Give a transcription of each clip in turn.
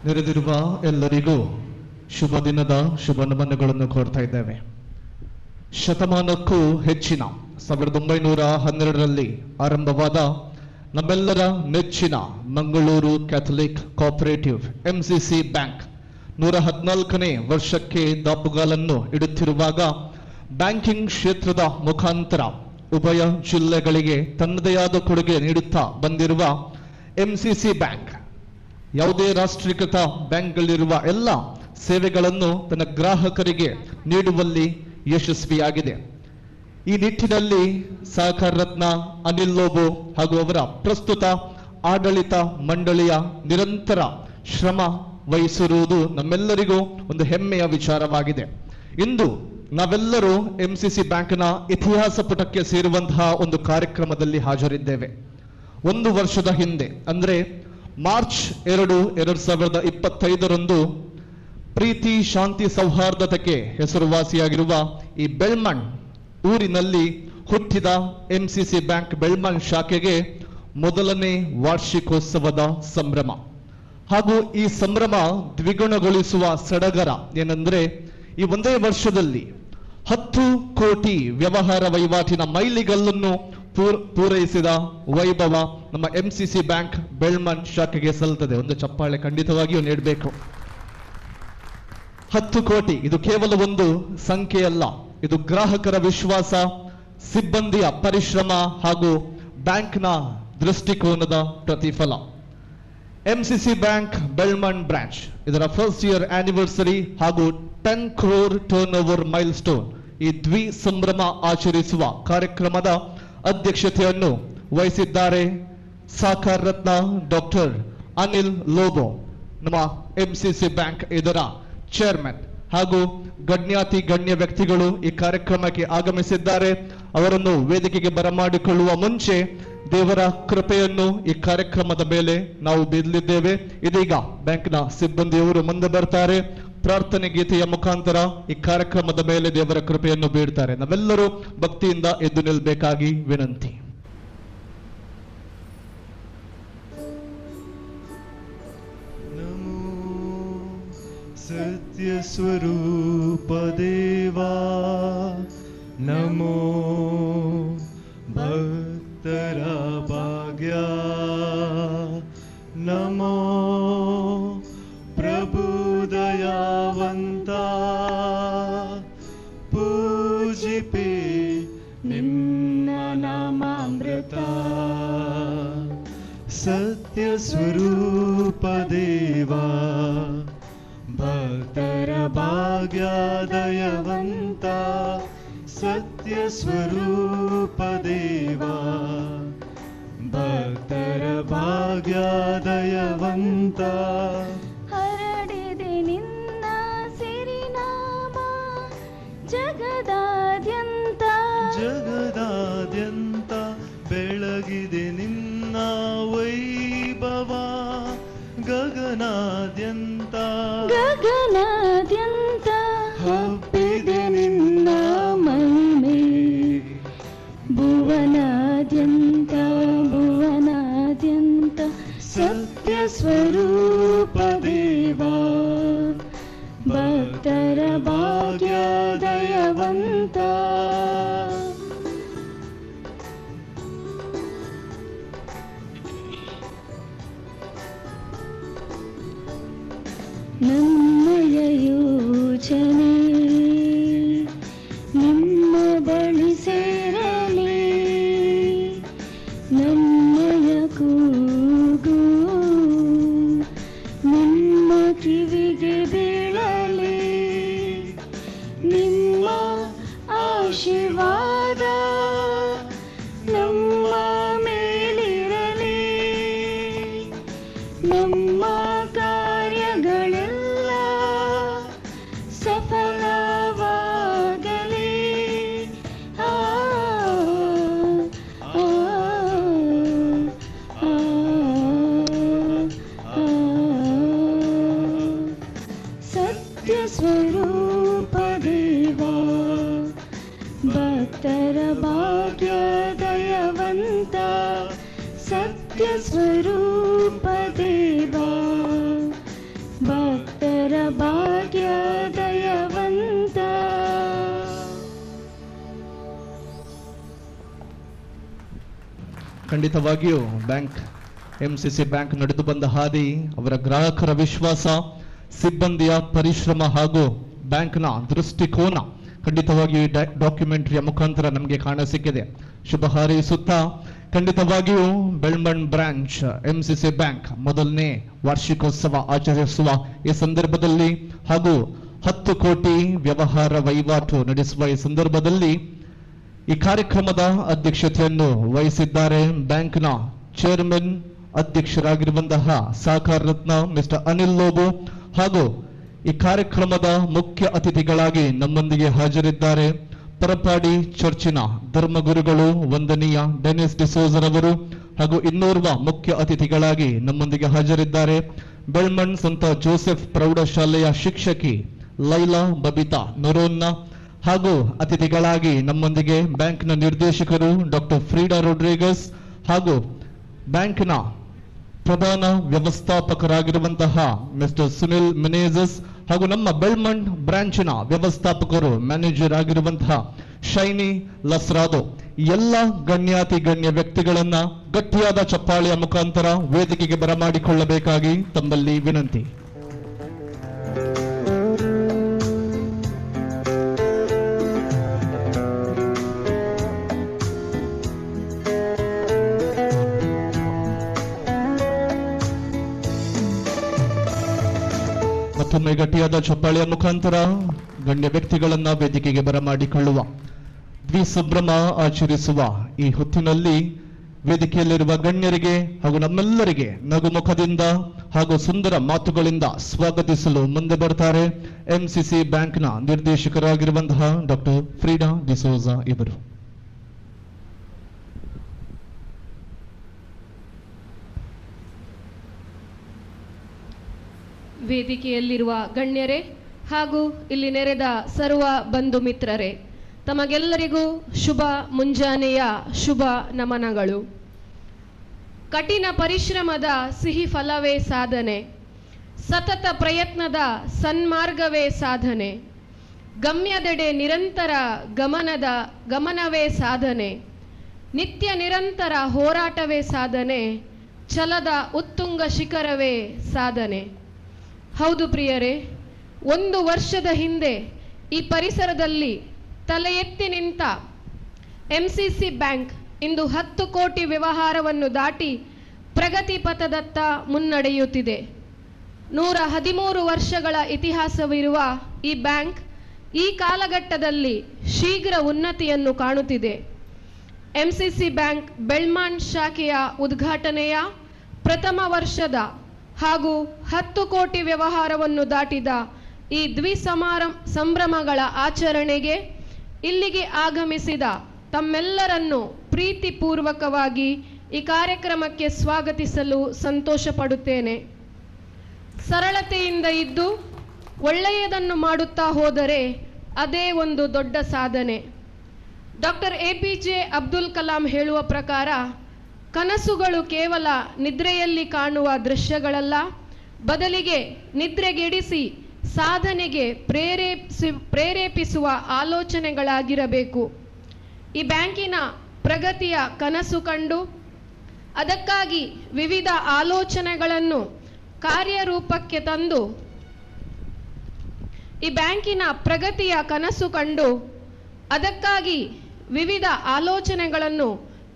ನೆರೆದಿರುವ ಎಲ್ಲರಿಗೂ ಶುಭ ದಿನದ ಶುಭ ನಮನಗಳನ್ನು ಕೋರ್ತಾ ಇದ್ದೇವೆ. ಶತಮಾನಕ್ಕೂ ಹೆಚ್ಚಿನ 1912ರಲ್ಲಿ ಆರಂಭವಾದ ನಮ್ಮೆಲ್ಲರ ನೆಚ್ಚಿನ Mangaluru Catholic cooperative MCC bank 114ನೇ ವರ್ಷಕ್ಕೆ ದಾಪುಗಾಲನ್ನು ಇಡುತ್ತಿರುವಾಗ ಬ್ಯಾಂಕಿಂಗ್ ಕ್ಷೇತ್ರದ ಮುಖಾಂತರ ಉಭಯ ಜಿಲ್ಲೆಗಳಿಗೆ ತನ್ನದೇ ಆದ ಕೊಡುಗೆ ನೀಡುತ್ತಾ ಬಂದಿರುವ MCC ಬ್ಯಾಂಕ್ ಯಾವುದೇ ರಾಷ್ಟ್ರೀಕೃತ ಬ್ಯಾಂಕ್ಗಳಿರುವ ಎಲ್ಲ ಸೇವೆಗಳನ್ನು ತನ್ನ ಗ್ರಾಹಕರಿಗೆ ನೀಡುವಲ್ಲಿ ಯಶಸ್ವಿಯಾಗಿದೆ. ಈ ನಿಟ್ಟಿನಲ್ಲಿ ಸಹಕಾರ ರತ್ನ ಅನಿಲ್ ಲೋಬೋ ಹಾಗೂ ಅವರ ಪ್ರಸ್ತುತ ಆಡಳಿತ ಮಂಡಳಿಯ ನಿರಂತರ ಶ್ರಮ ವಹಿಸಿರುವುದು ನಮ್ಮೆಲ್ಲರಿಗೂ ಒಂದು ಹೆಮ್ಮೆಯ ವಿಚಾರವಾಗಿದೆ. ಇಂದು ನಾವೆಲ್ಲರೂ MCC ಬ್ಯಾಂಕ್ನ ಇತಿಹಾಸ ಪುಟಕ್ಕೆ ಸೇರುವಂತಹ ಒಂದು ಕಾರ್ಯಕ್ರಮದಲ್ಲಿ ಹಾಜರಿದ್ದೇವೆ. ಒಂದು ವರ್ಷದ ಹಿಂದೆ ಅಂದ್ರೆ ಮಾರ್ಚ್ 2, 2025ರಂದು ಪ್ರೀತಿ ಶಾಂತಿ ಸೌಹಾರ್ದತೆಗೆ ಹೆಸರುವಾಸಿಯಾಗಿರುವ ಈ ಬೆಳ್ಮಣ್ ಊರಿನಲ್ಲಿ ಹುಟ್ಟಿದ MCC ಬ್ಯಾಂಕ್ ಬೆಳ್ಮಣ್ ಶಾಖೆಗೆ ಮೊದಲನೇ ವಾರ್ಷಿಕೋತ್ಸವದ ಸಂಭ್ರಮ. ಹಾಗೂ ಈ ಸಂಭ್ರಮ ದ್ವಿಗುಣಗೊಳಿಸುವ ಸಡಗರ ಏನಂದ್ರೆ ಈ ಒಂದೇ ವರ್ಷದಲ್ಲಿ 10 ಕೋಟಿ ವ್ಯವಹಾರ ವಹಿವಾಟಿನ ಮೈಲಿಗಲ್ಲನ್ನು ಪೂರೈಸಿದ ವೈಭವ ನಮ್ಮ MCC ಬ್ಯಾಂಕ್ ಬೆಳ್ಮಣ್ ಶಾಖೆಗೆ ಸಲ್ಲುತ್ತದೆ. ಒಂದು ಚಪ್ಪಾಳೆ ಖಂಡಿತವಾಗಿಯೂ ನೀಡಬೇಕು. 10 ಕೋಟಿ ಇದು ಕೇವಲ ಒಂದು ಸಂಖ್ಯೆಯಲ್ಲ, ಇದು ಗ್ರಾಹಕರ ವಿಶ್ವಾಸ, ಸಿಬ್ಬಂದಿಯ ಪರಿಶ್ರಮ ಹಾಗೂ ಬ್ಯಾಂಕ್ನ ದೃಷ್ಟಿಕೋನದ ಪ್ರತಿಫಲ. MCC ಬ್ಯಾಂಕ್ ಬೆಳ್ಮಣ್ ಬ್ರಾಂಚ್ ಇದರ ಫಸ್ಟ್ ಇಯರ್ ಆನಿವರ್ಸರಿ ಹಾಗೂ 10 crore turnover milestone ಈ ಸಂಭ್ರಮ ಆಚರಿಸುವ ಕಾರ್ಯಕ್ರಮದ ಅಧ್ಯಕ್ಷತೆಯನ್ನು ವಹಿಸಿದ್ದಾರೆ ಸಹಕಾರ ರತ್ನ ಡಾಕ್ಟರ್ ಅನಿಲ್ ಲೋಬೋ, ನಮ್ಮ MCC ಬ್ಯಾಂಕ್ ಇದರ ಚೇರ್ಮನ್. ಹಾಗೂ ಗಣ್ಯಾತಿ ಗಣ್ಯ ವ್ಯಕ್ತಿಗಳು ಈ ಕಾರ್ಯಕ್ರಮಕ್ಕೆ ಆಗಮಿಸಿದ್ದಾರೆ. ಅವರನ್ನು ವೇದಿಕೆಗೆ ಬರಮಾಡಿಕೊಳ್ಳುವ ಮುಂಚೆ ದೇವರ ಕೃಪೆಯನ್ನು ಈ ಕಾರ್ಯಕ್ರಮದ ಮೇಲೆ ನಾವು ಬೀರಲಿದ್ದೇವೆ. ಇದೀಗ ಬ್ಯಾಂಕ್ನ ಸಿಬ್ಬಂದಿಯವರು ಮುಂದೆ ಬರ್ತಾರೆ. ಪ್ರಾರ್ಥನೆ ಗೀತೆಯ ಮುಖಾಂತರ ಈ ಕಾರ್ಯಕ್ರಮದ ಮೇಲೆ ದೇವರ ಕೃಪೆಯನ್ನು ಬೀಳ್ತಾರೆ. ನಾವೆಲ್ಲರೂ ಭಕ್ತಿಯಿಂದ ಎದ್ದು ನಿಲ್ಲಬೇಕಾಗಿ ವಿನಂತಿ. ನಮೋ ಸತ್ಯ ಸ್ವರೂಪ ದೇವಾ, ನಮೋ ಭಕ್ತರ ಭಾಗ್ಯ, ನಮೋ ಪ್ರಭು ದಯಾವಂತ, ಪೂಜಿಪೆ ನಿಮ್ಮ ನಾಮಾಮೃತ. ಸತ್ಯ ಸ್ವರೂಪ ದೇವಾ, ಭಕ್ತರ ಭಾಗ್ಯ ದಯವಂತ. ಸತ್ಯ ಸ್ವರೂಪ ದೇವಾ, ಭಕ್ತರ ಭಾಗ್ಯ ದಯವಂತ. ಹರಡಿದೆ ನಿನ್ನ ಸಿರಿನಾಮ ಜಗದಾದ್ಯಂತ, ಜಗದಾದ್ಯಂತ ಬೆಳಗಿದೆ ನಿನ್ನ ವೈಭವ. ಗಗನಾದ್ಯಂತ, ಗಗನಾದ್ಯಂತ ಹಬ್ಬಿದೆ ನಿನ್ನ ಮಹಿಮೆ. ಭುವನಾದ್ಯಂತ, ಭುವನಾದ್ಯಂತ ಸತ್ಯ ಸ್ವರೂಪ ದೇವಾ, ಭಕ್ತರ ಭಾಗ್ಯ ದಯವಂತ. ನಮ್ಮಯ ಯೋಚನೆ ನಿಮ್ಮ ಬಳಿ ಸೇರಲಿ, ನಮ್ಮಯ ಕೂಗು ನಿಮ್ಮ ಕಿವಿಗೆ ಬೀಳಲಿ. ನಿಮ್ಮ ಆಶೀರ್ವಾದ ನಮ್ಮ ಮೇಲಿರಲಿ, ನಮ್ಮ ಕಾರ್ಯಗಳೆಲ್ಲ ಸಫಲವಾಗಲಿ. ಆ ಆ ಆ ಆ ಭಾಗ್ಯ ದಯವಂತ. ಖಂಡಿತವಾಗಿಯೂ ಬ್ಯಾಂಕ್ ಎಂಸಿಸಿ ಬ್ಯಾಂಕ್ ನಡೆದು ಬಂದ ಹಾದಿ, ಅವರ ಗ್ರಾಹಕರ ವಿಶ್ವಾಸ, ಸಿಬ್ಬಂದಿಯ ಪರಿಶ್ರಮ ಹಾಗೂ ಬ್ಯಾಂಕ್ನ ದೃಷ್ಟಿಕೋನ ಖಂಡಿತವಾಗಿಯೂ ಈ ಡಾಕ್ಯುಮೆಂಟರಿಯ ಮುಖಾಂತರ ನಮಗೆ ಕಾಣಸಿಕ್ಕಿದೆ. ಶುಭ ಹಾರೈಸುತ್ತಾ ಖಂಡಿತವಾಗಿಯೂ ಬೆಳ್ಮಣ್ ಬ್ರಾಂಚ್ ಎಂಸಿಸಿ ಬ್ಯಾಂಕ್ ಮೊದಲನೇ ವಾರ್ಷಿಕೋತ್ಸವ ಆಚರಿಸುವ ಈ ಸಂದರ್ಭದಲ್ಲಿ ಹಾಗೂ 10 ಕೋಟಿ ವ್ಯವಹಾರ ವಹಿವಾಟು ನಡೆಸುವ ಈ ಸಂದರ್ಭದಲ್ಲಿ ಈ ಕಾರ್ಯಕ್ರಮದ ಅಧ್ಯಕ್ಷತೆಯನ್ನು ವಹಿಸಿದ್ದಾರೆ ಬ್ಯಾಂಕ್ನ ಚೇರ್ಮನ್ ಅಧ್ಯಕ್ಷರಾಗಿರುವಂತಹ ಸಹಕಾರ ರತ್ನ ಮಿಸ್ಟರ್ ಅನಿಲ್ ಲೋಬೋ ಹಾಗೂ ಈ ಕಾರ್ಯಕ್ರಮದ ಮುಖ್ಯ ಅತಿಥಿಗಳಾಗಿ ನಮ್ಮೊಂದಿಗೆ ಹಾಜರಿದ್ದಾರೆ ಪರಪಾಡಿ ಚರ್ಚಿನ ಧರ್ಮಗುರುಗಳು ವಂದನೀಯ ಡೆನಿಸ್ ಡಿಸೋಜರ್ ಅವರು ಹಾಗೂ ಇನ್ನೋರ್ವ ಮುಖ್ಯ ಅತಿಥಿಗಳಾಗಿ ನಮ್ಮೊಂದಿಗೆ ಹಾಜರಿದ್ದಾರೆ ಬೆಳ್ಮಣ್ ಸಂತ ಜೋಸೆಫ್ ಪ್ರೌಢಶಾಲೆಯ ಶಿಕ್ಷಕಿ ಲೈಲಾ ಬಬಿತಾ ನೊರೋನ್ನ ಹಾಗೂ ಅತಿಥಿಗಳಾಗಿ ನಮ್ಮೊಂದಿಗೆ ಬ್ಯಾಂಕ್ನ ನಿರ್ದೇಶಕರು ಡಾಕ್ಟರ್ ಫ್ರೀಡಾ ರೊಡ್ರಿಗಸ್ ಹಾಗೂ ಬ್ಯಾಂಕ್ನ ಪ್ರಧಾನ ವ್ಯವಸ್ಥಾಪಕರಾಗಿರುವಂತಹ ಮಿಸ್ಟರ್ ಸುನಿಲ್ ಮೆನೇಜಸ್ ಹಾಗೂ ನಮ್ಮ ಬೆಳ್ಮಣ್ ಬ್ರಾಂಚಿನ ವ್ಯವಸ್ಥಾಪಕರು ಮ್ಯಾನೇಜರ್ ಆಗಿರುವಂತಹ ಶೈನಿ ಲಸ್ರಾದೋ. ಎಲ್ಲ ಗಣ್ಯಾತಿ ಗಣ್ಯ ವ್ಯಕ್ತಿಗಳನ್ನ ಗಟ್ಟಿಯಾದ ಚಪ್ಪಾಳೆಯ ಮುಖಾಂತರ ವೇದಿಕೆಗೆ ಬರಮಾಡಿಕೊಳ್ಳಬೇಕಾಗಿ ತಮ್ಮಲ್ಲಿ ವಿನಂತಿ. ಮತ್ತೊಮ್ಮೆ ಗಟ್ಟಿಯಾದ ಚಪ್ಪಾಳೆಯ ಮುಖಾಂತರ ಗಣ್ಯ ವ್ಯಕ್ತಿಗಳನ್ನ ವೇದಿಕೆಗೆ ಬರಮಾಡಿಕೊಳ್ಳುವ ದ್ವಿಸಂಭ್ರಮ ಆಚರಿಸುವ ಈ ಹೊತ್ತಿನಲ್ಲಿ ವೇದಿಕೆಯಲ್ಲಿರುವ ಗಣ್ಯರಿಗೆ ಹಾಗೂ ನಮ್ಮೆಲ್ಲರಿಗೆ ನಗುಮುಖದಿಂದ ಹಾಗೂ ಸುಂದರ ಮಾತುಗಳಿಂದ ಸ್ವಾಗತಿಸಲು ಮುಂದೆ ಬರ್ತಾರೆ ಎಂಸಿಸಿ ಬ್ಯಾಂಕ್ನ ನಿರ್ದೇಶಕರಾಗಿರುವಂತಹ ಡಾಕ್ಟರ್ ಫ್ರೀಡಾ ಡಿಸೋಜಾ ಇವರು. ವೇದಿಕೆಯಲ್ಲಿರುವ ಗಣ್ಯರೇ ಹಾಗೂ ಇಲ್ಲಿ ನೆರೆದ ಸರ್ವ ಬಂಧು ಮಿತ್ರರೇ, ತಮಗೆಲ್ಲರಿಗೂ ಶುಭ ಮುಂಜಾನೆಯ ಶುಭ ನಮನಗಳು. ಕಠಿಣ ಪರಿಶ್ರಮದ ಸಿಹಿ ಫಲವೇ ಸಾಧನೆ, ಸತತ ಪ್ರಯತ್ನದ ಸನ್ಮಾರ್ಗವೇ ಸಾಧನೆ, ಗಮ್ಯದೆಡೆ ನಿರಂತರ ಗಮನವೇ ಸಾಧನೆ, ನಿತ್ಯ ನಿರಂತರ ಹೋರಾಟವೇ ಸಾಧನೆ, ಛಲದ ಉತ್ತುಂಗ ಶಿಖರವೇ ಸಾಧನೆ. ಹೌದು ಪ್ರಿಯರೇ, 1 ವರ್ಷದ ಹಿಂದೆ ಈ ಪರಿಸರದಲ್ಲಿ ತಲೆ ಎತ್ತಿ ನಿಂತ ಎಂಸಿಸಿ ಬ್ಯಾಂಕ್ ಇಂದು 10 ಕೋಟಿ ವ್ಯವಹಾರವನ್ನು ದಾಟಿ ಪ್ರಗತಿ ಪಥದತ್ತ ಮುನ್ನಡೆಯುತ್ತಿದೆ. 113 ವರ್ಷಗಳ ಇತಿಹಾಸವಿರುವ ಈ ಬ್ಯಾಂಕ್ ಈ ಕಾಲಘಟ್ಟದಲ್ಲಿ ಶೀಘ್ರ ಉನ್ನತಿಯನ್ನು ಕಾಣುತ್ತಿದೆ. ಎಂಸಿಸಿ ಬ್ಯಾಂಕ್ ಬೆಳ್ಮಣ್ ಶಾಖೆಯ ಉದ್ಘಾಟನೆಯ ಪ್ರಥಮ ವರ್ಷದ ಹಾಗೂ 10 ಕೋಟಿ ವ್ಯವಹಾರವನ್ನು ದಾಟಿದ ಈ ಸಂಭ್ರಮಗಳ ಆಚರಣೆಗೆ ಇಲ್ಲಿಗೆ ಆಗಮಿಸಿದ ತಮ್ಮೆಲ್ಲರನ್ನು ಪ್ರೀತಿಪೂರ್ವಕವಾಗಿ ಈ ಕಾರ್ಯಕ್ರಮಕ್ಕೆ ಸ್ವಾಗತಿಸಲು ಸಂತೋಷ ಪಡುತ್ತೇನೆ. ಸರಳತೆಯಿಂದ ಇದ್ದು ಒಳ್ಳೆಯದನ್ನು ಮಾಡುತ್ತಾ ಹೋದರೆ ಅದೇ ಒಂದು ದೊಡ್ಡ ಸಾಧನೆ. ಡಾಕ್ಟರ್ APJ ಅಬ್ದುಲ್ ಕಲಾಂ ಹೇಳುವ ಪ್ರಕಾರ, ಕನಸುಗಳು ಕೇವಲ ನಿದ್ರೆಯಲ್ಲಿ ಕಾಣುವ ದೃಶ್ಯಗಳಲ್ಲ, ಬದಲಿಗೆ ನಿದ್ರೆಗೆಡಿಸಿ ಸಾಧನೆಗೆ ಪ್ರೇರೇಪಿಸುವ ಆಲೋಚನೆಗಳಾಗಿರಬೇಕು. ಈ ಬ್ಯಾಂಕಿನ ಪ್ರಗತಿಯ ಕನಸು ಕಂಡು ಅದಕ್ಕಾಗಿ ವಿವಿಧ ಆಲೋಚನೆಗಳನ್ನು ಕಾರ್ಯರೂಪಕ್ಕೆ ತಂದು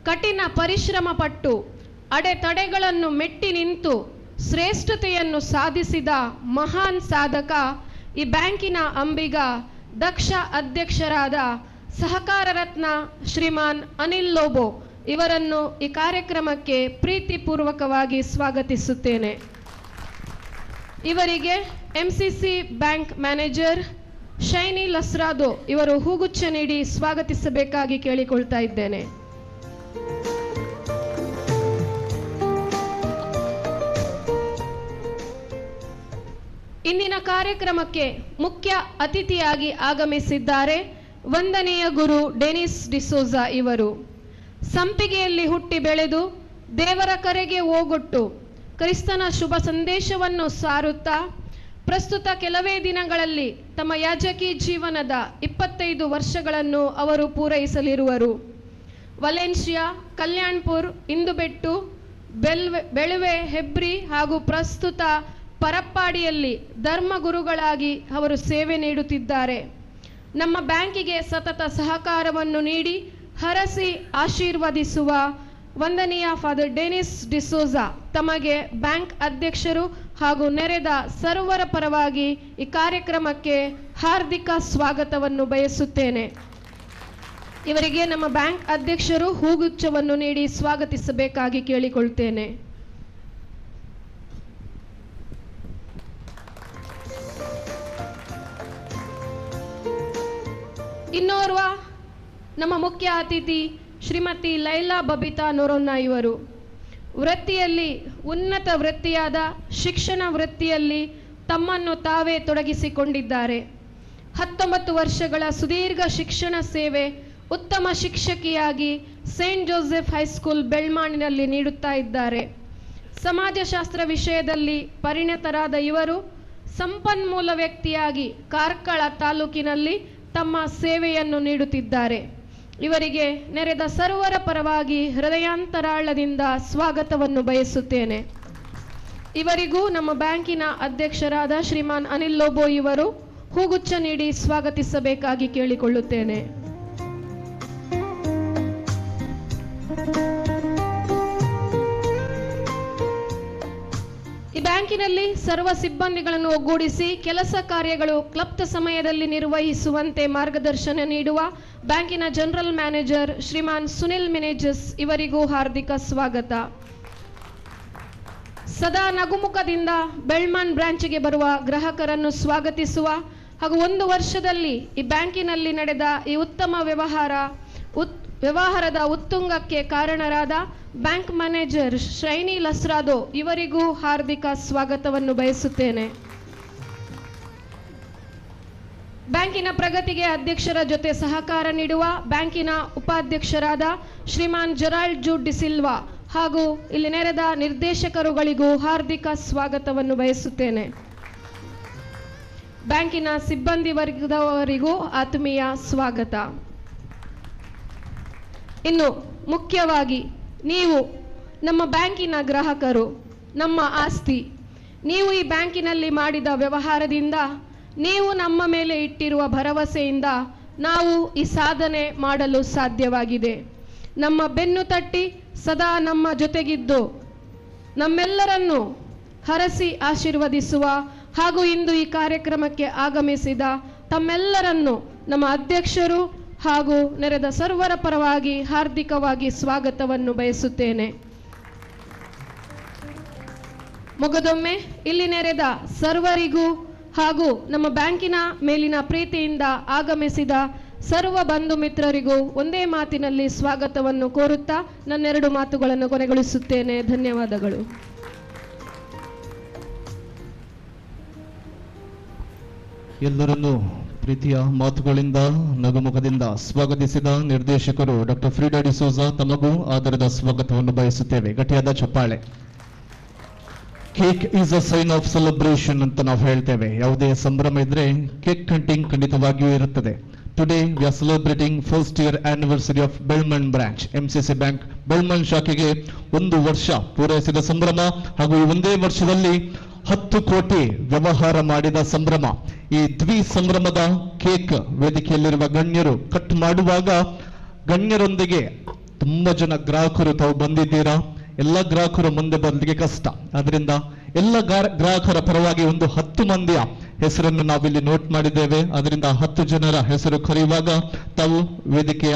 ಕಠಿಣ ಪರಿಶ್ರಮ ಪಟ್ಟು ಅಡೆತಡೆಗಳನ್ನು ಮೆಟ್ಟಿ ನಿಂತು ಶ್ರೇಷ್ಠತೆಯನ್ನು ಸಾಧಿಸಿದ ಮಹಾನ್ ಸಾಧಕ ಈ ಬ್ಯಾಂಕಿನ ಅಂಬಿಗ ದಕ್ಷ ಅಧ್ಯಕ್ಷರಾದ ಸಹಕಾರ ರತ್ನ ಶ್ರೀಮಾನ್ ಅನಿಲ್ ಲೋಬೋ ಇವರನ್ನು ಈ ಕಾರ್ಯಕ್ರಮಕ್ಕೆ ಪ್ರೀತಿಪೂರ್ವಕವಾಗಿ ಸ್ವಾಗತಿಸುತ್ತೇನೆ. ಇವರಿಗೆ ಎಂಸಿಸಿ ಬ್ಯಾಂಕ್ ಮ್ಯಾನೇಜರ್ ಶೈನಿ ಲಸ್ರಾದೋ ಇವರು ಹೂಗುಚ್ಛ ನೀಡಿ ಸ್ವಾಗತಿಸಬೇಕಾಗಿ ಕೇಳಿಕೊಳ್ತಾ ಇದ್ದೇನೆ. ಇಂದಿನ ಕಾರ್ಯಕ್ರಮಕ್ಕೆ ಮುಖ್ಯ ಅತಿಥಿಯಾಗಿ ಆಗಮಿಸಿದ್ದಾರೆ ವಂದನೀಯ ಗುರು ಡೆನಿಸ್ ಡಿಸೋಜಾ ಇವರು. ಸಂಪಿಗೆಯಲ್ಲಿ ಹುಟ್ಟಿ ಬೆಳೆದು ದೇವರ ಕರೆಗೆ ಓಗೊಟ್ಟು ಕ್ರಿಸ್ತನ ಶುಭ ಸಂದೇಶವನ್ನು ಸಾರುತ್ತಾ ಪ್ರಸ್ತುತ ಕೆಲವೇ ದಿನಗಳಲ್ಲಿ ತಮ್ಮ ಯಾಜಕಿ ಜೀವನದ 25 ವರ್ಷಗಳನ್ನು ಅವರು ಪೂರೈಸಲಿರುವರು. ವಲೆನ್ಷಿಯಾ, ಕಲ್ಯಾಣ್ಪುರ್, ಇಂದುಬೆಟ್ಟು, ಬೆಳುವೆ, ಹೆಬ್ರಿ ಹಾಗೂ ಪ್ರಸ್ತುತ ಪರಪ್ಪಾಡಿಯಲ್ಲಿ ಧರ್ಮಗುರುಗಳಾಗಿ ಅವರು ಸೇವೆ ನೀಡುತ್ತಿದ್ದಾರೆ. ನಮ್ಮ ಬ್ಯಾಂಕಿಗೆ ಸತತ ಸಹಕಾರವನ್ನು ನೀಡಿ ಹರಸಿ ಆಶೀರ್ವದಿಸುವ ವಂದನೀಯ ಫಾದರ್ ಡೆನಿಸ್ ಡಿಸೋಜಾ ತಮಗೆ ಬ್ಯಾಂಕ್ ಅಧ್ಯಕ್ಷರು ಹಾಗೂ ನೆರೆದ ಸರ್ವರ ಪರವಾಗಿ ಈ ಕಾರ್ಯಕ್ರಮಕ್ಕೆ ಹಾರ್ದಿಕ ಸ್ವಾಗತವನ್ನು ಬಯಸುತ್ತೇನೆ. ಇವರಿಗೆ ನಮ್ಮ ಬ್ಯಾಂಕ್ ಅಧ್ಯಕ್ಷರು ಹೂಗುಚ್ಛವನ್ನು ನೀಡಿ ಸ್ವಾಗತಿಸಬೇಕಾಗಿ ಕೇಳಿಕೊಳ್ತೇನೆ. ಇನ್ನೋರ್ವ ನಮ್ಮ ಮುಖ್ಯ ಅತಿಥಿ ಶ್ರೀಮತಿ ಲೈಲಾ ಬಬಿತಾ ನೊರೊನ್ನ ಇವರು ವೃತ್ತಿಯಲ್ಲಿ ಉನ್ನತ ವೃತ್ತಿಯಾದ ಶಿಕ್ಷಣ ವೃತ್ತಿಯಲ್ಲಿ ತಮ್ಮನ್ನು ತಾವೇ ತೊಡಗಿಸಿಕೊಂಡಿದ್ದಾರೆ. 19 ವರ್ಷಗಳ ಸುದೀರ್ಘ ಶಿಕ್ಷಣ ಸೇವೆ ಉತ್ತಮ ಶಿಕ್ಷಕಿಯಾಗಿ ಸೇಂಟ್ ಜೋಸೆಫ್ ಹೈಸ್ಕೂಲ್ ಬೆಳ್ಮಾಣಿನಲ್ಲಿ ನೀಡುತ್ತಾ ಇದ್ದಾರೆ. ಸಮಾಜಶಾಸ್ತ್ರ ವಿಷಯದಲ್ಲಿ ಪರಿಣತರಾದ ಇವರು ಸಂಪನ್ಮೂಲ ವ್ಯಕ್ತಿಯಾಗಿ ಕಾರ್ಕಳ ತಾಲೂಕಿನಲ್ಲಿ ತಮ್ಮ ಸೇವೆಯನ್ನು ನೀಡುತ್ತಿದ್ದಾರೆ. ಇವರಿಗೆ ನೆರೆದ ಸರ್ವರ ಪರವಾಗಿ ಹೃದಯಾಂತರಾಳದಿಂದ ಸ್ವಾಗತವನ್ನು ಬಯಸುತ್ತೇನೆ. ಇವರಿಗೂ ನಮ್ಮ ಬ್ಯಾಂಕಿನ ಅಧ್ಯಕ್ಷರಾದ ಶ್ರೀಮಾನ್ ಅನಿಲ್ ಲೋಬೋ ಇವರು ಹೂಗುಚ್ಛ ನೀಡಿ ಸ್ವಾಗತಿಸಬೇಕಾಗಿ ಕೇಳಿಕೊಳ್ಳುತ್ತೇನೆ. ಈ ಬ್ಯಾಂಕಿನಲ್ಲಿ ಸರ್ವ ಸಿಬ್ಬಂದಿಗಳನ್ನು ಒಗ್ಗೂಡಿಸಿ ಕೆಲಸ ಕಾರ್ಯಗಳು ಕ್ಲಪ್ತ ಸಮಯದಲ್ಲಿ ನಿರ್ವಹಿಸುವಂತೆ ಮಾರ್ಗದರ್ಶನ ನೀಡುವ ಬ್ಯಾಂಕಿನ ಜನರಲ್ ಮ್ಯಾನೇಜರ್ ಶ್ರೀಮಾನ್ ಸುನಿಲ್ ಮಿನೇಜಸ್ ಇವರಿಗೂ ಹಾರ್ದಿಕ ಸ್ವಾಗತ. ಸದಾ ನಗುಮುಖದಿಂದ ಬೆಳ್ಮಾನ್ ಬ್ರಾಂಚ್ಗೆ ಬರುವ ಗ್ರಾಹಕರನ್ನು ಸ್ವಾಗತಿಸುವ ಹಾಗೂ 1 ವರ್ಷದಲ್ಲಿ ಈ ಬ್ಯಾಂಕಿನಲ್ಲಿ ನಡೆದ ಈ ಉತ್ತಮ ವ್ಯವಹಾರದ ಉತ್ತುಂಗಕ್ಕೆ ಕಾರಣರಾದ ಬ್ಯಾಂಕ್ ಮ್ಯಾನೇಜರ್ ಶೈನಿ ಲಸ್ರಾದೋ ಇವರಿಗೂ ಹಾರ್ದಿಕ ಸ್ವಾಗತವನ್ನು ಬಯಸುತ್ತೇನೆ. ಬ್ಯಾಂಕಿನ ಪ್ರಗತಿಗೆ ಅಧ್ಯಕ್ಷರ ಜೊತೆ ಸಹಕಾರ ನೀಡುವ ಬ್ಯಾಂಕಿನ ಉಪಾಧ್ಯಕ್ಷರಾದ ಶ್ರೀಮಾನ್ ಜೆರಾಲ್ಡ್ ಜೂಡ್ ಡಿಸಿಲ್ವಾ ಹಾಗೂ ಇಲ್ಲಿ ನೆರೆದ ನಿರ್ದೇಶಕರುಗಳಿಗೂ ಹಾರ್ದಿಕ ಸ್ವಾಗತವನ್ನು ಬಯಸುತ್ತೇನೆ. ಬ್ಯಾಂಕಿನ ಸಿಬ್ಬಂದಿ ವರ್ಗದವರಿಗೂ ಆತ್ಮೀಯ ಸ್ವಾಗತ. ಇನ್ನು ಮುಖ್ಯವಾಗಿ ನೀವು ನಮ್ಮ ಬ್ಯಾಂಕಿನ ಗ್ರಾಹಕರು, ನಮ್ಮ ಆಸ್ತಿ. ನೀವು ಈ ಬ್ಯಾಂಕಿನಲ್ಲಿ ಮಾಡಿದ ವ್ಯವಹಾರದಿಂದ, ನೀವು ನಮ್ಮ ಮೇಲೆ ಇಟ್ಟಿರುವ ಭರವಸೆಯಿಂದ ನಾವು ಈ ಸಾಧನೆ ಮಾಡಲು ಸಾಧ್ಯವಾಗಿದೆ. ನಮ್ಮ ಬೆನ್ನು ತಟ್ಟಿ ಸದಾ ನಮ್ಮ ಜೊತೆಗಿದ್ದು ನಮ್ಮೆಲ್ಲರನ್ನು ಹರಸಿ ಆಶೀರ್ವದಿಸುವ ಹಾಗೂ ಇಂದು ಈ ಕಾರ್ಯಕ್ರಮಕ್ಕೆ ಆಗಮಿಸಿದ ತಮ್ಮೆಲ್ಲರನ್ನು ನಮ್ಮ ಅಧ್ಯಕ್ಷರು ಹಾಗೂ ನೆರೆದ ಸರ್ವರ ಪರವಾಗಿ ಹಾರ್ದಿಕವಾಗಿ ಸ್ವಾಗತವನ್ನು ಬಯಸುತ್ತೇನೆ. ಮುಗದೊಮ್ಮೆ ಇಲ್ಲಿ ನೆರೆದ ಸರ್ವರಿಗೂ ಹಾಗೂ ನಮ್ಮ ಬ್ಯಾಂಕಿನ ಮೇಲಿನ ಪ್ರೀತಿಯಿಂದ ಆಗಮಿಸಿದ ಸರ್ವ ಬಂಧು ಮಿತ್ರರಿಗೂ ಒಂದೇ ಮಾತಿನಲ್ಲಿ ಸ್ವಾಗತವನ್ನು ಕೋರುತ್ತಾ ನನ್ನೆರಡು ಮಾತುಗಳನ್ನು ಕೊನೆಗೊಳಿಸುತ್ತೇನೆ. ಧನ್ಯವಾದಗಳು. ಎಲ್ಲರನ್ನೂ ಪ್ರೀತಿಯ ಮಾತುಗಳಿಂದ ನಗುಮುಖದಿಂದ ಸ್ವಾಗತಿಸಿದ ನಿರ್ದೇಶಕರು ಡಾಕ್ಟರ್ ಫ್ರೀಡಾ ಡಿಸೋಜಾ ತಮಗೂ ಆದರದ ಸ್ವಾಗತವನ್ನು ಬಯಸುತ್ತೇವೆ. ಗಟ್ಟಿಯಾದ ಚಪ್ಪಾಳೆ. Cake is a sign of celebration ಅಂತ ನಾವು ಹೇಳ್ತೇವೆ. ಯಾವುದೇ ಸಂಭ್ರಮ ಇದ್ರೆ ಕೇಕ್ ಕಟಿಂಗ್ ಖಂಡಿತವಾಗಿಯೂ ಇರುತ್ತದೆ. Today we are celebrating first year anniversary of Belman branch. MCC bank Belman ಶಾಖೆಗೆ 1 ವರ್ಷ ಪೂರೈಸಿದ ಸಂಭ್ರಮ ಹಾಗೂ ಈ ಒಂದೇ ವರ್ಷದಲ್ಲಿ 10 ಕೋಟಿ ವ್ಯವಹಾರ ಮಾಡಿದ ಸಂಭ್ರಮ. ಈ ಸಂಭ್ರಮದ ಕೇಕ್ ವೇದಿಕೆಯಲ್ಲಿರುವ ಗಣ್ಯರು ಕಟ್ ಮಾಡುವಾಗ ಗಣ್ಯರೊಂದಿಗೆ ತುಂಬಾ ಜನ ಗ್ರಾಹಕರು ತಾವು ಬಂದಿದ್ದೀರಾ. ಎಲ್ಲ ಗ್ರಾಹಕರು ಮುಂದೆ ಬರಲಿಕ್ಕೆ ಕಷ್ಟ. ಅದರಿಂದ ಎಲ್ಲ ಗ್ರಾಹಕರ ಪರವಾಗಿ ಒಂದು 10 ಮಂದಿಯ ಹೆಸರನ್ನು ನಾವಿಲ್ಲಿ ನೋಟ್ ಮಾಡಿದ್ದೇವೆ. ಅದರಿಂದ 10 ಜನರ ಹೆಸರು ಕರೆಯುವಾಗ ತಾವು ವೇದಿಕೆಯ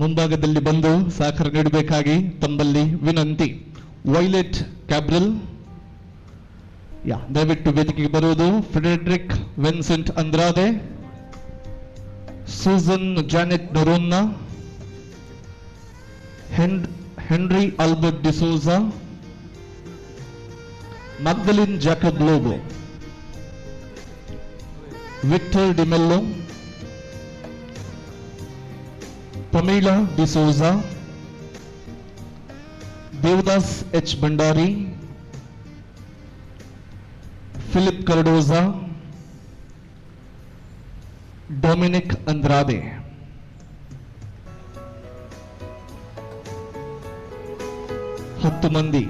ಮುಂಭಾಗದಲ್ಲಿ ಬಂದು ಸಹಕಾರ ನೀಡಬೇಕಾಗಿ ತಮ್ಮಲ್ಲಿ ವಿನಂತಿ. ವೈಲೆಟ್ ಕ್ಯಾಬ್ರಲ್ ದಯವಿಟ್ಟು ವೇದಿಕೆಗೆ ಬರುವುದು. Frederick Vincent Andrade, Susan Janet Noronha, Henry Albert D'Souza, Magdalene Jacob Lobo, Victor D'Mello, Pamela D'Souza, Devadas H Bhandari, Philip Cardoza, Dominic Andrade. ಹತ್ತು ಮಂದಿ,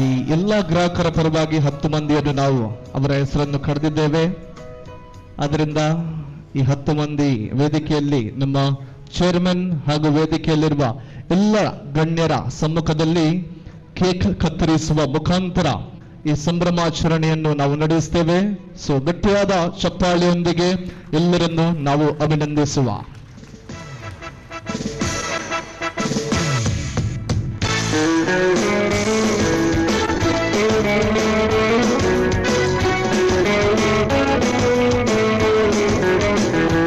ಈ ಎಲ್ಲ ಗ್ರಾಹಕರ ಪರವಾಗಿ 10 ಮಂದಿಯನ್ನು ನಾವು ಅವರ ಹೆಸರನ್ನು ಕರೆದಿದ್ದೇವೆ. ಆದ್ದರಿಂದ ಈ 10 ಮಂದಿ ವೇದಿಕೆಯಲ್ಲಿ ನಮ್ಮ ಚೇರ್ಮನ್ ಹಾಗೂ ವೇದಿಕೆಯಲ್ಲಿರುವ ಎಲ್ಲ ಗಣ್ಯರ ಸಮ್ಮುಖದಲ್ಲಿ ಕೇಕ್ ಕತ್ತರಿಸುವ ಮುಖಾಂತರ ಈ ಸಂಭ್ರಮಾಚರಣೆಯನ್ನು ನಾವು ನಡೆಸ್ತೇವೆ. ಸೊ ಗಟ್ಟಿಯಾದ ಚಪ್ಪಾಳೆಯೊಂದಿಗೆ ಎಲ್ಲರನ್ನು ನಾವು ಅಭಿನಂದಿಸುವ.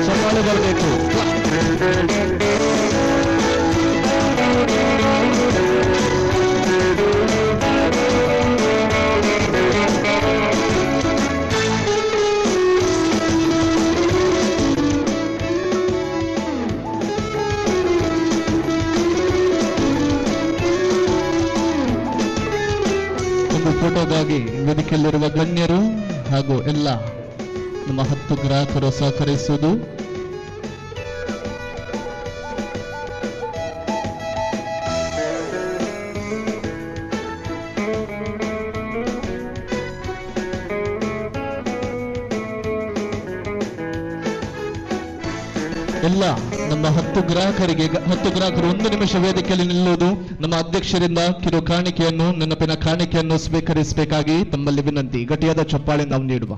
ಚಪ್ಪಾಳೆ ಬರಬೇಕು. ಫೋಟೋಗಾಗಿ ವೇದಿಕೆಯಲ್ಲಿರುವ ಗಣ್ಯರು ಹಾಗೂ ಎಲ್ಲ ನಮ್ಮ 10 ಗ್ರಾಹಕರು ಸಹಕರಿಸುವುದು. ಎಲ್ಲ ನಮ್ಮ 10 ಗ್ರಾಹಕರಿಗೆ 10 ಗ್ರಾಹಕರು 1 ನಿಮಿಷ ವೇದಿಕೆಯಲ್ಲಿ ನಿಲ್ಲುವುದು. ನಮ್ಮ ಅಧ್ಯಕ್ಷರಿಂದ ಕಿರು ಕಾಣಿಕೆಯನ್ನು, ನೆನಪಿನ ಕಾಣಿಕೆಯನ್ನು ಸ್ವೀಕರಿಸಬೇಕಾಗಿ ತಮ್ಮಲ್ಲಿ ವಿನಂತಿ. ಗಟ್ಟಿಯಾದ ಚಪ್ಪಾಳೆ ನಾವು ನೀಡುವ.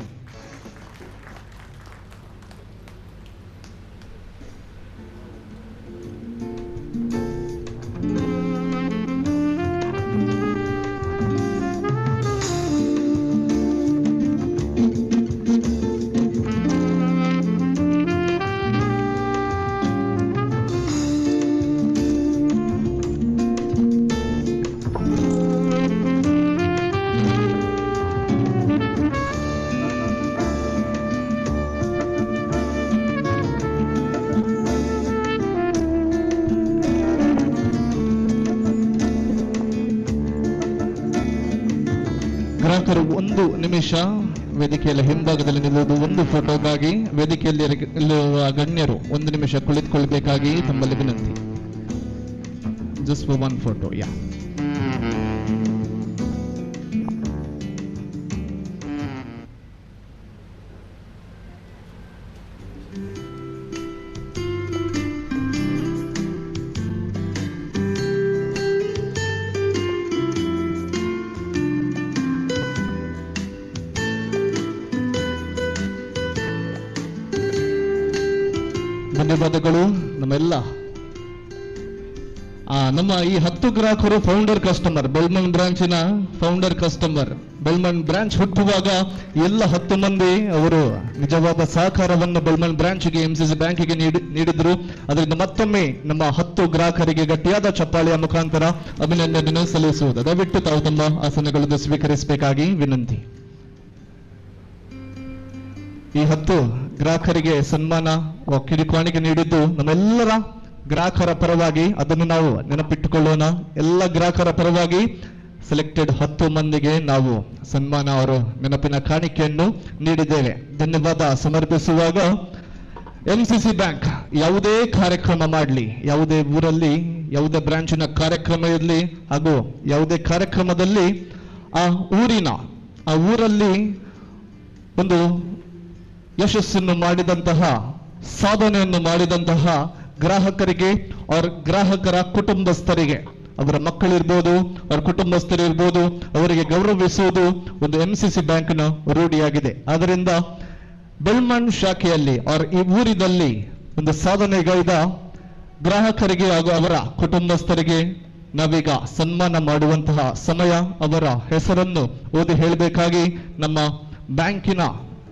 ಗ್ರಾಹಕರು 1 ನಿಮಿಷ ವೇದಿಕೆಯಲ್ಲಿ ಹಿಂಭಾಗದಲ್ಲಿ ನಿಲ್ಲುವುದು. 1 ಫೋಟೋಗಾಗಿ ವೇದಿಕೆಯಲ್ಲಿ ಇರುವ ಗಣ್ಯರು 1 ನಿಮಿಷ ಕುಳಿತುಕೊಳ್ಳಬೇಕಾಗಿ ತಮ್ಮಲ್ಲಿ ವಿನಂತಿ. Just for 1 photo. ಯಾ ಧನ್ಯವಾದಗಳು. ನಮ್ಮ ಈ 10 ಗ್ರಾಹಕರು ಫೌಂಡರ್ ಕಸ್ಟಮರ್, ಬೆಲ್ಮನ್ ಬ್ರಾಂಚಿನ ಫೌಂಡರ್ ಕಸ್ಟಮರ್. ಬೆಲ್ಮನ್ ಬ್ರಾಂಚ್ ಹುಟ್ಟುವಾಗ ಎಲ್ಲ 10 ಮಂದಿ ಅವರು ನಿಜವಾದ ಸಹಕಾರವನ್ನು ಬೆಲ್ಮನ್ ಬ್ರಾಂಚ್ಗೆ, MCC ಬ್ಯಾಂಕಿಗೆ ನೀಡಿದ್ರು. ಅದರಿಂದ ಮತ್ತೊಮ್ಮೆ ನಮ್ಮ 10 ಗ್ರಾಹಕರಿಗೆ ಗಟ್ಟಿಯಾದ ಚಪ್ಪಾಳೆಯ ಮುಖಾಂತರ ಅಭಿನಂದನೆ ಸಲ್ಲಿಸುವುದು. ದಯವಿಟ್ಟು ತಾವು ತಮ್ಮ ಆಸನಗಳನ್ನು ಸ್ವೀಕರಿಸಬೇಕಾಗಿ ವಿನಂತಿ. ಈ 10 ಗ್ರಾಹಕರಿಗೆ ಸನ್ಮಾನ ಕಿರುಕಾಣಿಕೆ ನೀಡಿದ್ದು ನಮ್ಮೆಲ್ಲರ ಗ್ರಾಹಕರ ಪರವಾಗಿ ಅದನ್ನು ನಾವು ನೆನಪಿಟ್ಟುಕೊಳ್ಳೋಣ. ಎಲ್ಲ ಗ್ರಾಹಕರ ಪರವಾಗಿ ಸೆಲೆಕ್ಟೆಡ್ 10 ಮಂದಿಗೆ ನಾವು ಸನ್ಮಾನ ಅವರು ನೆನಪಿನ ಕಾಣಿಕೆಯನ್ನು ನೀಡಿದ್ದೇವೆ. ಧನ್ಯವಾದ ಸಮರ್ಪಿಸುವಾಗ MCC ಬ್ಯಾಂಕ್ ಯಾವುದೇ ಕಾರ್ಯಕ್ರಮ ಮಾಡಲಿ, ಯಾವುದೇ ಊರಲ್ಲಿ ಯಾವುದೇ ಬ್ರಾಂಚಿನ ಕಾರ್ಯಕ್ರಮ ಇರಲಿ ಹಾಗೂ ಯಾವುದೇ ಕಾರ್ಯಕ್ರಮದಲ್ಲಿ ಆ ಊರಲ್ಲಿ ಒಂದು ಯಶಸ್ಸನ್ನು ಮಾಡಿದಂತಹ, ಸಾಧನೆಯನ್ನು ಮಾಡಿದಂತಹ ಗ್ರಾಹಕರಿಗೆ ಅವರ ಗ್ರಾಹಕರ ಕುಟುಂಬಸ್ಥರಿಗೆ, ಅವರ ಮಕ್ಕಳಿರ್ಬೋದು, ಅವರ ಕುಟುಂಬಸ್ಥರಿರ್ಬೋದು, ಅವರಿಗೆ ಗೌರವಿಸುವುದು ಒಂದು MCC ಬ್ಯಾಂಕ್ನ ರೂಢಿಯಾಗಿದೆ. ಆದ್ದರಿಂದ ಬೆಲ್ಮನ್ ಶಾಖೆಯಲ್ಲಿ ಈ ಊರಿನಲ್ಲಿ ಒಂದು ಸಾಧನೆಗೈದ ಗ್ರಾಹಕರಿಗೆ ಹಾಗೂ ಅವರ ಕುಟುಂಬಸ್ಥರಿಗೆ ನಾವೀಗ ಸನ್ಮಾನ ಮಾಡುವಂತಹ ಸಮಯ. ಅವರ ಹೆಸರನ್ನು ಓದಿ ಹೇಳಬೇಕಾಗಿ ನಮ್ಮ ಬ್ಯಾಂಕಿನ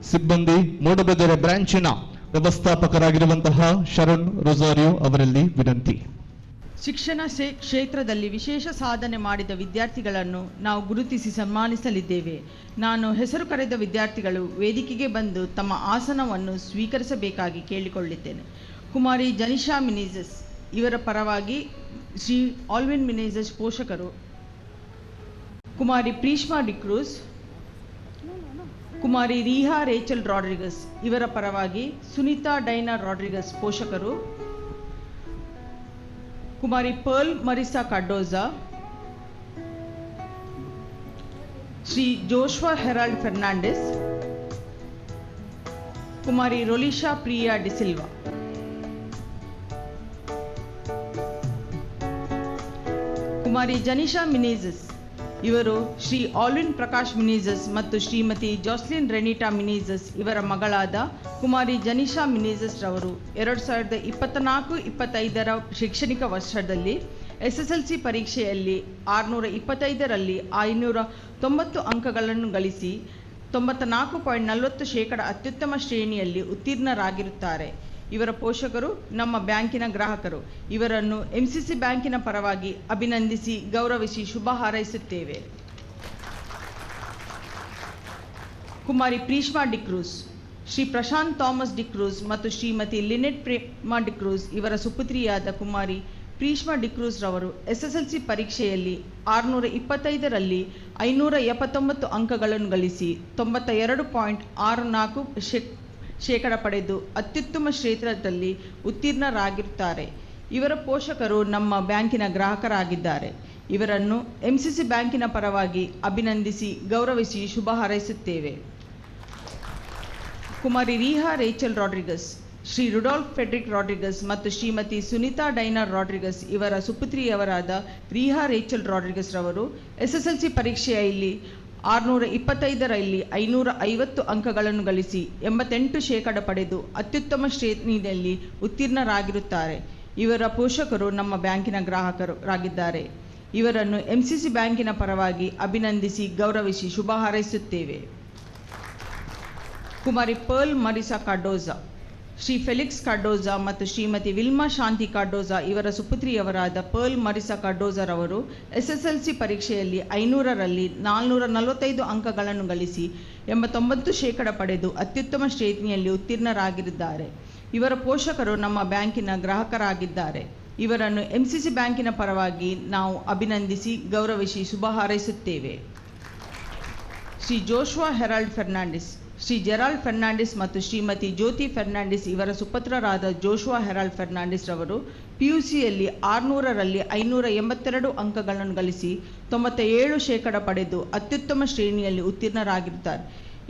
ಸಿಬ್ಬಂದಿ, ಮೂಡಬಿದಿರೆ ಬ್ರಾಂಚಿನ ವ್ಯವಸ್ಥಾಪಕರಾಗಿರುವಂತಹ ಶರಣ್ ರೊಸಾರಿಯೋ ಅವರಲ್ಲಿ ವಿನಂತಿ. ಶಿಕ್ಷಣ ಕ್ಷೇತ್ರದಲ್ಲಿ ವಿಶೇಷ ಸಾಧನೆ ಮಾಡಿದ ವಿದ್ಯಾರ್ಥಿಗಳನ್ನು ನಾವು ಗುರುತಿಸಿ ಸನ್ಮಾನಿಸಲಿದ್ದೇವೆ. ನಾನು ಹೆಸರು ಕರೆದ ವಿದ್ಯಾರ್ಥಿಗಳು ವೇದಿಕೆಗೆ ಬಂದು ತಮ್ಮ ಆಸನವನ್ನು ಸ್ವೀಕರಿಸಬೇಕಾಗಿ ಕೇಳಿಕೊಳ್ಳುತ್ತೇನೆ. ಕುಮಾರಿ ಜನಿಷಾ ಮಿನೇಜಸ್ ಇವರ ಪರವಾಗಿ ಶ್ರೀ ಆಲ್ವಿನ್ ಮಿನೇಜಸ್ ಪೋಷಕರು, ಕುಮಾರಿ ಪ್ರೀಷ್ಮಾ ಡಿಕ್ರೂಸ್, ಕುಮಾರಿ ರೀಹಾ ರೇಚಲ್ ರಾಡ್ರಿಗಸ್ ಇವರ ಪರವಾಗಿ ಸುನೀತಾ ಡೈನಾ ರಾಡ್ರಿಗಸ್ ಪೋಷಕರು. Kumari Pearl Marisa Cardoza, Shri Joshua Harold Fernandes, Kumari Rolisha Priya D'Silva. Kumari Janisha Menezes ಇವರು ಶ್ರೀ ಆಲ್ವಿನ್ ಪ್ರಕಾಶ್ ಮಿನೇಜಸ್ ಮತ್ತು ಶ್ರೀಮತಿ ಜಾಸ್ಲಿನ್ ರೆನಿಟಾ ಮಿನೇಜಸ್ ಇವರ ಮಗಳಾದ ಕುಮಾರಿ ಜನಿಷಾ ಮಿನೇಜಸ್ ರವರು 2024-25 ಶೈಕ್ಷಣಿಕ ವರ್ಷದಲ್ಲಿ SSLC ಪರೀಕ್ಷೆಯಲ್ಲಿ 625ರಲ್ಲಿ 590 ಅಂಕಗಳನ್ನು ಗಳಿಸಿ 94.40% ಅತ್ಯುತ್ತಮ ಶ್ರೇಣಿಯಲ್ಲಿ ಉತ್ತೀರ್ಣರಾಗಿರುತ್ತಾರೆ. ಇವರ ಪೋಷಕರು ನಮ್ಮ ಬ್ಯಾಂಕಿನ ಗ್ರಾಹಕರು. ಇವರನ್ನು MCC ಬ್ಯಾಂಕಿನ ಪರವಾಗಿ ಅಭಿನಂದಿಸಿ ಗೌರವಿಸಿ ಶುಭ ಹಾರೈಸುತ್ತೇವೆ. ಕುಮಾರಿ ಪ್ರೀಷ್ಮಾ ಡಿಕ್ರೂಸ್, ಶ್ರೀ ಪ್ರಶಾಂತ್ ಥಾಮಸ್ ಡಿಕ್ರೂಸ್ ಮತ್ತು ಶ್ರೀಮತಿ ಲಿನೆಟ್ ಪ್ರೇಮಾ ಡಿಕ್ರೂಸ್ ಇವರ ಸುಪುತ್ರಿಯಾದ ಕುಮಾರಿ ಪ್ರೀಷ್ಮಾ ಡಿಕ್ರೂಸ್ ರವರು SSLC ಪರೀಕ್ಷೆಯಲ್ಲಿ 625ರಲ್ಲಿ 579 ಅಂಕಗಳನ್ನು ಗಳಿಸಿ 92.64% ಪಡೆದು ಅತ್ಯುತ್ತಮ ಕ್ಷೇತ್ರದಲ್ಲಿ ಉತ್ತೀರ್ಣರಾಗಿರುತ್ತಾರೆ. ಇವರ ಪೋಷಕರು ನಮ್ಮ ಬ್ಯಾಂಕಿನ ಗ್ರಾಹಕರಾಗಿದ್ದಾರೆ. ಇವರನ್ನು MCC ಬ್ಯಾಂಕಿನ ಪರವಾಗಿ ಅಭಿನಂದಿಸಿ ಗೌರವಿಸಿ ಶುಭ ಹಾರೈಸುತ್ತೇವೆ. Kumari Riha Rachel Rodrigues, Shri Rudolf Fredrick Rodrigues ಮತ್ತು ಶ್ರೀಮತಿ ಸುನೀತಾ ಡೈನಾ ರಾಡ್ರಿಗಸ್ ಇವರ ಸುಪುತ್ರಿಯವರಾದ ರೀಹಾ ರೇಚಲ್ ರಾಡ್ರಿಗಸ್ ರವರು SSLC ಪರೀಕ್ಷೆಯಲ್ಲಿ 625ರಲ್ಲಿ 550 ಅಂಕಗಳನ್ನು ಗಳಿಸಿ 88% ಪಡೆದು ಅತ್ಯುತ್ತಮ ಶ್ರೇಣಿಯಲ್ಲಿ ಉತ್ತೀರ್ಣರಾಗಿರುತ್ತಾರೆ. ಇವರ ಪೋಷಕರು ನಮ್ಮ ಬ್ಯಾಂಕಿನ ಗ್ರಾಹಕರಾಗಿದ್ದಾರೆ. ಇವರನ್ನು MCC ಬ್ಯಾಂಕಿನ ಪರವಾಗಿ ಅಭಿನಂದಿಸಿ ಗೌರವಿಸಿ ಶುಭ ಹಾರೈಸುತ್ತೇವೆ. ಕುಮಾರಿ Pearl Marisa Cardoza, Shri Felix ಕಾರ್ಡೋಜಾ ಮತ್ತು ಶ್ರೀಮತಿ ವಿಲ್ಮಾ ಶಾಂತಿ ಕಾರ್ಡೋಜಾ ಇವರ ಸುಪುತ್ರಿಯವರಾದ ಪರ್ಲ್ ಮರಿಸಾ ಕಾರ್ಡೋಜಾ ರವರು SSLC ಪರೀಕ್ಷೆಯಲ್ಲಿ 500ರಲ್ಲಿ 445 ಅಂಕಗಳನ್ನು ಗಳಿಸಿ 89% ಪಡೆದು ಅತ್ಯುತ್ತಮ ಶ್ರೇಣಿಯಲ್ಲಿ ಉತ್ತೀರ್ಣರಾಗಿದ್ದಾರೆ. ಇವರ ಪೋಷಕರು ನಮ್ಮ ಬ್ಯಾಂಕಿನ ಗ್ರಾಹಕರಾಗಿದ್ದಾರೆ. ಇವರನ್ನು MCC ಬ್ಯಾಂಕಿನ ಪರವಾಗಿ ನಾವು ಅಭಿನಂದಿಸಿ ಗೌರವಿಸಿ ಶುಭ ಹಾರೈಸುತ್ತೇವೆ. Shri Joshua Harold Fernandes, Shri Gerald Fernandes ಮತ್ತು ಶ್ರೀಮತಿ ಜ್ಯೋತಿ ಫೆರ್ನಾಂಡಿಸ್ ಇವರ ಸುಪುತ್ರರಾದ ಜೋಶ್ವಾ ಹೆರಾಲ್ಡ್ ಫೆರ್ನಾಂಡಿಸ್ ರವರು PUCಯಲ್ಲಿ 600ರಲ್ಲಿ 582 ಅಂಕಗಳನ್ನು ಗಳಿಸಿ 97% ಪಡೆದು ಅತ್ಯುತ್ತಮ ಶ್ರೇಣಿಯಲ್ಲಿ ಉತ್ತೀರ್ಣರಾಗಿರುತ್ತಾರೆ.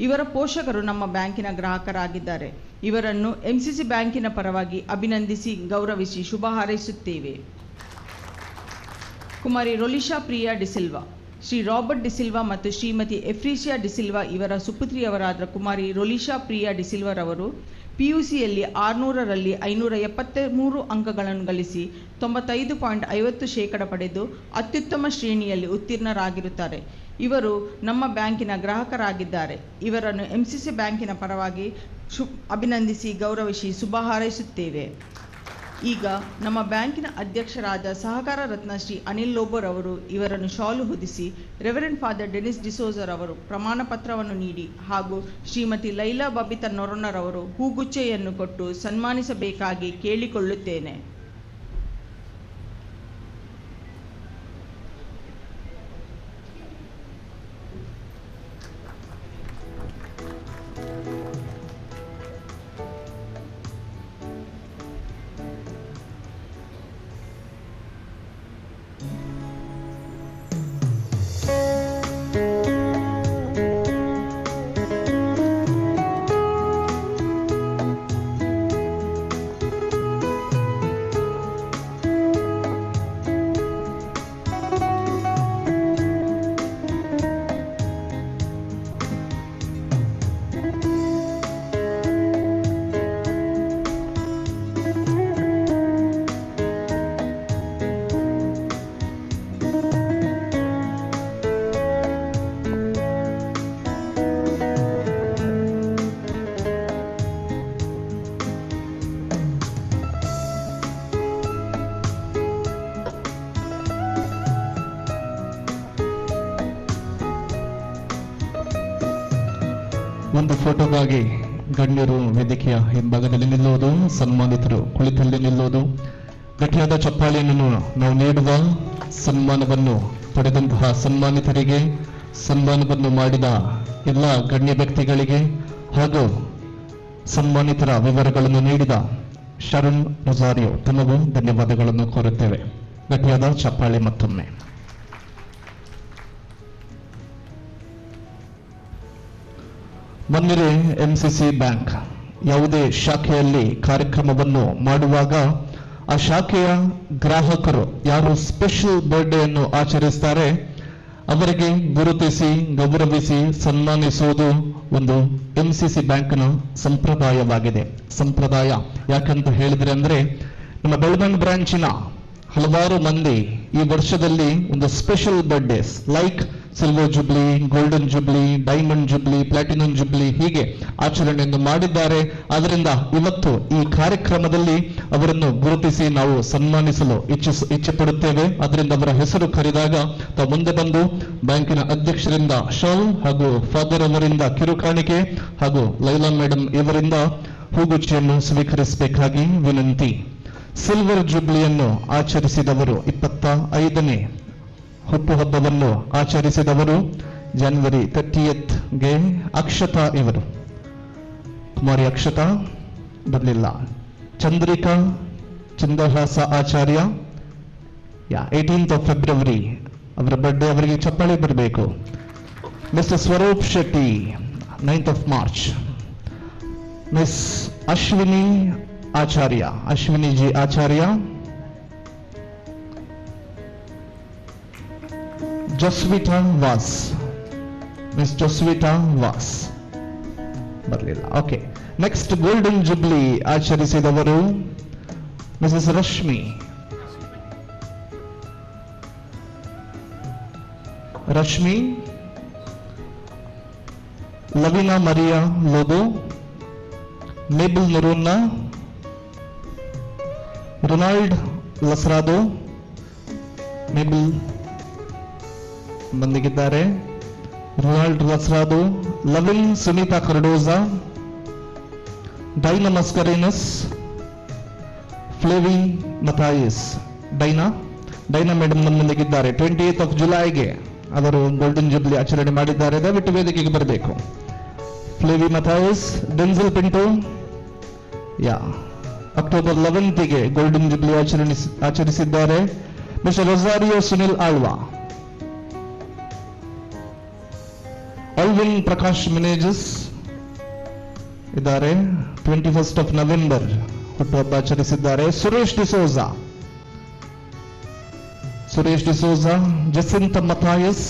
ಇವರ ಪೋಷಕರು ನಮ್ಮ ಬ್ಯಾಂಕಿನ ಗ್ರಾಹಕರಾಗಿದ್ದಾರೆ. ಇವರನ್ನು MCC ಬ್ಯಾಂಕಿನ ಪರವಾಗಿ ಅಭಿನಂದಿಸಿ ಗೌರವಿಸಿ ಶುಭ ಹಾರೈಸುತ್ತೇವೆ. ಕುಮಾರಿ ರೊಲಿಶಾ ಪ್ರಿಯಾ ಡಿಸಿಲ್ವಾ, ಶ್ರೀ ರಾಬರ್ಟ್ ಡಿಸಿಲ್ವಾ ಮತ್ತು ಶ್ರೀಮತಿ ಎಫ್ರೀಸಿಯಾ ಡಿಸಿಲ್ವಾ ಇವರ ಸುಪುತ್ರಿಯವರಾದ ಕುಮಾರಿ ರೊಲಿಶಾ ಪ್ರಿಯಾ ಡಿಸಿಲ್ವಾ ರವರು PUCಯಲ್ಲಿ 600ರಲ್ಲಿ 573 ಅಂಕಗಳನ್ನು ಗಳಿಸಿ 95.50% ಪಡೆದು ಅತ್ಯುತ್ತಮ ಶ್ರೇಣಿಯಲ್ಲಿ ಉತ್ತೀರ್ಣರಾಗಿರುತ್ತಾರೆ. ಇವರು ನಮ್ಮ ಬ್ಯಾಂಕಿನ ಗ್ರಾಹಕರಾಗಿದ್ದಾರೆ. ಇವರನ್ನು MCC ಬ್ಯಾಂಕಿನ ಪರವಾಗಿ ಅಭಿನಂದಿಸಿ ಗೌರವಿಸಿ ಶುಭ ಹಾರೈಸುತ್ತೇವೆ. ಈಗ ನಮ್ಮ ಬ್ಯಾಂಕಿನ ಅಧ್ಯಕ್ಷರಾದ ಸಹಕಾರ ರತ್ನ ಶ್ರೀ ಅನಿಲ್ ಲೋಬೋರ್ ಅವರು ಇವರನ್ನು ಶಾಲು ಹೊದಿಸಿ ರೆವರೆಂಡ್ ಫಾದರ್ ಡೆನಿಸ್ ಡಿಸೋಜರ್ ಅವರು ಪ್ರಮಾಣ ಪತ್ರವನ್ನು ನೀಡಿ ಹಾಗೂ ಶ್ರೀಮತಿ ಲೈಲಾ ಬಬಿತಾ ನೊರೊನ್ನರವರು ಹೂಗುಚ್ಛೆಯನ್ನು ಕೊಟ್ಟು ಸನ್ಮಾನಿಸಬೇಕಾಗಿ ಕೇಳಿಕೊಳ್ಳುತ್ತೇನೆ. ಒಂದು ಫೋಟೋಗಾಗಿ ಗಣ್ಯರು ವೇದಿಕೆಯ ಹಿಂಭಾಗದಲ್ಲಿ ನಿಲ್ಲುವುದು, ಸನ್ಮಾನಿತರು ಕುಳಿತಲ್ಲಿ ನಿಲ್ಲುವುದು. ಗಟ್ಟಿಯಾದ ಚಪ್ಪಾಳೆಯನ್ನು ನಾವು ನೀಡುವ ಸನ್ಮಾನವನ್ನು ಪಡೆದಂತಹ ಸನ್ಮಾನಿತರಿಗೆ ಸನ್ಮಾನವನ್ನು ಮಾಡಿದ ಎಲ್ಲ ಗಣ್ಯ ವ್ಯಕ್ತಿಗಳಿಗೆ ಹಾಗೂ ಸನ್ಮಾನಿತರ ವಿವರಗಳನ್ನು ನೀಡಿದ ಶರಣ್ ರೊಜಾರಿಯೋ ತಮಗೂ ಧನ್ಯವಾದಗಳನ್ನು ಕೋರುತ್ತೇವೆ. ಗಟ್ಟಿಯಾದ ಚಪ್ಪಾಳೆ ಮತ್ತೊಮ್ಮೆ. ಮೊನ್ನೆ ಎಂಸಿಸಿ ಬ್ಯಾಂಕ್ ಯಾವುದೇ ಶಾಖೆಯಲ್ಲಿ ಕಾರ್ಯಕ್ರಮವನ್ನು ಮಾಡುವಾಗ ಆ ಶಾಖೆಯ ಗ್ರಾಹಕರು ಯಾರು ಸ್ಪೆಷಲ್ ಬರ್ಡೇಯನ್ನು ಆಚರಿಸ್ತಾರೆ ಅವರಿಗೆ ಗುರುತಿಸಿ ಗೌರವಿಸಿ ಸನ್ಮಾನಿಸುವುದು ಒಂದು ಎಂಸಿಸಿ ಬ್ಯಾಂಕ್ನ ಸಂಪ್ರದಾಯವಾಗಿದೆ. ಸಂಪ್ರದಾಯ ಯಾಕಂತ ಹೇಳಿದ್ರೆ ಅಂದ್ರೆ ನಮ್ಮ ಬೆಳವಣಿಗೆ ಬ್ರಾಂಚಿನ ಹಲವಾರು ಮಂದಿ ಈ ವರ್ಷದಲ್ಲಿ ಒಂದು special birthdays like silver jubilee, golden jubilee, diamond jubilee, platinum jubilee ಹೀಗೆ ಆಚರಣೆಯನ್ನು ಮಾಡಿದ್ದಾರೆ. ಆದ್ದರಿಂದ ಇವತ್ತು ಈ ಕಾರ್ಯಕ್ರಮದಲ್ಲಿ ಅವರನ್ನು ಗುರುತಿಸಿ ನಾವು ಸನ್ಮಾನಿಸಲು ಇಚ್ಛೆ ಪಡುತ್ತೇವೆ. ಅದರಿಂದ ಅವರ ಹೆಸರು ಕರೆದಾಗ ತಾವು ಮುಂದೆ ಬಂದು ಬ್ಯಾಂಕಿನ ಅಧ್ಯಕ್ಷರಿಂದ ಶಾಲ್ ಹಾಗೂ ಫಾದರ್ ಅವರಿಂದ ಕಿರುಕಾಣಿಕೆ ಹಾಗೂ ಲೈಲಾ ಮೇಡಮ್ ಇವರಿಂದ ಹೂಗುಚ್ಛೆಯನ್ನು ಸ್ವೀಕರಿಸಬೇಕಾಗಿ ವಿನಂತಿ. ಸಿಲ್ವರ್ ಜುಬ್ಲಿಯನ್ನು ಆಚರಿಸಿದವರು 25ನೇ ಹುಟ್ಟುಹಬ್ಬವನ್ನು ಆಚರಿಸಿದವರು ಜನವರಿ 30ಗೆ ಅಕ್ಷತಾ ಇವರು. ಕುಮಾರಿ ಅಕ್ಷತಾ ಬರಲಿಲ್ಲ. Chandrika Chandrahasa Acharya 18th of February ಅವರ ಬರ್ಡೇ, ಅವರಿಗೆ ಚಪ್ಪಾಳೆ ಬರಬೇಕು. Mister Swaroop Shetty 9th of March. Miss Ashwini Acharya, Ashwini G Acharya. Jasvita Vaz, miss Jasvita Vaz ಬರಲಿಲ್ಲ. ಓಕೆ, ನೆಕ್ಸ್ಟ್ ಗೋಲ್ಡನ್ ಜುಬ್ಲಿ ಆಚರಿಸಿದವರು Mrs Rashmi. Rashmi, Lavina Maria Lobo, Mabel Noronha, Ronald Lasrado, Mabel ಬಂದಿದ್ದಾರೆ. Ronald Lasrado, Lavin Sunita Cardoza, Dina Mascarenhas, Flavy Mathias. Dina madam ನಮ್ಮೊಂದಿಗಿದ್ದಾರೆ. 28th of Julyಗೆ ಅವರು golden jubilee ಆಚರಣೆ ಮಾಡಿದ್ದಾರೆ. ದಯವಿಟ್ಟು ವೇದಿಕೆಗೆ ಬರಬೇಕು. Flavy Mathias, Denzil Pinto October 11ಗೆ ಗೋಲ್ಡನ್ ಜುಬ್ಲಿ ಆಚರಿಸಿದ್ದಾರೆ. Mister Rosario Sunil Alva, Alvin Prakash Menezes ಇದ್ದಾರೆ. 21st of November ಹುಟ್ಟುಹಬ್ಬ ಆಚರಿಸಿದ್ದಾರೆ. Suresh D'Souza, Jacinta Mathias,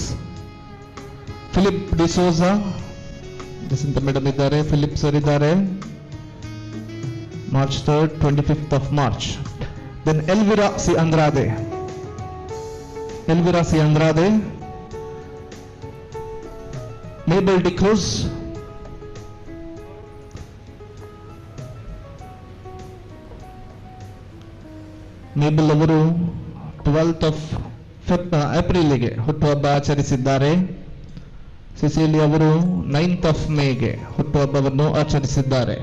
Philip D'Souza, Jacinta madam ಇದ್ದಾರೆ, ಫಿಲಿಪ್ ಸರ್ ಇದ್ದಾರೆ. March 3rd, 25th of March. Then Elvira C. Andrade, Mabel De Cruz, am able ಅವರು 12th of ಏಪ್ರಿಲ್ಗೆ ಹುಟ್ಟುಹಬ್ಬ ಆಚರಿಸಿದ್ದಾರೆ. Sicily ಅವರು 9th of Mayಗೆ ಹುಟ್ಟುಹಬ್ಬವನ್ನು ಆಚರಿಸಿದ್ದಾರೆ.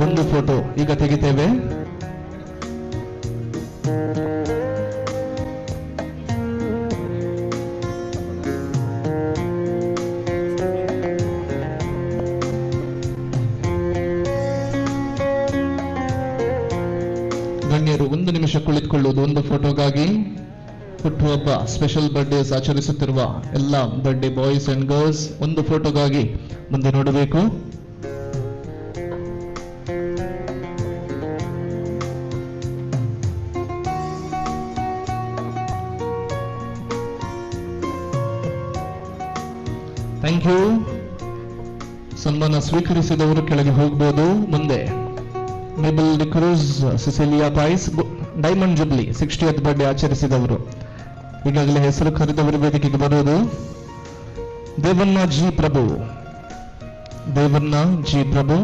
ಒಂದು ಫೋಟೋ ಈಗ ತೆಗಿತೇವೆ. ಗಣ್ಯರು 1 ನಿಮಿಷ ಕುಳಿತುಕೊಳ್ಳುವುದು ಒಂದು ಫೋಟೋಗಾಗಿ. ಹುಟ್ಟುಹಬ್ಬ ಸ್ಪೆಷಲ್ ಬರ್ಡೇಸ್ ಆಚರಿಸುತ್ತಿರುವ ಎಲ್ಲ ಬರ್ಡೇ ಬಾಯ್ಸ್ ಅಂಡ್ ಗರ್ಲ್ಸ್ ಒಂದು ಫೋಟೋಗಾಗಿ ಮುಂದೆ ನೋಡಬೇಕು. Thank you. ಸನ್ಮಾನ ಸ್ವೀಕರಿಸಿದವರು ಕೆಳಗೆ ಹೋಗಬಹುದು. ಮುಂದೆ Mabel D'Cruz, Cecilia Pais, diamond jubilee 60th birthday ಆಚರಿಸಿದವರು. ಈಗಾಗಲೇ ಹೆಸರು ಕರೆದವರು ವೇದಿಕೆಗೆ ಬರುವುದು. ದೇವಣ್ಣ ಜಿ ಪ್ರಭು,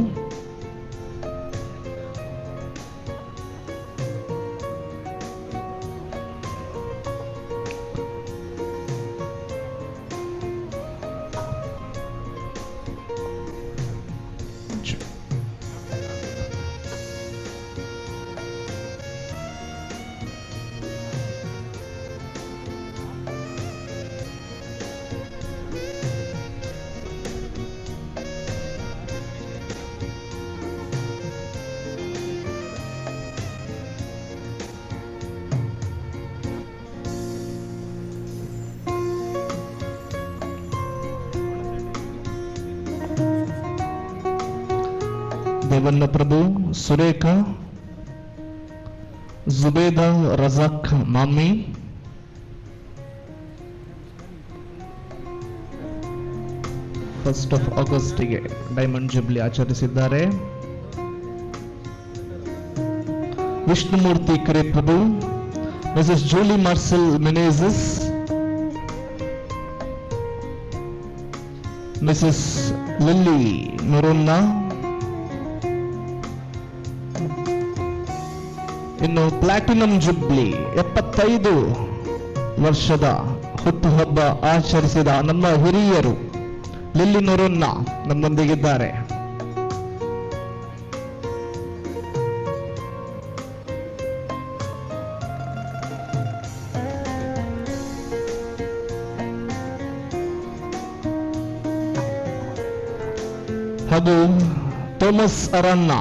ದೇವನ್ನ ಪ್ರಭು, ಸುರೇಖಾ, ಜುಬೇದಾ ರಜಾಕ್ ಮಾಮಿ, ಫಸ್ಟ್ ಆಫ್ ಆಗಸ್ಟ್ಗೆ ಡೈಮಂಡ್ ಜುಬ್ಲಿ ಆಚರಿಸಿದ್ದಾರೆ. Vishnumurthy Kare Prabhu, Mrs Julie Marcel Menezes, Mrs Lily Noronha. ಇನ್ನು ಪ್ಲಾಟಿನಂ ಜುಬ್ಲಿ 75 ವರ್ಷದ ಹುಟ್ಟುಹಬ್ಬ ಆಚರಿಸಿದ ನಮ್ಮ ಹಿರಿಯರು ಲಿಲ್ಲಿ ನೊರೊನ್ನಾ ನಮ್ಮೊಂದಿಗಿದ್ದಾರೆ. ಹಾಗೂ ಥೋಮಸ್ ಅರನ್ನ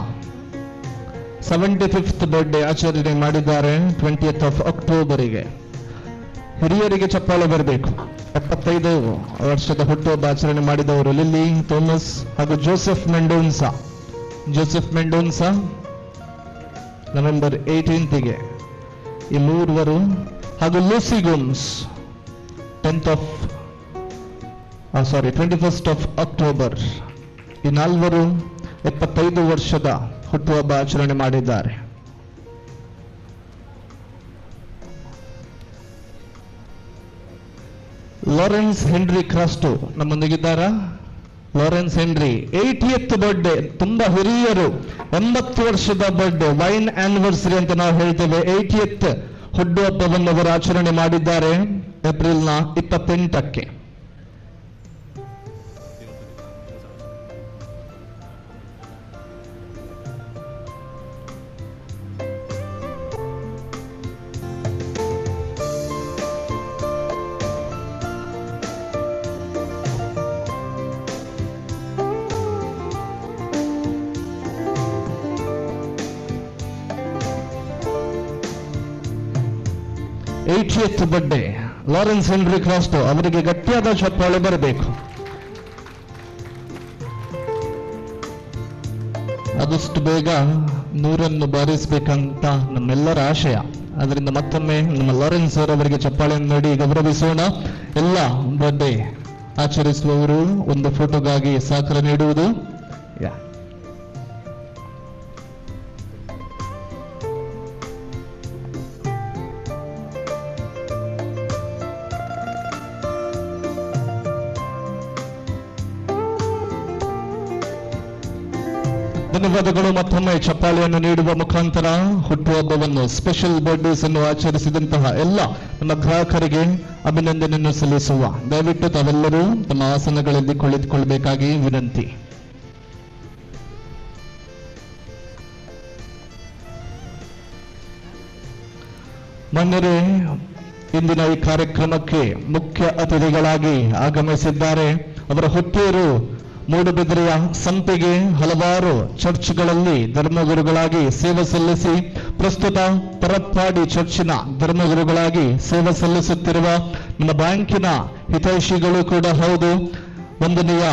75th ಬರ್ಡೇ ಆಚರಣೆ ಮಾಡಿದ್ದಾರೆ 20th of ಅಕ್ಟೋಬರಿಗೆ. ಹಿರಿಯರಿಗೆ ಚಪ್ಪಾಳೆ ಬರಬೇಕು. 75 ವರ್ಷದ ಹುಟ್ಟುಹಬ್ಬ ಆಚರಣೆ ಮಾಡಿದವರು ಲಿಲ್ಲಿ, ಥೋಮಸ್ ಹಾಗೂ ಜೋಸೆಫ್ ಮೆಂಡೋನ್ಸಾ ನವೆಂಬರ್ 18ಗೆ. ಈ ಮೂರುವರು ಹಾಗೂ Lucy Gomes 21st of October. ಈ ನಾಲ್ವರು 75 ವರ್ಷದ ಹುಟ್ಟುಹಬ್ಬ ಆಚರಣೆ ಮಾಡಿದ್ದಾರೆ. ಲಾರೆನ್ಸ್ ಹೆನ್ರಿ ಕ್ರಾಸ್ಟೋ ನಮ್ಮೊಂದಿಗಿದ್ದಾರಾ? ಲಾರೆನ್ಸ್ ಹೆನ್ರಿ 80th ಬರ್ಡೇ, ತುಂಬಾ ಹಿರಿಯರು, 80 ವರ್ಷದ ಬರ್ಡೇ, ವೈನ್ ಆನಿವರ್ಸರಿ ಅಂತ ನಾವು ಹೇಳ್ತೇವೆ. 80th ಹುಟ್ಟುಹಬ್ಬವನ್ನು ಅವರು ಆಚರಣೆ ಮಾಡಿದ್ದಾರೆ ಏಪ್ರಿಲ್ನ 28ಕ್ಕೆ. ಬರ್ಡೇ ಲಾರೆನ್ಸ್ ಹೆನ್ರಿ ಕ್ರಾಸ್ಟೋ ಅವರಿಗೆ ಗಟ್ಟಿಯಾದ ಚಪ್ಪಾಳೆ ಬರಬೇಕು. ಆದಷ್ಟು ಬೇಗ 100 ಬಾರಿಸಬೇಕಂತ ನಮ್ಮೆಲ್ಲರ ಆಶಯ. ಅದರಿಂದ ಮತ್ತೊಮ್ಮೆ ನಮ್ಮ ಲಾರೆನ್ಸ್ ಅವರವರಿಗೆ ಚಪ್ಪಾಳೆಯನ್ನು ನೀಡಿ ಗೌರವಿಸೋಣ. ಎಲ್ಲ ಬರ್ಡೇ ಆಚರಿಸುವವರು ಒಂದು ಫೋಟೋಗಾಗಿ ಸಹಕಾರ ನೀಡುವುದು. ಧನ್ಯವಾದಗಳು. ಮತ್ತೊಮ್ಮೆ ಚಪ್ಪಾಳೆಯನ್ನು ನೀಡುವ ಮುಖಾಂತರ ಹುಟ್ಟುಹಬ್ಬವನ್ನು, ಸ್ಪೆಷಲ್ ಬರ್ಡೇಸ್ ಅನ್ನು ಆಚರಿಸಿದಂತಹ ಎಲ್ಲ ನಮ್ಮ ಗ್ರಾಹಕರಿಗೆ ಅಭಿನಂದನೆಯನ್ನು ಸಲ್ಲಿಸುವ. ದಯವಿಟ್ಟು ತಾವೆಲ್ಲರೂ ತಮ್ಮ ಆಸನಗಳಲ್ಲಿ ಕುಳಿತುಕೊಳ್ಳಬೇಕಾಗಿ ವಿನಂತಿ. ಮಾನ್ಯರೇ, ಇಂದಿನ ಈ ಕಾರ್ಯಕ್ರಮಕ್ಕೆ ಮುಖ್ಯ ಅತಿಥಿಗಳಾಗಿ ಆಗಮಿಸಿದ್ದಾರೆ. ಅವರ ಹುಟ್ಟೂರು ಮೂಡುಬಿದಿರೆಯ ಸಂಪಿಗೆ, ಹಲವಾರು ಚರ್ಚ್ಗಳಲ್ಲಿ ಧರ್ಮಗುರುಗಳಾಗಿ ಸೇವೆ ಸಲ್ಲಿಸಿ ಪ್ರಸ್ತುತ ಪರಪ್ಪಾಡಿ ಚರ್ಚಿನ ಧರ್ಮಗುರುಗಳಾಗಿ ಸೇವೆ ಸಲ್ಲಿಸುತ್ತಿರುವ ನಮ್ಮ ಬ್ಯಾಂಕಿನ ಹಿತೈಷಿಗಳು ಕೂಡ ಹೌದು. ವಂದನೀಯ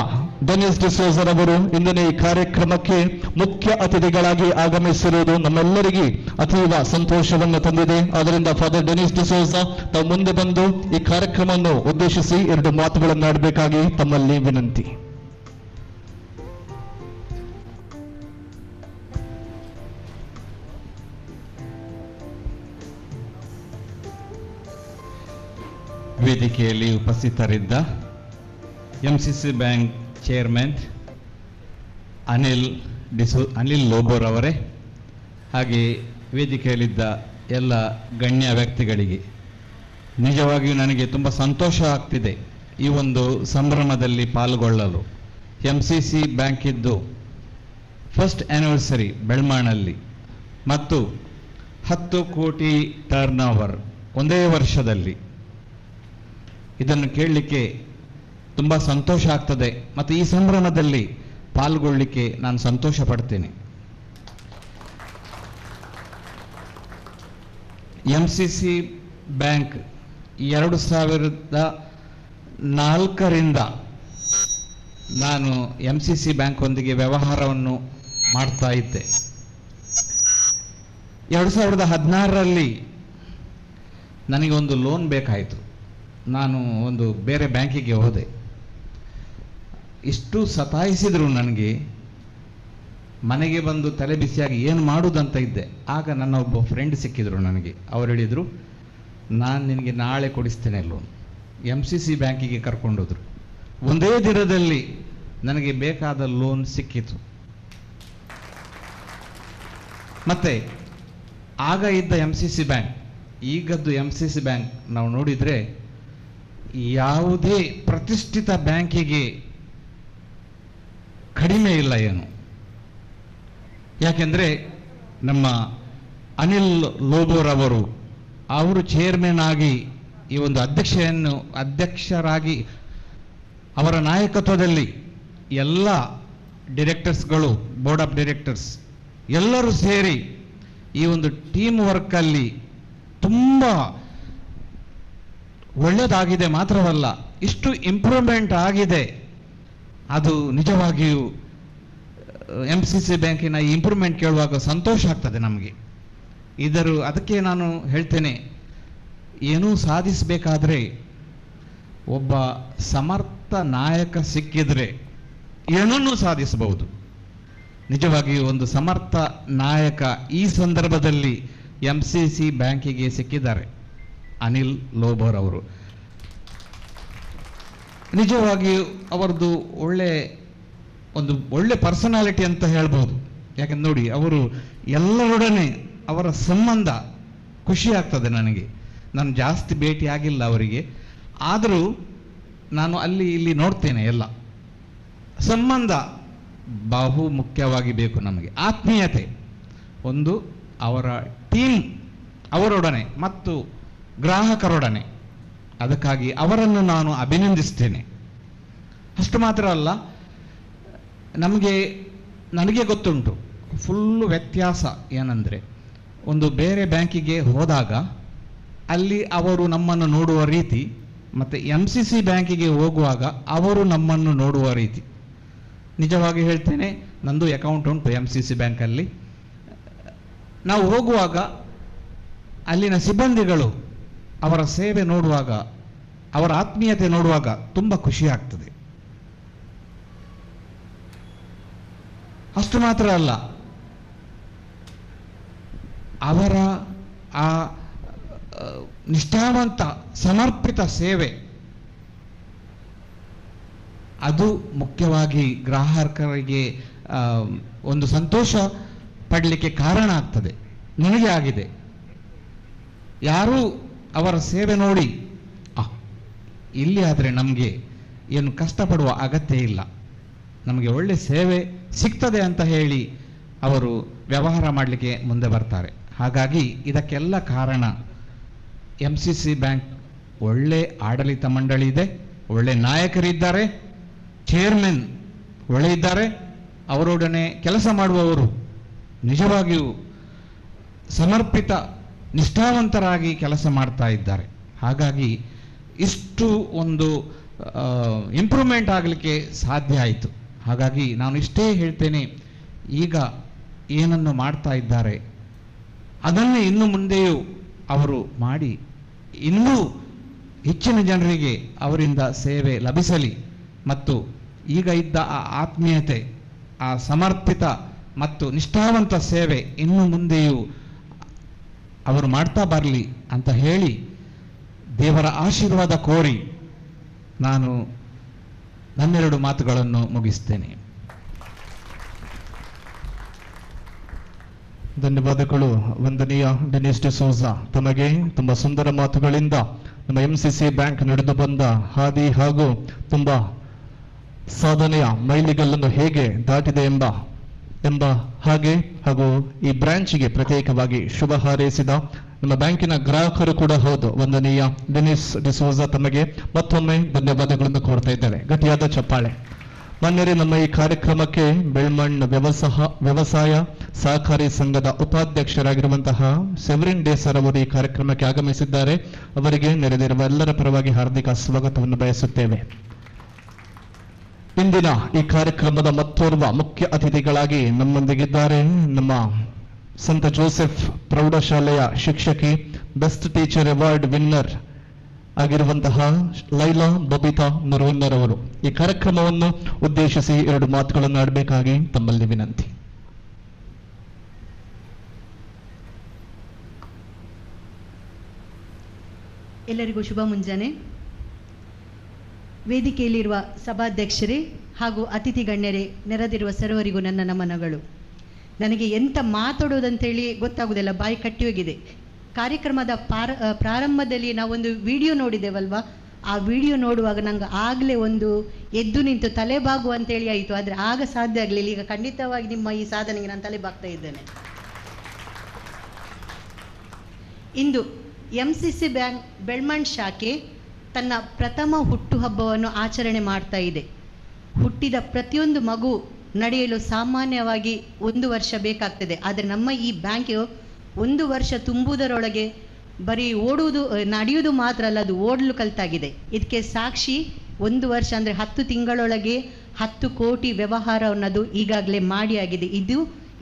ಡೆನಿಸ್ ಡಿಸೋಜರ್ ಅವರು ಇಂದಿನ ಈ ಕಾರ್ಯಕ್ರಮಕ್ಕೆ ಮುಖ್ಯ ಅತಿಥಿಗಳಾಗಿ ಆಗಮಿಸಿರುವುದು ನಮ್ಮೆಲ್ಲರಿಗೆ ಅತೀವ ಸಂತೋಷವನ್ನು ತಂದಿದೆ. ಆದ್ದರಿಂದ ಫಾದರ್ ಡೆನಿಸ್ ಡಿಸೋಜ ತಾವು ಮುಂದೆ ಬಂದು ಈ ಕಾರ್ಯಕ್ರಮವನ್ನು ಉದ್ದೇಶಿಸಿ 2 ಮಾತುಗಳನ್ನಾಡಬೇಕಾಗಿ ತಮ್ಮಲ್ಲಿ ವಿನಂತಿ. ವೇದಿಕೆಯಲ್ಲಿ ಉಪಸ್ಥಿತರಿದ್ದ ಎಂಸಿಸಿ ಬ್ಯಾಂಕ್ ಚೇರ್ಮನ್ ಅನಿಲ್ ಲೋಬೋರ್ ಅವರೇ, ಹಾಗೆ ವೇದಿಕೆಯಲ್ಲಿದ್ದ ಎಲ್ಲ ಗಣ್ಯ ವ್ಯಕ್ತಿಗಳಿಗೆ ನಿಜವಾಗಿಯೂ ನನಗೆ ತುಂಬ ಸಂತೋಷ ಆಗ್ತಿದೆ ಈ ಒಂದು ಸಂಭ್ರಮದಲ್ಲಿ ಪಾಲ್ಗೊಳ್ಳಲು. ಎಂಸಿಸಿ ಬ್ಯಾಂಕ್ ಇದ್ದು ಫಸ್ಟ್ ಆ್ಯನಿವರ್ಸರಿ ಬೆಳ್ಮಾಣಲ್ಲಿ ಮತ್ತು 10 ಕೋಟಿ ಟರ್ನ್ ಓವರ್ ಒಂದೇ ವರ್ಷದಲ್ಲಿ, ಇದನ್ನು ಕೇಳಲಿಕ್ಕೆ ತುಂಬ ಸಂತೋಷ ಆಗ್ತದೆ ಮತ್ತು ಈ ಸಂಭ್ರಮದಲ್ಲಿ ಪಾಲ್ಗೊಳ್ಳಿಕ್ಕೆ ನಾನು ಸಂತೋಷ ಪಡ್ತೇನೆ. ಎಂಸಿಸಿ ಬ್ಯಾಂಕ್ 2004ರಿಂದ ನಾನು ಎಂಸಿಸಿ ಬ್ಯಾಂಕ್ ಒಂದಿಗೆ ವ್ಯವಹಾರವನ್ನು ಮಾಡ್ತಾ ಇದ್ದೆ. 2016ರಲ್ಲಿ ನನಗೆ ಒಂದು ಲೋನ್ ಬೇಕಾಯಿತು. ನಾನು ಒಂದು ಬೇರೆ ಬ್ಯಾಂಕಿಗೆ ಹೋದೆ. ಇಷ್ಟು ಸತಾಯಿಸಿದ್ರು ನನಗೆ, ಮನೆಗೆ ಬಂದು ತಲೆ ಬಿಸಿಯಾಗಿ ಏನು ಮಾಡುವುದಂತ ಇದ್ದೆ. ಆಗ ನನ್ನ ಒಬ್ಬ ಫ್ರೆಂಡ್ ಸಿಕ್ಕಿದ್ರು ನನಗೆ. ಅವರು ಹೇಳಿದರು, ನಾನು ನಿನಗೆ ನಾಳೆ ಕೊಡಿಸ್ತೇನೆ ಲೋನ್. MCC ಬ್ಯಾಂಕಿಗೆ ಕರ್ಕೊಂಡೋದ್ರು. ಒಂದೇ ದಿನದಲ್ಲಿ ನನಗೆ ಬೇಕಾದ ಲೋನ್ ಸಿಕ್ಕಿತು. ಮತ್ತೆ ಆಗ ಇದ್ದ MCC ಬ್ಯಾಂಕ್, ಈಗದ್ದು MCC ಬ್ಯಾಂಕ್ ನಾವು ನೋಡಿದರೆ ಯಾವುದೇ ಪ್ರತಿಷ್ಠಿತ ಬ್ಯಾಂಕಿಗೆ ಕಡಿಮೆ ಇಲ್ಲ ಏನು. ಯಾಕೆಂದರೆ ನಮ್ಮ ಅನಿಲ್ ಲೋಬೋರವರು ಅವರು ಚೇರ್ಮನ್ ಆಗಿ ಈ ಒಂದು ಅಧ್ಯಕ್ಷರಾಗಿ ಅವರ ನಾಯಕತ್ವದಲ್ಲಿ ಎಲ್ಲ ಡೈರೆಕ್ಟರ್ಸ್ಗಳು, ಬೋರ್ಡ್ ಆಫ್ ಡೈರೆಕ್ಟರ್ಸ್ ಎಲ್ಲರೂ ಸೇರಿ ಈ ಒಂದು ಟೀಮ್ ವರ್ಕಲ್ಲಿ ತುಂಬ ಒಳ್ಳೆಯದಾಗಿದೆ. ಮಾತ್ರವಲ್ಲ, ಇಷ್ಟು ಇಂಪ್ರೂವ್ಮೆಂಟ್ ಆಗಿದೆ. ಅದು ನಿಜವಾಗಿಯೂ MCC ಬ್ಯಾಂಕಿನ ಈ ಇಂಪ್ರೂವ್ಮೆಂಟ್ ಕೇಳುವಾಗ ಸಂತೋಷ ಆಗ್ತದೆ ನಮಗೆ. ಅದಕ್ಕೆ ನಾನು ಹೇಳ್ತೇನೆ, ಏನೂ ಸಾಧಿಸಬೇಕಾದ್ರೆ ಒಬ್ಬ ಸಮರ್ಥ ನಾಯಕ ಸಿಕ್ಕಿದ್ರೆ ಏನನ್ನೂ ಸಾಧಿಸಬಹುದು. ನಿಜವಾಗಿಯೂ ಒಂದು ಸಮರ್ಥ ನಾಯಕ ಈ ಸಂದರ್ಭದಲ್ಲಿ MCC ಬ್ಯಾಂಕಿಗೆ ಸಿಕ್ಕಿದ್ದಾರೆ, ಅನಿಲ್ ಲೋಬೋರ್ ಅವರು. ನಿಜವಾಗಿಯೂ ಅವರದ್ದು ಒಳ್ಳೆ ಪರ್ಸನಾಲಿಟಿ ಅಂತ ಹೇಳ್ಬೋದು. ಯಾಕಂದ್ರೆ ನೋಡಿ, ಅವರು ಎಲ್ಲರೊಡನೆ ಅವರ ಸಂಬಂಧ ಖುಷಿ ಆಗ್ತದೆ ನನಗೆ. ನಾನು ಜಾಸ್ತಿ ಭೇಟಿ ಆಗಿಲ್ಲ ಅವರಿಗೆ, ಆದರೂ ನಾನು ಅಲ್ಲಿ ಇಲ್ಲಿ ನೋಡ್ತೇನೆ. ಎಲ್ಲ ಸಂಬಂಧ ಬಹು ಮುಖ್ಯವಾಗಿ ಬೇಕು ನಮಗೆ. ಆತ್ಮೀಯತೆ ಒಂದು, ಅವರ ಟೀಮ್ ಅವರೊಡನೆ ಮತ್ತು ಗ್ರಾಹಕರೊಡನೆ. ಅದಕ್ಕಾಗಿ ಅವರನ್ನು ನಾನು ಅಭಿನಂದಿಸ್ತೇನೆ. ಅಷ್ಟು ಮಾತ್ರ ಅಲ್ಲ, ನನಗೆ ಗೊತ್ತುಂಟು ಫುಲ್ಲು ವ್ಯತ್ಯಾಸ ಏನಂದರೆ, ಒಂದು ಬೇರೆ ಬ್ಯಾಂಕಿಗೆ ಹೋದಾಗ ಅಲ್ಲಿ ಅವರು ನಮ್ಮನ್ನು ನೋಡುವ ರೀತಿ ಮತ್ತು MCC ಬ್ಯಾಂಕಿಗೆ ಹೋಗುವಾಗ ಅವರು ನಮ್ಮನ್ನು ನೋಡುವ ರೀತಿ. ನಿಜವಾಗಿ ಹೇಳ್ತೇನೆ, ನಂದು ಅಕೌಂಟ್ ಉಂಟು MCC ಬ್ಯಾಂಕಲ್ಲಿ. ನಾವು ಹೋಗುವಾಗ ಅಲ್ಲಿನ ಸಿಬ್ಬಂದಿಗಳು ಅವರ ಸೇವೆ ನೋಡುವಾಗ, ಅವರ ಆತ್ಮೀಯತೆ ನೋಡುವಾಗ ತುಂಬ ಖುಷಿ ಆಗ್ತದೆ. ಅಷ್ಟು ಮಾತ್ರ ಅಲ್ಲ, ಅವರ ಆ ನಿಷ್ಠಾವಂತ ಸಮರ್ಪಿತ ಸೇವೆ ಅದು ಮುಖ್ಯವಾಗಿ ಗ್ರಾಹಕರಿಗೆ ಒಂದು ಸಂತೋಷ ಪಡಲಿಕ್ಕೆ ಕಾರಣ ಆಗ್ತದೆ. ನನಗೆ ಆಗಿದೆ. ಯಾರೂ ಅವರ ಸೇವೆ ನೋಡಿ ಇಲ್ಲಿ ಆದರೆ ನಮಗೆ ಏನು ಕಷ್ಟಪಡುವ ಅಗತ್ಯ ಇಲ್ಲ, ನಮಗೆ ಒಳ್ಳೆ ಸೇವೆ ಸಿಗ್ತದೆ ಅಂತ ಹೇಳಿ ಅವರು ವ್ಯವಹಾರ ಮಾಡಲಿಕ್ಕೆ ಮುಂದೆ ಬರ್ತಾರೆ. ಹಾಗಾಗಿ ಇದಕ್ಕೆಲ್ಲ ಕಾರಣ MCC ಬ್ಯಾಂಕ್. ಒಳ್ಳೆ ಆಡಳಿತ ಮಂಡಳಿ ಇದೆ, ಒಳ್ಳೆ ನಾಯಕರಿದ್ದಾರೆ, ಚೇರ್ಮನ್ ಒಳ್ಳೆ ಇದ್ದಾರೆ, ಅವರೊಡನೆ ಕೆಲಸ ಮಾಡುವವರು ನಿಜವಾಗಿಯೂ ಸಮರ್ಪಿತ ನಿಷ್ಠಾವಂತರಾಗಿ ಕೆಲಸ ಮಾಡ್ತಾ ಇದ್ದಾರೆ. ಹಾಗಾಗಿ ಇಷ್ಟು ಒಂದು ಇಂಪ್ರೂವ್ಮೆಂಟ್ ಆಗಲಿಕ್ಕೆ ಸಾಧ್ಯ ಆಯಿತು. ಹಾಗಾಗಿ ನಾನು ಇಷ್ಟೇ ಹೇಳ್ತೇನೆ, ಈಗ ಏನನ್ನು ಮಾಡ್ತಾ ಇದ್ದಾರೆ ಅದನ್ನೇ ಇನ್ನು ಮುಂದೆಯೂ ಅವರು ಮಾಡಿ ಇನ್ನೂ ಹೆಚ್ಚಿನ ಜನರಿಗೆ ಅವರಿಂದ ಸೇವೆ ಲಭಿಸಲಿ. ಮತ್ತು ಈಗ ಇದ್ದ ಆ ಆತ್ಮೀಯತೆ, ಆ ಸಮರ್ಪಿತ ಮತ್ತು ನಿಷ್ಠಾವಂತ ಸೇವೆ ಇನ್ನು ಮುಂದೆಯೂ ಅವರು ಮಾಡ್ತಾ ಬರಲಿ ಅಂತ ಹೇಳಿ ದೇವರ ಆಶೀರ್ವಾದ ಕೋರಿ ನಾನು ನನ್ನೆರಡು ಮಾತುಗಳನ್ನು ಮುಗಿಸ್ತೇನೆ. ಧನ್ಯವಾದಗಳು ವಂದನೀಯ ಡೆನಿಸ್ ಡಿಸೋಜಾ. ತಮಗೆ ತುಂಬಾ ಸುಂದರ ಮಾತುಗಳಿಂದ ನಮ್ಮ MCC ಬ್ಯಾಂಕ್ ನಡೆದು ಬಂದ ಹಾದಿ ಹಾಗೂ ತುಂಬಾ ಸಾಧನೆಯ ಮೈಲಿಗಲ್ಲನ್ನು ಹೇಗೆ ದಾಟಿದೆ ಎಂಬ ಹಾಗೆ ಹಾಗೂ ಈ ಬ್ರಾಂಚ್ಗೆ ಪ್ರತ್ಯೇಕವಾಗಿ ಶುಭ ಹಾರೈಸಿದ ನಮ್ಮ ಬ್ಯಾಂಕಿನ ಗ್ರಾಹಕರು ಕೂಡ ಹೌದು ವಂದನೀಯ ಡೆನಿಸ್ ಡಿಸೋಜಾ, ತಮಗೆ ಮತ್ತೊಮ್ಮೆ ಧನ್ಯವಾದಗಳನ್ನು ಕೋರ್ತಾ ಇದ್ದೇವೆ. ಗಟ್ಟಿಯಾದ ಚಪ್ಪಾಳೆ. ಮಾನ್ಯರೇ, ನಮ್ಮ ಈ ಕಾರ್ಯಕ್ರಮಕ್ಕೆ ಬೆಳ್ಮಣ್ ವ್ಯವಸಾಯ ಸಹಕಾರಿ ಸಂಘದ ಉಪಾಧ್ಯಕ್ಷರಾಗಿರುವಂತಹ ಸೆವರಿನ್ ಡೇಸರ್ ಅವರು ಈ ಕಾರ್ಯಕ್ರಮಕ್ಕೆ ಆಗಮಿಸಿದ್ದಾರೆ. ಅವರಿಗೆ ನೆರೆದಿರುವ ಎಲ್ಲರ ಪರವಾಗಿ ಹಾರ್ದಿಕ ಸ್ವಾಗತವನ್ನು ಬಯಸುತ್ತೇವೆ. ಇಂದಿನ ಈ ಕಾರ್ಯಕ್ರಮದ ಮತ್ತೋರ್ವ ಮುಖ್ಯ ಅತಿಥಿಗಳಾಗಿ ನಮ್ಮೊಂದಿಗಿದ್ದಾರೆ ನಮ್ಮ ಸಂತ ಜೋಸೆಫ್ ಪ್ರೌಢಶಾಲೆಯ ಶಿಕ್ಷಕಿ, ಬೆಸ್ಟ್ ಟೀಚರ್ ಅವಾರ್ಡ್ ವಿನ್ನರ್ ಆಗಿರುವಂತಹ ಲೈಲಾ ಬಬಿತಾ ನೂರುನ್ನರ್ ಅವರು. ಈ ಕಾರ್ಯಕ್ರಮವನ್ನು ಉದ್ದೇಶಿಸಿ 2 ಮಾತುಗಳನ್ನು ಆಡಬೇಕಾಗಿ ತಮ್ಮಲ್ಲಿ ವಿನಂತಿ. ಎಲ್ಲರಿಗೂ ಶುಭ ಮುಂಜಾನೆ. ವೇದಿಕೆಯಲ್ಲಿರುವ ಸಭಾಧ್ಯಕ್ಷರೇ ಹಾಗೂ ಅತಿಥಿ ಗಣ್ಯರೇ, ನೆರೆದಿರುವ ಸರ್ವರಿಗೂ ನನ್ನ ನಮನಗಳು. ನನಗೆ ಎಂತ ಮಾತಾಡೋದಂತೇಳಿ ಗೊತ್ತಾಗುವುದಿಲ್ಲ, ಬಾಯಿ ಕಟ್ಟಿ ಹೋಗಿದೆ. ಕಾರ್ಯಕ್ರಮದ ಪ್ರಾರಂಭದಲ್ಲಿ ನಾವೊಂದು ವಿಡಿಯೋ ನೋಡಿದ್ದೇವಲ್ವಾ, ಆ ವಿಡಿಯೋ ನೋಡುವಾಗ ನಂಗೆ ಆಗಲೇ ಒಂದು ಎದ್ದು ನಿಂತು ತಲೆಬಾಗು ಅಂತೇಳಿ ಆಯಿತು. ಆದರೆ ಆಗ ಸಾಧ್ಯ ಆಗಲಿಲ್ಲ. ಈಗ ಖಂಡಿತವಾಗಿ ನಿಮ್ಮ ಈ ಸಾಧನೆಗೆ ನಾನು ತಲೆಬಾಗ್ತಾ ಇದ್ದೇನೆ. ಇಂದು MCC ಬ್ಯಾಂಕ್ ಬೆಳ್ಮಣ್ ಶಾಖೆ ತನ್ನ ಪ್ರಥಮ ಹುಟ್ಟುಹಬ್ಬವನ್ನು ಆಚರಣೆ ಮಾಡ್ತಾ ಇದೆ. ಹುಟ್ಟಿದ ಪ್ರತಿಯೊಂದು ಮಗು ನಡೆಯಲು ಸಾಮಾನ್ಯವಾಗಿ 1 ವರ್ಷ ಬೇಕಾಗ್ತದೆ. ಆದರೆ ನಮ್ಮ ಈ ಬ್ಯಾಂಕ್ 1 ವರ್ಷ ತುಂಬುವುದರೊಳಗೆ ಬರೀ ನಡೆಯುವುದು ಮಾತ್ರ ಅಲ್ಲ, ಅದು ಓಡಲು ಕಲ್ತಾಗಿದೆ. ಇದಕ್ಕೆ ಸಾಕ್ಷಿ 1 ವರ್ಷ ಅಂದರೆ 10 ತಿಂಗಳೊಳಗೆ 10 ಕೋಟಿ ವ್ಯವಹಾರವನ್ನದು ಈಗಾಗಲೇ ಮಾಡಿ ಆಗಿದೆ.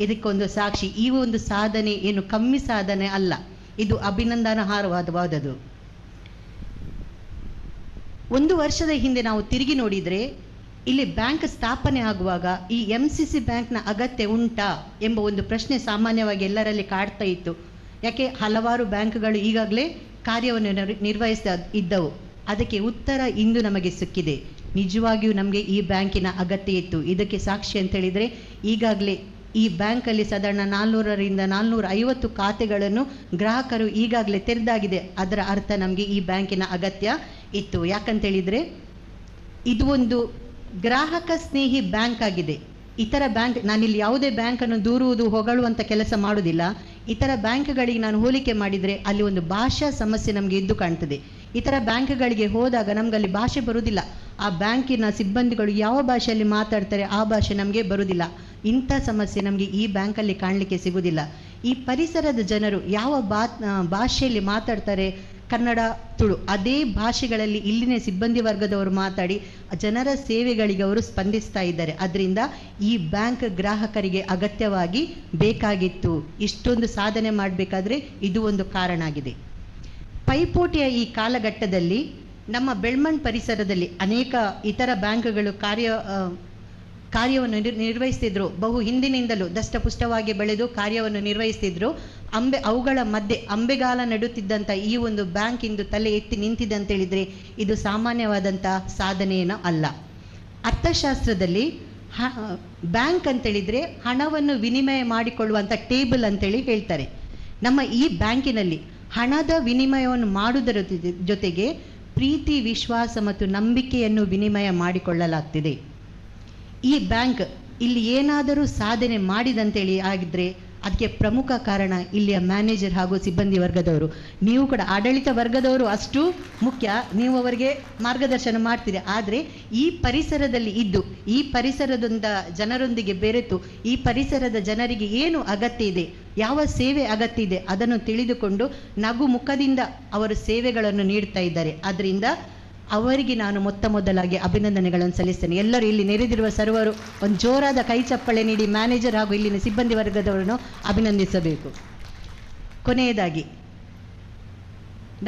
ಇದಕ್ಕೊಂದು ಸಾಕ್ಷಿ. ಈ ಒಂದು ಸಾಧನೆ ಏನು ಕಮ್ಮಿ ಸಾಧನೆ ಅಲ್ಲ, ಇದು ಅಭಿನಂದನಾರ್ಹವಾದದ್ದು. 1 ವರ್ಷದ ಹಿಂದೆ ನಾವು ತಿರುಗಿ ನೋಡಿದರೆ ಇಲ್ಲಿ ಬ್ಯಾಂಕ್ ಸ್ಥಾಪನೆ ಆಗುವಾಗ ಈ MCC ಬ್ಯಾಂಕ್ನ ಅಗತ್ಯ ಉಂಟಾ ಎಂಬ ಒಂದು ಪ್ರಶ್ನೆ ಸಾಮಾನ್ಯವಾಗಿ ಎಲ್ಲರಲ್ಲಿ ಕಾಡ್ತಾ ಇತ್ತು. ಯಾಕೆ ಹಲವಾರು ಬ್ಯಾಂಕ್ಗಳು ಈಗಾಗಲೇ ಕಾರ್ಯವನ್ನು ನಿರ್ವಹಿಸ್ತಾ ಇದ್ದವು. ಅದಕ್ಕೆ ಉತ್ತರ ಇಂದು ನಮಗೆ ಸಿಕ್ಕಿದೆ. ನಿಜವಾಗಿಯೂ ನಮಗೆ ಈ ಬ್ಯಾಂಕಿನ ಅಗತ್ಯ ಇತ್ತು. ಇದಕ್ಕೆ ಸಾಕ್ಷಿ ಅಂತ ಹೇಳಿದರೆ, ಈಗಾಗಲೇ ಈ ಬ್ಯಾಂಕಲ್ಲಿ ಸಾಧಾರಣ 400ರಿಂದ 450 ಖಾತೆಗಳನ್ನು ಗ್ರಾಹಕರು ಈಗಾಗಲೇ ತೆರೆದಾಗಿದೆ. ಅದರ ಅರ್ಥ ನಮಗೆ ಈ ಬ್ಯಾಂಕಿನ ಅಗತ್ಯ ಇತ್ತು. ಯಾಕಂತೇಳಿದರೆ ಇದು ಒಂದು ಗ್ರಾಹಕ ಸ್ನೇಹಿ ಬ್ಯಾಂಕ್ ಆಗಿದೆ. ಇತರ ಬ್ಯಾಂಕ್, ನಾನಿಲ್ಲಿ ಯಾವುದೇ ಬ್ಯಾಂಕನ್ನು ದೂರುವುದು ಹೊಗಳುವಂಥ ಕೆಲಸ ಮಾಡುವುದಿಲ್ಲ. ಇತರ ಬ್ಯಾಂಕ್ಗಳಿಗೆ ನಾನು ಹೋಲಿಕೆ ಮಾಡಿದರೆ ಅಲ್ಲಿ ಒಂದು ಭಾಷಾ ಸಮಸ್ಯೆ ನಮಗೆ ಎದ್ದು ಕಾಣ್ತದೆ. ಇತರ ಬ್ಯಾಂಕ್ಗಳಿಗೆ ಹೋದಾಗ ನಮಗಲ್ಲಿ ಭಾಷೆ ಬರುವುದಿಲ್ಲ. ಆ ಬ್ಯಾಂಕಿನ ಸಿಬ್ಬಂದಿಗಳು ಯಾವ ಭಾಷೆಯಲ್ಲಿ ಮಾತಾಡ್ತಾರೆ ಆ ಭಾಷೆ ನಮಗೆ ಬರುವುದಿಲ್ಲ. ಇಂಥ ಸಮಸ್ಯೆ ನಮಗೆ ಈ ಬ್ಯಾಂಕಲ್ಲಿ ಕಾಣಲಿಕ್ಕೆ ಸಿಗುವುದಿಲ್ಲ. ಈ ಪರಿಸರದ ಜನರು ಯಾವ ಭಾಷೆಯಲ್ಲಿ ಮಾತಾಡ್ತಾರೆ, ಕನ್ನಡ, ತುಳು, ಅದೇ ಭಾಷೆಗಳಲ್ಲಿ ಇಲ್ಲಿನ ಸಿಬ್ಬಂದಿ ವರ್ಗದವರು ಮಾತಾಡಿ ಜನರ ಸೇವೆಗಳಿಗೆ ಅವರು ಸ್ಪಂದಿಸ್ತಾ ಇದ್ದಾರೆ. ಅದರಿಂದ ಈ ಬ್ಯಾಂಕ್ ಗ್ರಾಹಕರಿಗೆ ಅಗತ್ಯವಾಗಿ ಬೇಕಾಗಿತ್ತು. ಇಷ್ಟೊಂದು ಸಾಧನೆ ಮಾಡಬೇಕಾದ್ರೆ ಇದು ಒಂದು ಕಾರಣ ಆಗಿದೆ. ಪೈಪೋಟಿಯ ಈ ಕಾಲಘಟ್ಟದಲ್ಲಿ ನಮ್ಮ ಬೆಳ್ಮಣ್ ಪರಿಸರದಲ್ಲಿ ಅನೇಕ ಇತರ ಬ್ಯಾಂಕ್ಗಳು ಕಾರ್ಯವನ್ನು ನಿರ್ವಹಿಸ್ತಿದ್ರು. ಬಹು ಹಿಂದಿನಿಂದಲೂ ದಷ್ಟಪುಷ್ಟವಾಗಿ ಬೆಳೆದು ಕಾರ್ಯವನ್ನು ನಿರ್ವಹಿಸ್ತಿದ್ರು. ಅವುಗಳ ಮಧ್ಯೆ ಅಂಬೆಗಾಲ ನಡುತ್ತಿದ್ದಂಥ ಈ ಒಂದು ಬ್ಯಾಂಕ್ ಇಂದು ತಲೆ ಎತ್ತಿ ನಿಂತಿದೆ ಅಂತೇಳಿದರೆ ಇದು ಸಾಮಾನ್ಯವಾದಂಥ ಸಾಧನೆಯೇನೂ ಅಲ್ಲ. ಅರ್ಥಶಾಸ್ತ್ರದಲ್ಲಿ ಬ್ಯಾಂಕ್ ಅಂತೇಳಿದರೆ ಹಣವನ್ನು ವಿನಿಮಯ ಮಾಡಿಕೊಳ್ಳುವಂಥ ಟೇಬಲ್ ಅಂತೇಳಿ ಹೇಳ್ತಾರೆ. ನಮ್ಮ ಈ ಬ್ಯಾಂಕಿನಲ್ಲಿ ಹಣದ ವಿನಿಮಯವನ್ನು ಮಾಡುವುದರ ಜೊತೆಗೆ ಪ್ರೀತಿ, ವಿಶ್ವಾಸ ಮತ್ತು ನಂಬಿಕೆಯನ್ನು ವಿನಿಮಯ ಮಾಡಿಕೊಳ್ಳಲಾಗ್ತಿದೆ. ಈ ಬ್ಯಾಂಕ್ ಇಲ್ಲಿ ಏನಾದರೂ ಸಾಧನೆ ಮಾಡಿದಂತೇಳಿ ಆಗಿದ್ರೆ ಅದಕ್ಕೆ ಪ್ರಮುಖ ಕಾರಣ ಇಲ್ಲಿಯ ಮ್ಯಾನೇಜರ್ ಹಾಗೂ ಸಿಬ್ಬಂದಿ ವರ್ಗದವರು. ನೀವು ಕೂಡ ಆಡಳಿತ ವರ್ಗದವರು ಅಷ್ಟು ಮುಖ್ಯ, ನೀವು ಅವರಿಗೆ ಮಾರ್ಗದರ್ಶನ ಮಾಡ್ತೀರಿ. ಆದರೆ ಈ ಪರಿಸರದಲ್ಲಿ ಇದ್ದು ಈ ಪರಿಸರದ ಜನರೊಂದಿಗೆ ಬೆರೆತು ಈ ಪರಿಸರದ ಜನರಿಗೆ ಏನು ಅಗತ್ಯ ಇದೆ, ಯಾವ ಸೇವೆ ಅಗತ್ಯ ಇದೆ ಅದನ್ನು ತಿಳಿದುಕೊಂಡು ನಗು ಮುಖದಿಂದ ಅವರು ಸೇವೆಗಳನ್ನು ನೀಡ್ತಾ ಇದ್ದಾರೆ. ಅದರಿಂದ ಅವರಿಗೆ ನಾನು ಮೊದಲಾಗಿ ಅಭಿನಂದನೆಗಳನ್ನು ಸಲ್ಲಿಸ್ತೇನೆ. ಎಲ್ಲರೂ ಇಲ್ಲಿ ನೆರೆದಿರುವ ಸರ್ವರು ಒಂದು ಜೋರಾದ ಕೈ ಚಪ್ಪಳೆ ನೀಡಿ ಮ್ಯಾನೇಜರ್ ಹಾಗೂ ಇಲ್ಲಿನ ಸಿಬ್ಬಂದಿ ವರ್ಗದವರನ್ನು ಅಭಿನಂದಿಸಬೇಕು. ಕೊನೆಯದಾಗಿ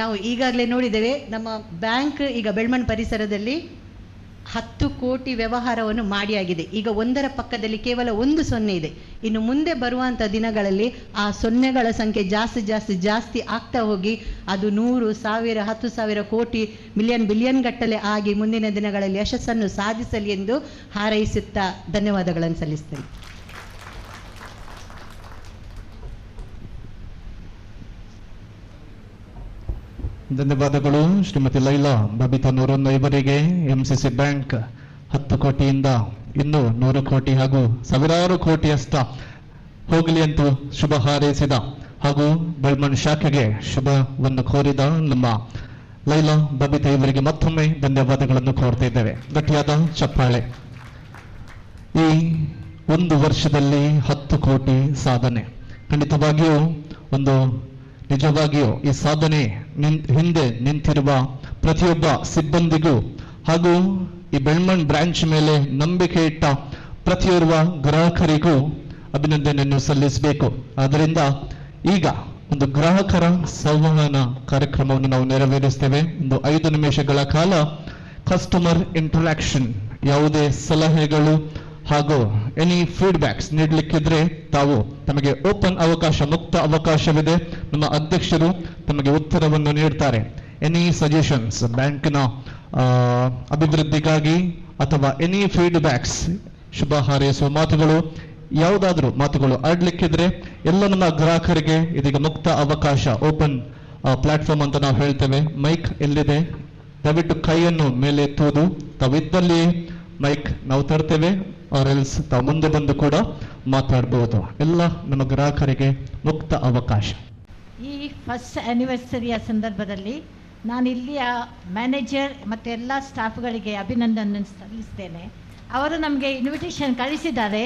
ನಾವು ಈಗಾಗಲೇ ನೋಡಿದ್ದೇವೆ, ನಮ್ಮ ಬ್ಯಾಂಕ್ ಈಗ ಬೆಳ್ಮಣ್ ಪರಿಸರದಲ್ಲಿ 10 ಕೋಟಿ ವ್ಯವಹಾರವನ್ನು ಮಾಡಿಯಾಗಿದೆ. ಈಗ 1ರ ಪಕ್ಕದಲ್ಲಿ ಕೇವಲ 1 0 ಇದೆ. ಇನ್ನು ಮುಂದೆ ಬರುವಂಥ ದಿನಗಳಲ್ಲಿ ಆ ಸೊನ್ನೆಗಳ ಸಂಖ್ಯೆ ಜಾಸ್ತಿ ಆಗ್ತಾ ಹೋಗಿ ಅದು 100, 1000, 10,000 ಕೋಟಿ, ಮಿಲಿಯನ್, ಬಿಲಿಯನ್ ಗಟ್ಟಲೆ ಆಗಿ ಮುಂದಿನ ದಿನಗಳಲ್ಲಿ ಯಶಸ್ಸನ್ನು ಸಾಧಿಸಲಿ ಎಂದು ಹಾರೈಸುತ್ತಾ ಧನ್ಯವಾದಗಳನ್ನು ಸಲ್ಲಿಸ್ತೇನೆ. ಧನ್ಯವಾದಗಳು ಶ್ರೀಮತಿ ಲೈಲಾ ಬಬಿತಾ ನೂರುನ್ನರ್ ಇವರಿಗೆ. MCC ಬ್ಯಾಂಕ್ 10 ಕೋಟಿಯಿಂದ ಇನ್ನು 100 ಕೋಟಿ ಹಾಗೂ ಸಾವಿರಾರು ಕೋಟಿಯಷ್ಟ ಹೋಗಲಿ ಎಂದು ಶುಭ ಹಾರೈಸಿದ ಹಾಗೂ ಬೆಳ್ಮಣ್ ಶಾಖೆಗೆ ಶುಭವನ್ನು ಕೋರಿದ ನಮ್ಮ ಲೈಲಾ ಬಬಿತಾ ಇವರಿಗೆ ಮತ್ತೊಮ್ಮೆ ಧನ್ಯವಾದಗಳನ್ನು ಕೋರ್ತಾ ಇದ್ದೇವೆ. ಗಟ್ಟಿಯಾದ ಚಪ್ಪಾಳೆ. ಈ 1 ವರ್ಷದಲ್ಲಿ 10 ಕೋಟಿ ಸಾಧನೆ ಖಂಡಿತವಾಗಿಯೂ ನಿಜವಾಗಿಯೂ ಈ ಸಾಧನೆ ಹಿಂದೆ ನಿಂತಿರುವ ಪ್ರತಿಯೊಬ್ಬ ಸಿಬ್ಬಂದಿಗೂ ಹಾಗೂ ಈ ಬೆಳ್ಮಣ್ ಬ್ರಾಂಚ್ ಮೇಲೆ ನಂಬಿಕೆ ಇಟ್ಟ ಪ್ರತಿಯೋರ್ವ ಗ್ರಾಹಕರಿಗೂ ಅಭಿನಂದನೆಯನ್ನು ಸಲ್ಲಿಸಬೇಕು. ಆದ್ದರಿಂದ ಈಗ ಒಂದು ಗ್ರಾಹಕರ ಸಂವಹನ ಕಾರ್ಯಕ್ರಮವನ್ನು ನಾವು ನೆರವೇರಿಸ್ತೇವೆ. ಒಂದು 5 ನಿಮಿಷಗಳ ಕಾಲ ಕಸ್ಟಮರ್ ಇಂಟರಾಕ್ಷನ್, ಯಾವುದೇ ಸಲಹೆಗಳು ಹಾಗೂ ಎನಿ ಫೀಡ್ಬ್ಯಾಕ್ಸ್ ನೀಡಲಿಕ್ಕಿದ್ರೆ ತಾವು ತಮಗೆ ಓಪನ್ ಅವಕಾಶ, ಮುಕ್ತ ಅವಕಾಶವಿದೆ. ನಮ್ಮ ಅಧ್ಯಕ್ಷರು ತಮಗೆ ಉತ್ತರವನ್ನು ನೀಡ್ತಾರೆ. ಎನಿ ಸಜೆಷನ್ಸ್ ಬ್ಯಾಂಕಿನ ಅಭಿವೃದ್ಧಿಗಾಗಿ ಅಥವಾ ಎನಿ ಫೀಡ್ಬ್ಯಾಕ್ಸ್, ಶುಭ ಹಾರೈಸುವ ಮಾತುಗಳು, ಯಾವುದಾದ್ರೂ ಮಾತುಗಳು ಆಡ್ಲಿಕ್ಕಿದ್ರೆ ಎಲ್ಲ ನಮ್ಮ ಗ್ರಾಹಕರಿಗೆ ಇದೀಗ ಮುಕ್ತ ಅವಕಾಶ, ಓಪನ್ ಪ್ಲಾಟ್ಫಾರ್ಮ್ ಅಂತ ನಾವು ಹೇಳ್ತೇವೆ. ಮೈಕ್ ಎಲ್ಲಿದೆ? ದಯವಿಟ್ಟು ಕೈಯನ್ನು ಮೇಲೆ ಎತ್ತುವುದು. ತಾವಿದ್ದಲ್ಲಿ ಮೈಕ್ ನಾವು ತರ್ತೇವೆ, ಆರ್ ಎಲ್ಸ್ ತಾವು ಮುಂದೆ ಬಂದು ಕೂಡ ಮಾತಾಡಬಹುದು. ಎಲ್ಲ ನಮ್ಮ ಗ್ರಾಹಕರಿಗೆ ಮುಕ್ತ ಅವಕಾಶ. ಈ ಫಸ್ಟ್ ಆ್ಯನಿವರ್ಸರಿಯ ಸಂದರ್ಭದಲ್ಲಿ ನಾನು ಇಲ್ಲಿಯ ಮ್ಯಾನೇಜರ್ ಮತ್ತು ಎಲ್ಲ ಸ್ಟಾಫ್ಗಳಿಗೆ ಅಭಿನಂದನೆ ಸಲ್ಲಿಸ್ತೇನೆ. ಅವರು ನಮಗೆ ಇನ್ವಿಟೇಷನ್ ಕಳಿಸಿದ್ದಾರೆ.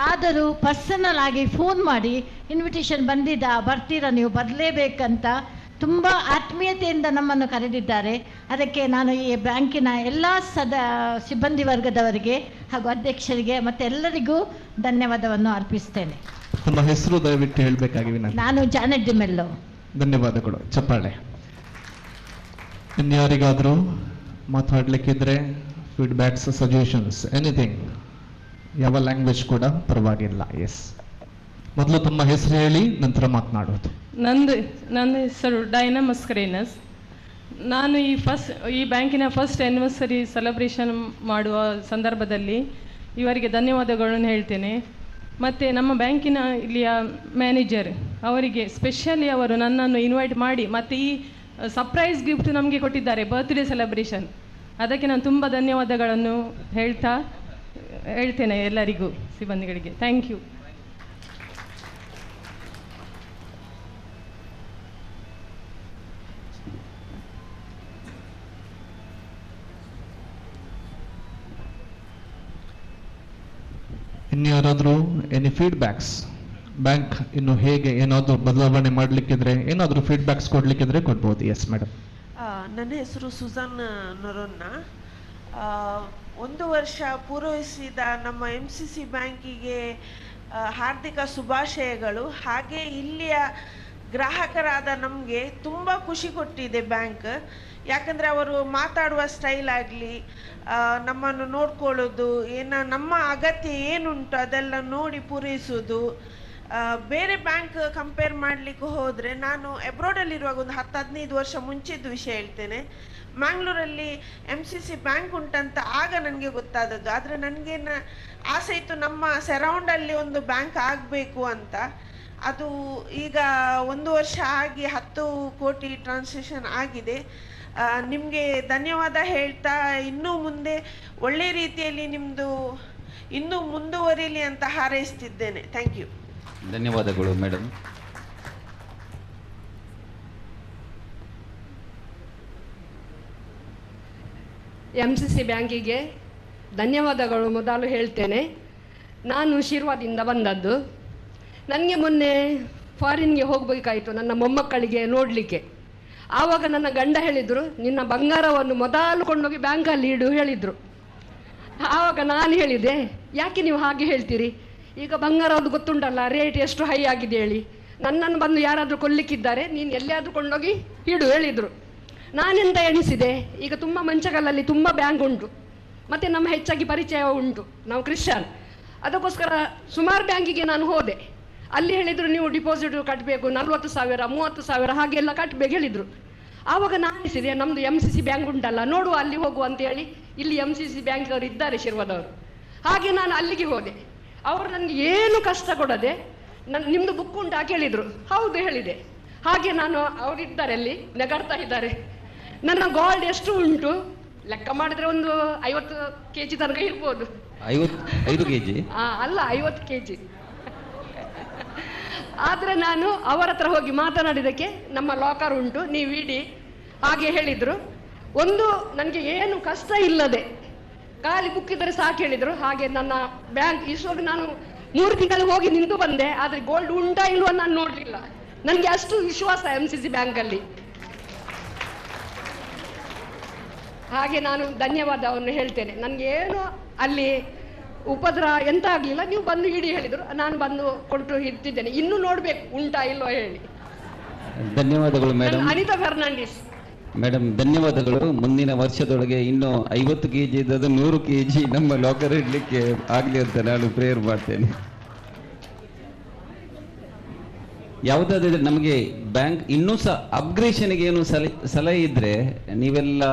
ಆದರೂ ಪರ್ಸನಲ್ ಆಗಿ ಫೋನ್ ಮಾಡಿ ಇನ್ವಿಟೇಷನ್ ಬರ್ತೀರಾ ನೀವು, ಬರಲೇಬೇಕಂತ ತುಂಬ ಆತ್ಮೀಯತೆಯಿಂದ ನಮ್ಮನ್ನು ಕರೆದಿದ್ದಾರೆ. ಅದಕ್ಕೆ ನಾನು ಈ ಬ್ಯಾಂಕಿನ ಎಲ್ಲ ಸಿಬ್ಬಂದಿ ವರ್ಗದವರಿಗೆ ಹಾಗೂ ಅಧ್ಯಕ್ಷರಿಗೆ ಮತ್ತು ಎಲ್ಲರಿಗೂ ಧನ್ಯವಾದವನ್ನು ಅರ್ಪಿಸ್ತೇನೆ. ನಮ್ಮ ಹೆಸರು ದಯವಿಟ್ಟು ಹೇಳಬೇಕಾಗಿ ವಿನಂತಿ. ನಾನು ಜಾನೆಟ್ ಡಿ ಮೆಲ್ಲೋ. ಧನ್ಯವಾದಗಳು. ಚಪ್ಪಾಳೆ. ಇನ್ಯಾರಿಗಾದರೂ ಮಾತಾಡ್ಲಿಕ್ಕಿದ್ರೆ ಫೀಡ್ಬ್ಯಾಕ್ಸ್, ಸಜೆಷನ್ಸ್, ಎನಿಥಿಂಗ್, ಯಾವ ಲ್ಯಾಂಗ್ವೇಜ್ ಕೂಡ ಪರವಾಗಿಲ್ಲ. ಎಸ್, ಮೊದಲು ತಮ್ಮ ಹೆಸರು ಹೇಳಿ, ನಂತರ ಮಾತನಾಡೋದು. ನನ್ನ ಹೆಸರು ಡೈನಾ ಮಸ್ಕರೇನಸ್. ನಾನು ಈ ಬ್ಯಾಂಕಿನ ಫಸ್ಟ್ ಆ್ಯನಿವರ್ಸರಿ ಸೆಲೆಬ್ರೇಷನ್ ಮಾಡುವ ಸಂದರ್ಭದಲ್ಲಿ ಇವರಿಗೆ ಧನ್ಯವಾದಗಳನ್ನು ಹೇಳ್ತೇನೆ. ಮತ್ತು ನಮ್ಮ ಬ್ಯಾಂಕಿನ ಇಲ್ಲಿಯ ಮ್ಯಾನೇಜರ್ ಅವರಿಗೆ ಸ್ಪೆಷಲಿ ಅವರು ನನ್ನನ್ನು ಇನ್ವೈಟ್ ಮಾಡಿ ಮತ್ತು ಈ ಸರ್ಪ್ರೈಸ್ ಗಿಫ್ಟ್ ನಮಗೆ ಕೊಟ್ಟಿದ್ದಾರೆ, ಬರ್ತ್ಡೇ ಸೆಲೆಬ್ರೇಷನ್. ಅದಕ್ಕೆ ನಾನು ತುಂಬ ಧನ್ಯವಾದಗಳನ್ನು ಹೇಳ್ತೇನೆ ಎಲ್ಲರಿಗೂ, ಸಿಬ್ಬಂದಿಗಳಿಗೆ. Thank you. ಇನ್ಯಾರಾದರೂ ಎನಿ ಫೀಡ್ಬ್ಯಾಕ್ಸ್, ಬ್ಯಾಂಕ್ ಇನ್ನು ಹೇಗೆ ಏನಾದರೂ ಬದಲಾವಣೆ ಮಾಡಲಿಕ್ಕಿದ್ರೆ, ಏನಾದರೂ ಫೀಡ್ಬ್ಯಾಕ್ಸ್ ಕೊಡ್ಲಿಕ್ಕಿದ್ರೆ ಕೊಡ್ಬೋದು. Yes madam. ನನ್ನ ಹೆಸರು ಸುಜಾನ್ ನೊರೊನ್ನ. 1 ವರ್ಷ ಪೂರೈಸಿದ ನಮ್ಮ MCC ಬ್ಯಾಂಕಿಗೆ ಹಾರ್ದಿಕ ಶುಭಾಶಯಗಳು. ಹಾಗೆ ಇಲ್ಲಿಯ ಗ್ರಾಹಕರಾದ ನಮಗೆ ತುಂಬ ಖುಷಿ ಕೊಟ್ಟಿದೆ ಬ್ಯಾಂಕ್. ಯಾಕಂದರೆ ಅವರು ಮಾತಾಡುವ ಸ್ಟೈಲ್ ಆಗಲಿ, ನಮ್ಮನ್ನು ನೋಡ್ಕೊಳ್ಳೋದು, ನಮ್ಮ ಅಗತ್ಯ ಏನುಂಟು ಅದೆಲ್ಲ ನೋಡಿ ಪೂರೈಸೋದು. ಬೇರೆ ಬ್ಯಾಂಕ್ ಕಂಪೇರ್ ಮಾಡಲಿಕ್ಕೆ ಹೋದರೆ, ನಾನು ಅಬ್ರಾಡಲ್ಲಿರುವಾಗ ಒಂದು 10-15 ವರ್ಷ ಮುಂಚಿದ್ದು ವಿಷಯ ಹೇಳ್ತೇನೆ. ಮ್ಯಾಂಗ್ಳೂರಲ್ಲಿ MCC ಬ್ಯಾಂಕ್ ಉಂಟಂತ ಆಗ ನನಗೆ ಗೊತ್ತಾದದ್ದು. ಆದರೆ ನನಗೇನು ಆಸೆ ಇತ್ತು, ನಮ್ಮ ಸರೌಂಡಲ್ಲಿ ಒಂದು ಬ್ಯಾಂಕ್ ಆಗಬೇಕು ಅಂತ. ಅದು ಈಗ 1 ವರ್ಷ ಆಗಿ 10 ಕೋಟಿ ಟ್ರಾನ್ಸಾಕ್ಷನ್ ಆಗಿದೆ. ನಿಮಗೆ ಧನ್ಯವಾದ ಹೇಳ್ತಾ, ಇನ್ನೂ ಮುಂದೆ ಒಳ್ಳೆ ರೀತಿಯಲ್ಲಿ ನಿಮ್ಮದು ಇನ್ನೂ ಮುಂದುವರಿಯಲಿ ಅಂತ ಹಾರೈಸ್ತಿದ್ದೇನೆ. Thank you. ಧನ್ಯವಾದಗಳು ಮೇಡಮ್. MCC ಬ್ಯಾಂಕಿಗೆ ಧನ್ಯವಾದಗಳು ಮೊದಲು ಹೇಳ್ತೇನೆ. ನಾನು ಶಿರ್ವಾದಿಂದ ಬಂದದ್ದು. ನನಗೆ ಮೊನ್ನೆ ಫಾರಿನ್ಗೆ ಹೋಗಬೇಕಾಯಿತು ನನ್ನ ಮೊಮ್ಮಕ್ಕಳಿಗೆ ನೋಡಲಿಕ್ಕೆ. ಆವಾಗ ನನ್ನ ಗಂಡ ಹೇಳಿದರು, ನಿನ್ನ ಬಂಗಾರವನ್ನು ಮೊದಲು ಕೊಂಡೋಗಿ ಬ್ಯಾಂಕಲ್ಲಿ ಇಡು ಹೇಳಿದರು. ಆವಾಗ ನಾನು ಹೇಳಿದೆ, ಯಾಕೆ ನೀವು ಹಾಗೆ ಹೇಳ್ತೀರಿ, ಈಗ ಬಂಗಾರದ್ದು ಗೊತ್ತುಂಟಲ್ಲ ರೇಟ್ ಎಷ್ಟು ಹೈ ಆಗಿದೆ ಹೇಳಿ, ನನ್ನನ್ನು ಬಂದು ಯಾರಾದರೂ ಕೊಲ್ಲಿಕ್ಕಿದ್ದಾರೆ, ನೀನು ಎಲ್ಲಿಯಾದರೂ ಕೊಂಡೋಗಿ ಇಡು ಹೇಳಿದರು. ನಾನೆಂತ ಎಣಿಸಿದೆ, ಈಗ ತುಂಬ ಮಂಚಗಲ್ಲಲ್ಲಿ ತುಂಬ ಬ್ಯಾಂಕ್ ಉಂಟು, ಮತ್ತು ನಮ್ಮ ಹೆಚ್ಚಾಗಿ ಪರಿಚಯ ಉಂಟು, ನಾವು ಕ್ರಿಶ್ಚಿಯನ್. ಅದಕ್ಕೋಸ್ಕರ ಸುಮಾರು ಬ್ಯಾಂಕಿಗೆ ನಾನು ಹೋದೆ. ಅಲ್ಲಿ ಹೇಳಿದರು, ನೀವು ಡಿಪಾಸಿಟ್ ಕಟ್ಟಬೇಕು 40,000 30,000 ಹಾಗೆಲ್ಲ ಕಟ್ಟಬೇಕು ಹೇಳಿದರು. ಆವಾಗ ನಾನು ಅನಿಸಿದೆ, ನಮ್ಮದು MCC ಬ್ಯಾಂಕ್ ಉಂಟಲ್ಲ, ನೋಡುವ ಅಲ್ಲಿ ಹೋಗುವ ಅಂತೇಳಿ. ಇಲ್ಲಿ MCC ಬ್ಯಾಂಕ್ದವರು ಇದ್ದಾರೆ ಶಿರ್ವದವರು. ಹಾಗೆ ನಾನು ಅಲ್ಲಿಗೆ ಹೋದೆ. ಅವರು ನನಗೆ ಏನು ಕಷ್ಟ ಕೊಡದೆ, ನಿಮ್ಮದು ಬುಕ್ ಉಂಟಾ ಕೇಳಿದರು. ಹೌದು ಹೇಳಿದೆ. ಹಾಗೆ ನಾನು ಅವರಿದ್ದಾರೆ ಅಲ್ಲಿ ನಗರ್ತಾ ಇದ್ದಾರೆ. ನನ್ನ ಗೋಲ್ಡ್ ಎಷ್ಟು ಉಂಟು ಲೆಕ್ಕ ಮಾಡಿದರೆ ಒಂದು 50 kg ತನಕ ಇರ್ಬೋದು. 5 kg? ಅಲ್ಲ, 50 kg. ಆದರೆ ನಾನು ಅವರ ಹತ್ರ ಹೋಗಿ ಮಾತನಾಡಿದ್ದಕ್ಕೆ, ನಮ್ಮ ಲಾಕರ್ ಉಂಟು ನೀವು ಇಡಿ ಹಾಗೆ ಹೇಳಿದರು. ಒಂದು ನನಗೆ ಏನು ಕಷ್ಟ ಇಲ್ಲದೆ ಖಾಲಿ ಬುಕ್ ಇದ್ದರೆ ಸಾಕು ಹೇಳಿದರು. ಹಾಗೆ ನನ್ನ ಬ್ಯಾಂಕ್ ಇಷ್ಟೊಂದು ನಾನು 3 ತಿಂಗಳು ಹೋಗಿ ನಿಂತು ಬಂದೆ, ಆದರೆ ಗೋಲ್ಡ್ ಉಂಟಾ ಇಲ್ವ ನಾನು ನೋಡಲಿಲ್ಲ. ನನಗೆ ಅಷ್ಟು ವಿಶ್ವಾಸ MCC ಬ್ಯಾಂಕಲ್ಲಿ. ಹಾಗೆ ನಾನು ಧನ್ಯವಾದವನ್ನು ಹೇಳ್ತೇನೆ. ನನಗೇನು ಅಲ್ಲಿ ಉಪದ್ರ ಎಂತ ಆಗಲಿಲ್ಲ, ನೀವು ಬಂದು ಇಡಿ ಹೇಳಿದರು, ನಾನು ಬಂದು ಕೊಟ್ಟು ಇರ್ತಿದ್ದೇನೆ. ಇನ್ನೂ ನೋಡಬೇಕು ಉಂಟಾ ಇಲ್ವೋ ಹೇಳಿ. ಧನ್ಯವಾದಗಳು ಮೇಡಮ್. ಅನಿತಾ ಫರ್ನಾಂಡಿಸ್. ಮೇಡಮ್ ಧನ್ಯವಾದಗಳು. ಮುಂದಿನ ವರ್ಷದೊಳಗೆ ಇನ್ನು 50 kg ಇದ್ದದ್ದು 100 kg ನಮ್ಮ ಲಾಕರ್ ಇಡಲಿಕ್ಕೆ ಆಗಲಿ ಅಂತ ನಾನು ಪ್ರೇಯರ್ ಮಾಡ್ತೇನೆ. ಯಾವುದಾದ್ರೆ ನಮಗೆ ಬ್ಯಾಂಕ್ ಇನ್ನೂ ಸಹ ಅಪ್ಗ್ರೇಷನ್ಗೆ ಏನು ಸಲಹೆ ಇದ್ದರೆ ನೀವೆಲ್ಲ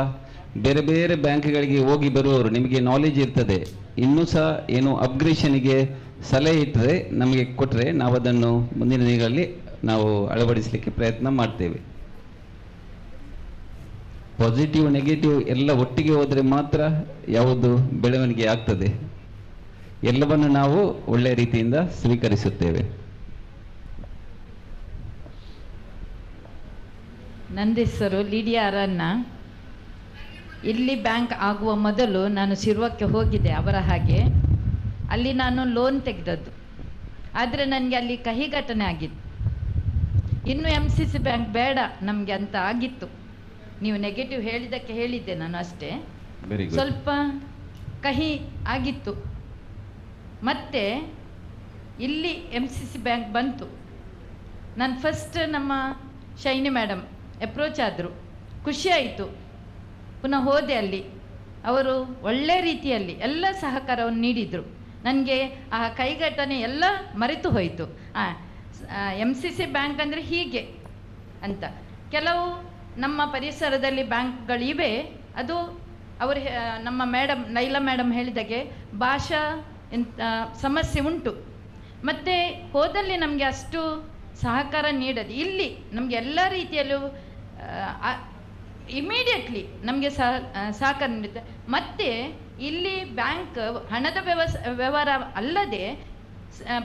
ಬೇರೆ ಬೇರೆ ಬ್ಯಾಂಕ್ಗಳಿಗೆ ಹೋಗಿ ಬರುವವರು, ನಿಮಗೆ ನಾಲೆಜ್ ಇರ್ತದೆ. ಇನ್ನೂ ಸಹ ಏನು ಅಪ್ಗ್ರೇಷನ್ಗೆ ಸಲಹೆ ಇಟ್ಟರೆ ನಮಗೆ ಕೊಟ್ಟರೆ ನಾವು ಅದನ್ನು ಮುಂದಿನ ದಿನಗಳಲ್ಲಿ ನಾವು ಅಳವಡಿಸಲಿಕ್ಕೆ ಪ್ರಯತ್ನ ಮಾಡ್ತೇವೆ. ಪಾಸಿಟಿವ್ ನೆಗೆಟಿವ್ ಎಲ್ಲ ಒಟ್ಟಿಗೆ ಹೋದರೆ ಮಾತ್ರ ಯಾವುದು ಬೆಳವಣಿಗೆ ಆಗ್ತದೆ. ಎಲ್ಲವನ್ನು ನಾವು ಒಳ್ಳೆಯ ರೀತಿಯಿಂದ ಸ್ವೀಕರಿಸುತ್ತೇವೆ. ನನ್ನ ಹೆಸರು ಲಿಡಿಯಾ ಅರಣ್ಣ. ಇಲ್ಲಿ ಬ್ಯಾಂಕ್ ಆಗುವ ಮೊದಲು ನಾನು ಶಿರ್ವಕ್ಕೆ ಹೋಗಿದ್ದೆ ಅವರ ಹಾಗೆ. ಅಲ್ಲಿ ನಾನು ಲೋನ್ ತೆಗೆದದ್ದು, ಆದರೆ ನನಗೆ ಅಲ್ಲಿ ಕಹಿ ಘಟನೆ ಆಗಿತ್ತು. ಇನ್ನು MCC ಬ್ಯಾಂಕ್ ಬೇಡ ನಮಗೆ ಅಂತ ಆಗಿತ್ತು. ನೀವು ನೆಗೆಟಿವ್ ಹೇಳಿದ್ದಕ್ಕೆ ಹೇಳಿದ್ದೆ ನಾನು ಅಷ್ಟೇ. ಸ್ವಲ್ಪ ಕಹಿ ಆಗಿತ್ತು. ಮತ್ತೆ ಇಲ್ಲಿ MCC ಬ್ಯಾಂಕ್ ಬಂತು. ನಾನು ಫಸ್ಟ್ ನಮ್ಮ ಶೈನಿ ಮೇಡಮ್ ಅಪ್ರೋಚ್ ಆದರು, ಖುಷಿ ಆಯಿತು. ಪುನಃ ಹೋದೆ ಅಲ್ಲಿ, ಅವರು ಒಳ್ಳೆ ರೀತಿಯಲ್ಲಿ ಎಲ್ಲ ಸಹಕಾರವನ್ನು ನೀಡಿದರು. ನನಗೆ ಆ ಕೈಘಟನೆ ಎಲ್ಲ ಮರೆತು ಹೋಯಿತು. MCC ಬ್ಯಾಂಕ್ ಅಂದರೆ ಹೀಗೆ ಅಂತ. ಕೆಲವು ನಮ್ಮ ಪರಿಸರದಲ್ಲಿ ಬ್ಯಾಂಕ್ಗಳಿವೆ, ಅದು ಅವರು ನಮ್ಮ ಮೇಡಮ್ ನೈಲಾ ಮೇಡಮ್ ಹೇಳಿದಾಗೆ ಭಾಷಾ ಸಮಸ್ಯೆ ಉಂಟು. ಮತ್ತು ಹೋದಲ್ಲಿ ನಮಗೆ ಅಷ್ಟು ಸಹಕಾರ ನೀಡೋದು. ಇಲ್ಲಿ ನಮಗೆ ಎಲ್ಲ ರೀತಿಯಲ್ಲೂ ಇಮಿಡಿಯೇಟ್ಲಿ ನಮಗೆ ಸಹಕಾರ ನೀಡುತ್ತೆ. ಮತ್ತು ಇಲ್ಲಿ ಬ್ಯಾಂಕ್ ಹಣದ ವ್ಯವಹಾರ ಅಲ್ಲದೆ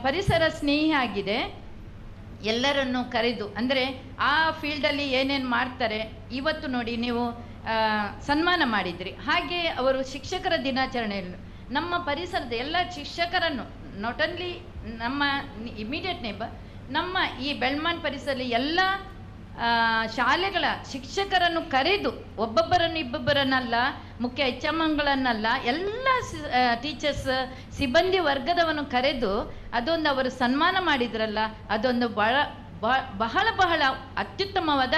ಪರಿಸರ ಸ್ನೇಹಿ ಆಗಿದೆ. ಎಲ್ಲರನ್ನು ಕರೆದು, ಅಂದರೆ ಆ ಫೀಲ್ಡಲ್ಲಿ ಏನೇನು ಮಾಡ್ತಾರೆ, ಇವತ್ತು ನೋಡಿ ನೀವು ಸನ್ಮಾನ ಮಾಡಿದ್ರಿ. ಹಾಗೆ ಅವರು ಶಿಕ್ಷಕರ ದಿನಾಚರಣೆಯಲ್ಲಿ ನಮ್ಮ ಪರಿಸರದ ಎಲ್ಲ ಶಿಕ್ಷಕರನ್ನು, ನಾಟ್ ಓನ್ಲಿ ನಮ್ಮ ಇಮಿಡಿಯೇಟ್ ನೇಬರ್, ನಮ್ಮ ಈ ಬೆಳ್ಮಾನ್ ಪರಿಸರದಲ್ಲಿ ಎಲ್ಲ ಶಾಲೆಗಳ ಶಿಕ್ಷಕರನ್ನು ಕರೆದು, ಒಬ್ಬೊಬ್ಬರನ್ನು ಇಬ್ಬೊಬ್ಬರನ್ನಲ್ಲ, ಮುಖ್ಯ HMಗಳನ್ನಲ್ಲ, ಎಲ್ಲ ಟೀಚರ್ಸ್ ಸಿಬ್ಬಂದಿ ವರ್ಗದವನ್ನು ಕರೆದು ಅದೊಂದು ಅವರು ಸನ್ಮಾನ ಮಾಡಿದ್ರಲ್ಲ, ಅದೊಂದು ಬಹಳ ಬಹಳ ಅತ್ಯುತ್ತಮವಾದ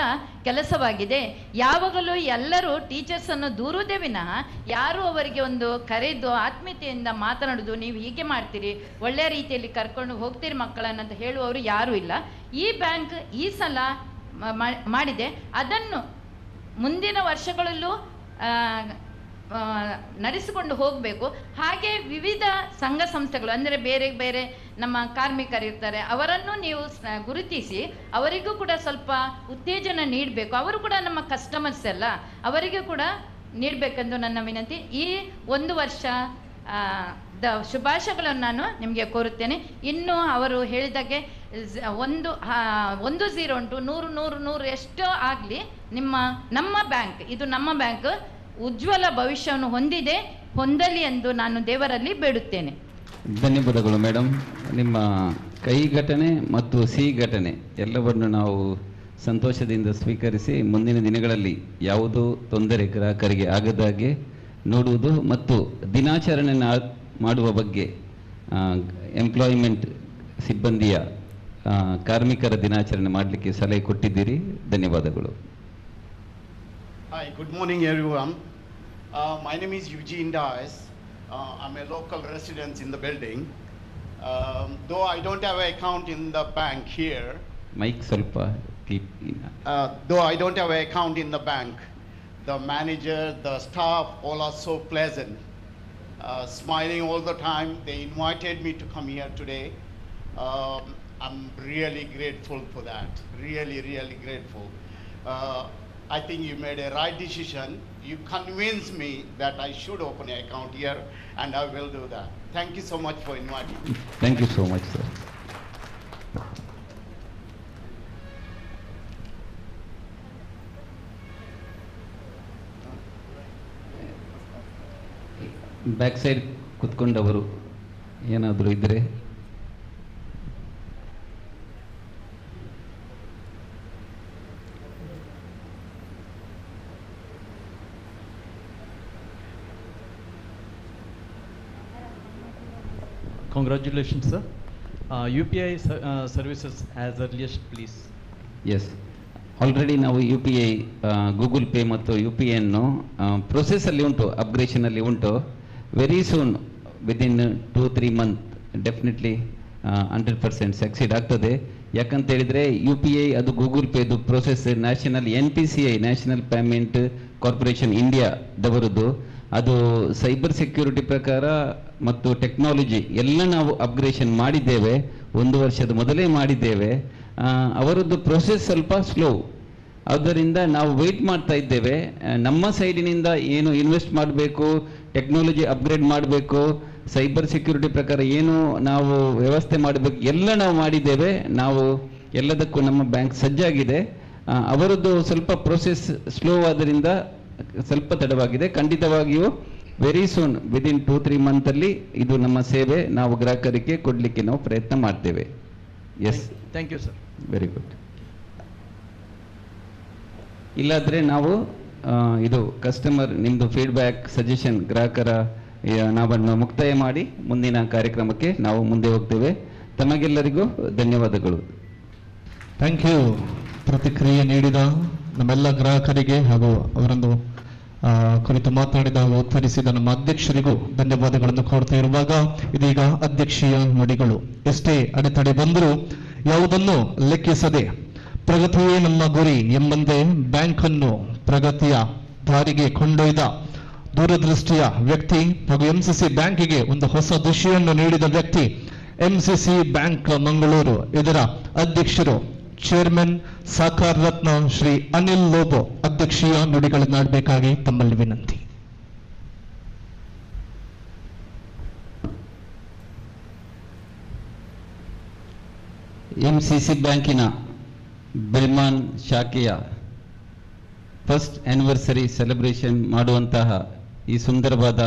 ಕೆಲಸವಾಗಿದೆ. ಯಾವಾಗಲೂ ಎಲ್ಲರೂ ಟೀಚರ್ಸನ್ನು ದೂರುವುದೇ ವಿನಃ ಯಾರು ಅವರಿಗೆ ಒಂದು ಕರೆದು ಆತ್ಮೀಯತೆಯಿಂದ ಮಾತನಾಡೋದು, ನೀವು ಹೀಗೆ ಮಾಡ್ತೀರಿ, ಒಳ್ಳೆಯ ರೀತಿಯಲ್ಲಿ ಕರ್ಕೊಂಡು ಹೋಗ್ತೀರಿ ಮಕ್ಕಳನ್ನಂತ ಹೇಳುವವರು ಯಾರೂ ಇಲ್ಲ. ಈ ಬ್ಯಾಂಕ್ ಈ ಸಲ ಮಾಡಿದೆ. ಅದನ್ನು ಮುಂದಿನ ವರ್ಷಗಳಲ್ಲೂ ನಡೆಸಿಕೊಂಡು ಹೋಗಬೇಕು. ಹಾಗೆ ವಿವಿಧ ಸಂಘ ಸಂಸ್ಥೆಗಳು, ಅಂದರೆ ಬೇರೆ ಬೇರೆ ನಮ್ಮ ಕಾರ್ಮಿಕರು ಇರ್ತಾರೆ, ಅವರನ್ನು ನೀವು ಗುರುತಿಸಿ ಅವರಿಗೂ ಕೂಡ ಸ್ವಲ್ಪ ಉತ್ತೇಜನ ನೀಡಬೇಕು. ಅವರು ಕೂಡ ನಮ್ಮ ಕಸ್ಟಮರ್ಸ್ ಅಲ್ಲ, ಅವರಿಗೂ ಕೂಡ ನೀಡಬೇಕೆಂದು ನನ್ನ ವಿನಂತಿ. ಈ 1 ವರ್ಷ ಶುಭಾಶಯಗಳನ್ನು ನಾನು ನಿಮಗೆ ಕೋರುತ್ತೇನೆ. ಇನ್ನು ಅವರು ಹೇಳಿದಾಗೆ 1-0 ಉಂಟು, 100 ಎಷ್ಟೋ ಆಗಲಿ, ನಮ್ಮ ಬ್ಯಾಂಕ್, ಇದು ನಮ್ಮ ಬ್ಯಾಂಕ್ ಉಜ್ವಲ ಭವಿಷ್ಯವನ್ನು ಹೊಂದಲಿ ಎಂದು ನಾನು ದೇವರಲ್ಲಿ ಬೇಡುತ್ತೇನೆ. ಧನ್ಯವಾದಗಳು ಮೇಡಮ್. ನಿಮ್ಮ ಕೈ ಘಟನೆ ಮತ್ತು ಸಿಹಿ ಘಟನೆ ಎಲ್ಲವನ್ನು ನಾವು ಸಂತೋಷದಿಂದ ಸ್ವೀಕರಿಸಿ ಮುಂದಿನ ದಿನಗಳಲ್ಲಿ ಯಾವುದೋ ತೊಂದರೆ ಗ್ರಾಹಕರಿಗೆ ಆಗದಾಗೆ ನೋಡುವುದು ಮತ್ತು ದಿನಾಚರಣೆ ಮಾಡುವ ಬಗ್ಗೆ ಎಂಪ್ಲಾಯ್ಮೆಂಟ್ ಸಿಬ್ಬಂದಿಯ ಕಾರ್ಮಿಕರ ದಿನಾಚರಣೆ ಮಾಡಲಿಕ್ಕೆ ಸಲಹೆ ಕೊಟ್ಟಿದ್ದೀರಿ. ಧನ್ಯವಾದಗಳು. Hi, good morning everyone. My name is Eugene Dias. I'm a local resident in the building. Though I don't have an account in the bank here. Mike ಸ್ವಲ್ಪ keep. Though I don't have an account in the bank, the manager, the staff, all are so pleasant, smiling all the time. They invited me to come here today. I'm really grateful for that. Really, really grateful. I think you made a right decision. You convinced me that I should open an account here, and I will do that. Thank you so much for inviting me. Thank you so much, sir. Back side ಕುತ್ಕೊಂಡವರು ಏನಾದರೂ ಇದ್ದರೆ Congratulations, sir. UPI services as earliest, please. Yes, already ನಾವು U P I, Google Pay ಮತ್ತು U P ಐನ್ನು ಪ್ರೊಸೆಸ್ಸಲ್ಲಿ ಉಂಟು, ಅಪ್ಗ್ರೇಷನಲ್ಲಿ ಉಂಟು. Very soon, within 2-3 month definitely 100% succeed ಆಗ್ತದೆ. ಯಾಕಂತ ಹೇಳಿದರೆ ಯು ಪಿ ಐ ಅದು ಗೂಗಲ್ ಪೇದು process national NPCI, national payment corporation ಇಂಡಿಯಾದವರದ್ದು. ಅದು ಸೈಬರ್ ಸೆಕ್ಯೂರಿಟಿ ಪ್ರಕಾರ ಮತ್ತು ಟೆಕ್ನಾಲಜಿ ಎಲ್ಲ ನಾವು ಅಪ್ಗ್ರೇಷನ್ ಮಾಡಿದ್ದೇವೆ, 1 ವರ್ಷದ ಮೊದಲೇ ಮಾಡಿದ್ದೇವೆ. ಅವರದ್ದು ಪ್ರೊಸೆಸ್ ಸ್ವಲ್ಪ ಸ್ಲೋ, ಆದ್ದರಿಂದ ನಾವು ವೆಯ್ಟ್ ಮಾಡ್ತಾ ಇದ್ದೇವೆ. ನಮ್ಮ ಸೈಡಿನಿಂದ ಏನು ಇನ್ವೆಸ್ಟ್ ಮಾಡಬೇಕು, ಟೆಕ್ನಾಲಜಿ ಅಪ್ಗ್ರೇಡ್ ಮಾಡಬೇಕು, ಸೈಬರ್ ಸೆಕ್ಯೂರಿಟಿ ಪ್ರಕಾರ ಏನು ನಾವು ವ್ಯವಸ್ಥೆ ಮಾಡಬೇಕು ಎಲ್ಲ ನಾವು ಮಾಡಿದ್ದೇವೆ. ನಾವು ಎಲ್ಲದಕ್ಕೂ ನಮ್ಮ ಬ್ಯಾಂಕ್ ಸಜ್ಜಾಗಿದೆ. ಅವರದ್ದು ಸ್ವಲ್ಪ ಪ್ರೊಸೆಸ್ ಸ್ಲೋ ಆದ್ದರಿಂದ ಸ್ವಲ್ಪ ತಡವಾಗಿದೆ. ಖಂಡಿತವಾಗಿಯೂ ವೆರಿ ಸೂನ್, ವಿದಿನ್ 2-3 ಮಂತಲ್ಲಿ ಇದು ನಮ್ಮ ಸೇವೆ ನಾವು ಗ್ರಾಹಕರಿಗೆ ಕೊಡಲಿಕ್ಕೆ ನಾವು ಪ್ರಯತ್ನ ಮಾಡ್ತೇವೆ. Yes, thank you sir. Very good. ಇಲ್ಲಾದರೆ ನಾವು ಇದು ಕಸ್ಟಮರ್ ನಿಮ್ಮದು ಫೀಡ್ಬ್ಯಾಕ್ ಸಜೆಷನ್ ಗ್ರಾಹಕರ ನಾವನ್ನು ಮುಕ್ತಾಯ ಮಾಡಿ ಮುಂದಿನ ಕಾರ್ಯಕ್ರಮಕ್ಕೆ ನಾವು ಮುಂದೆ ಹೋಗ್ತೇವೆ. ತಮಗೆಲ್ಲರಿಗೂ ಧನ್ಯವಾದಗಳು. Thank you. ಪ್ರತಿಕ್ರಿಯೆ ನೀಡಿದ ನಮ್ಮೆಲ್ಲ ಗ್ರಾಹಕರಿಗೆ ಹಾಗೂ ಅವರನ್ನು ಕುರಿತು ಮಾತನಾಡಿದ ಹಾಗೂ ಉತ್ತರಿಸಿದ ನಮ್ಮ ಅಧ್ಯಕ್ಷರಿಗೂ ಧನ್ಯವಾದಗಳನ್ನು ಕೋರ್ತಾ ಇರುವಾಗ ಇದೀಗ ಅಧ್ಯಕ್ಷೀಯ ನುಡಿಗಳು. ಎಷ್ಟೇ ಅಡೆತಡೆ ಬಂದರೂ ಯಾವುದನ್ನು ಲೆಕ್ಕಿಸದೆ ಪ್ರಗತಿಯೇ ನಮ್ಮ ಗುರಿ ಎಂಬಂತೆ ಬ್ಯಾಂಕ್ ಅನ್ನು ಪ್ರಗತಿಯ ದಾರಿಗೆ ಕೊಂಡೊಯ್ದ ದೂರದೃಷ್ಟಿಯ ವ್ಯಕ್ತಿ ಹಾಗೂ MCC ಬ್ಯಾಂಕಿಗೆ ಒಂದು ಹೊಸ ದಿಶೆಯನ್ನು ನೀಡಿದ ವ್ಯಕ್ತಿ MCC ಬ್ಯಾಂಕ್ ಮಂಗಳೂರು. ಇದರ ಅಧ್ಯಕ್ಷರು ಚೇರ್ಮನ್ ಸಾಕಾರ ರತ್ನ ಶ್ರೀ ಅನಿಲ್ ಲೋಬೋ ಅಧ್ಯಕ್ಷೀಯ ನುಡಿಗಳನ್ನಾಡಬೇಕಾಗಿ ತಮ್ಮಲ್ಲಿ ವಿನಂತಿ. MCC ಬ್ಯಾಂಕಿನ ಬೆಳ್ಮಾನ್ ಶಾಖೆಯ ಫಸ್ಟ್ ಆನಿವರ್ಸರಿ ಸೆಲೆಬ್ರೇಷನ್ ಮಾಡುವಂತಹ ಈ ಸುಂದರವಾದ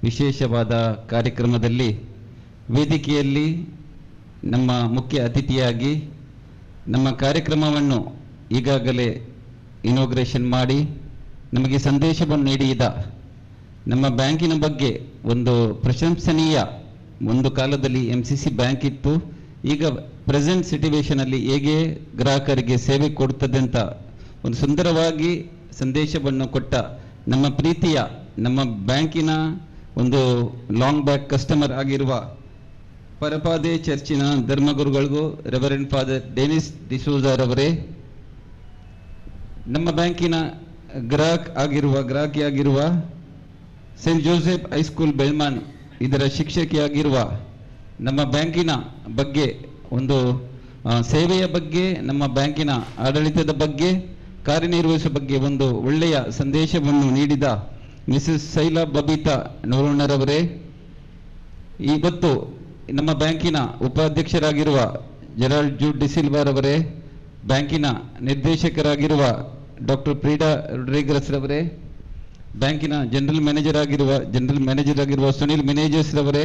ವಿಶೇಷವಾದ ಕಾರ್ಯಕ್ರಮದಲ್ಲಿ ವೇದಿಕೆಯಲ್ಲಿ ನಮ್ಮ ಮುಖ್ಯ ಅತಿಥಿಯಾಗಿ ನಮ್ಮ ಕಾರ್ಯಕ್ರಮವನ್ನು ಈಗಾಗಲೇ ಇನಾಗ್ರೇಷನ್ ಮಾಡಿ ನಮಗೆ ಸಂದೇಶವನ್ನು ನೀಡಿದ ನಮ್ಮ ಬ್ಯಾಂಕಿನ ಬಗ್ಗೆ ಒಂದು ಪ್ರಶಂಸನೀಯ, ಒಂದು ಕಾಲದಲ್ಲಿ MCC ಬ್ಯಾಂಕ್ ಇತ್ತು, ಈಗ ಪ್ರೆಸೆಂಟ್ ಸಿಚುವೇಶನಲ್ಲಿ ಹೇಗೆ ಗ್ರಾಹಕರಿಗೆ ಸೇವೆ ಕೊಡುತ್ತದೆ ಅಂತ ಒಂದು ಸುಂದರವಾಗಿ ಸಂದೇಶವನ್ನು ಕೊಟ್ಟ ನಮ್ಮ ಪ್ರೀತಿಯ ನಮ್ಮ ಬ್ಯಾಂಕಿನ ಒಂದು ಲಾಂಗ್ ಬ್ಯಾಕ್ ಕಸ್ಟಮರ್ ಆಗಿರುವ ಪರಪಾದೆ ಚರ್ಚಿನ ಧರ್ಮಗುರುಗಳಿಗೂ ರೆವರೆಂಡ್ ಫಾದರ್ ಡೆನಿಸ್ ಡಿಸೋಜಾರವರೇ, ನಮ್ಮ ಬ್ಯಾಂಕಿನ ಗ್ರಾಹಕಿಯಾಗಿರುವ ಸೇಂಟ್ ಜೋಸೆಫ್ ಹೈಸ್ಕೂಲ್ ಬೆಳ್ಮಾನ್ ಇದರ ಶಿಕ್ಷಕಿಯಾಗಿರುವ ನಮ್ಮ ಬ್ಯಾಂಕಿನ ಬಗ್ಗೆ ಒಂದು ಸೇವೆಯ ಬಗ್ಗೆ, ನಮ್ಮ ಬ್ಯಾಂಕಿನ ಆಡಳಿತದ ಬಗ್ಗೆ, ಕಾರ್ಯನಿರ್ವಹಿಸುವ ಬಗ್ಗೆ ಒಂದು ಒಳ್ಳೆಯ ಸಂದೇಶವನ್ನು ನೀಡಿದ ಮಿಸಸ್ ಶೈಲಾ ಬಬಿತಾ ನೋರೋಣರವರೇ, ಇವತ್ತು ನಮ್ಮ ಬ್ಯಾಂಕಿನ ಉಪಾಧ್ಯಕ್ಷರಾಗಿರುವ ಜೆರಾಲ್ಡ್ ಜೂಡ್ ಡಿಸಿಲ್ವಾರವರೇ, ಬ್ಯಾಂಕಿನ ನಿರ್ದೇಶಕರಾಗಿರುವ ಡಾಕ್ಟರ್ ಪ್ರೀಡಾ ರೊಡ್ರಿಗಸ್ ರವರೇ, ಬ್ಯಾಂಕಿನ ಜನರಲ್ ಮ್ಯಾನೇಜರ್ ಆಗಿರುವ ಸುನಿಲ್ ಮಿನೇಜಸ್ ರವರೇ,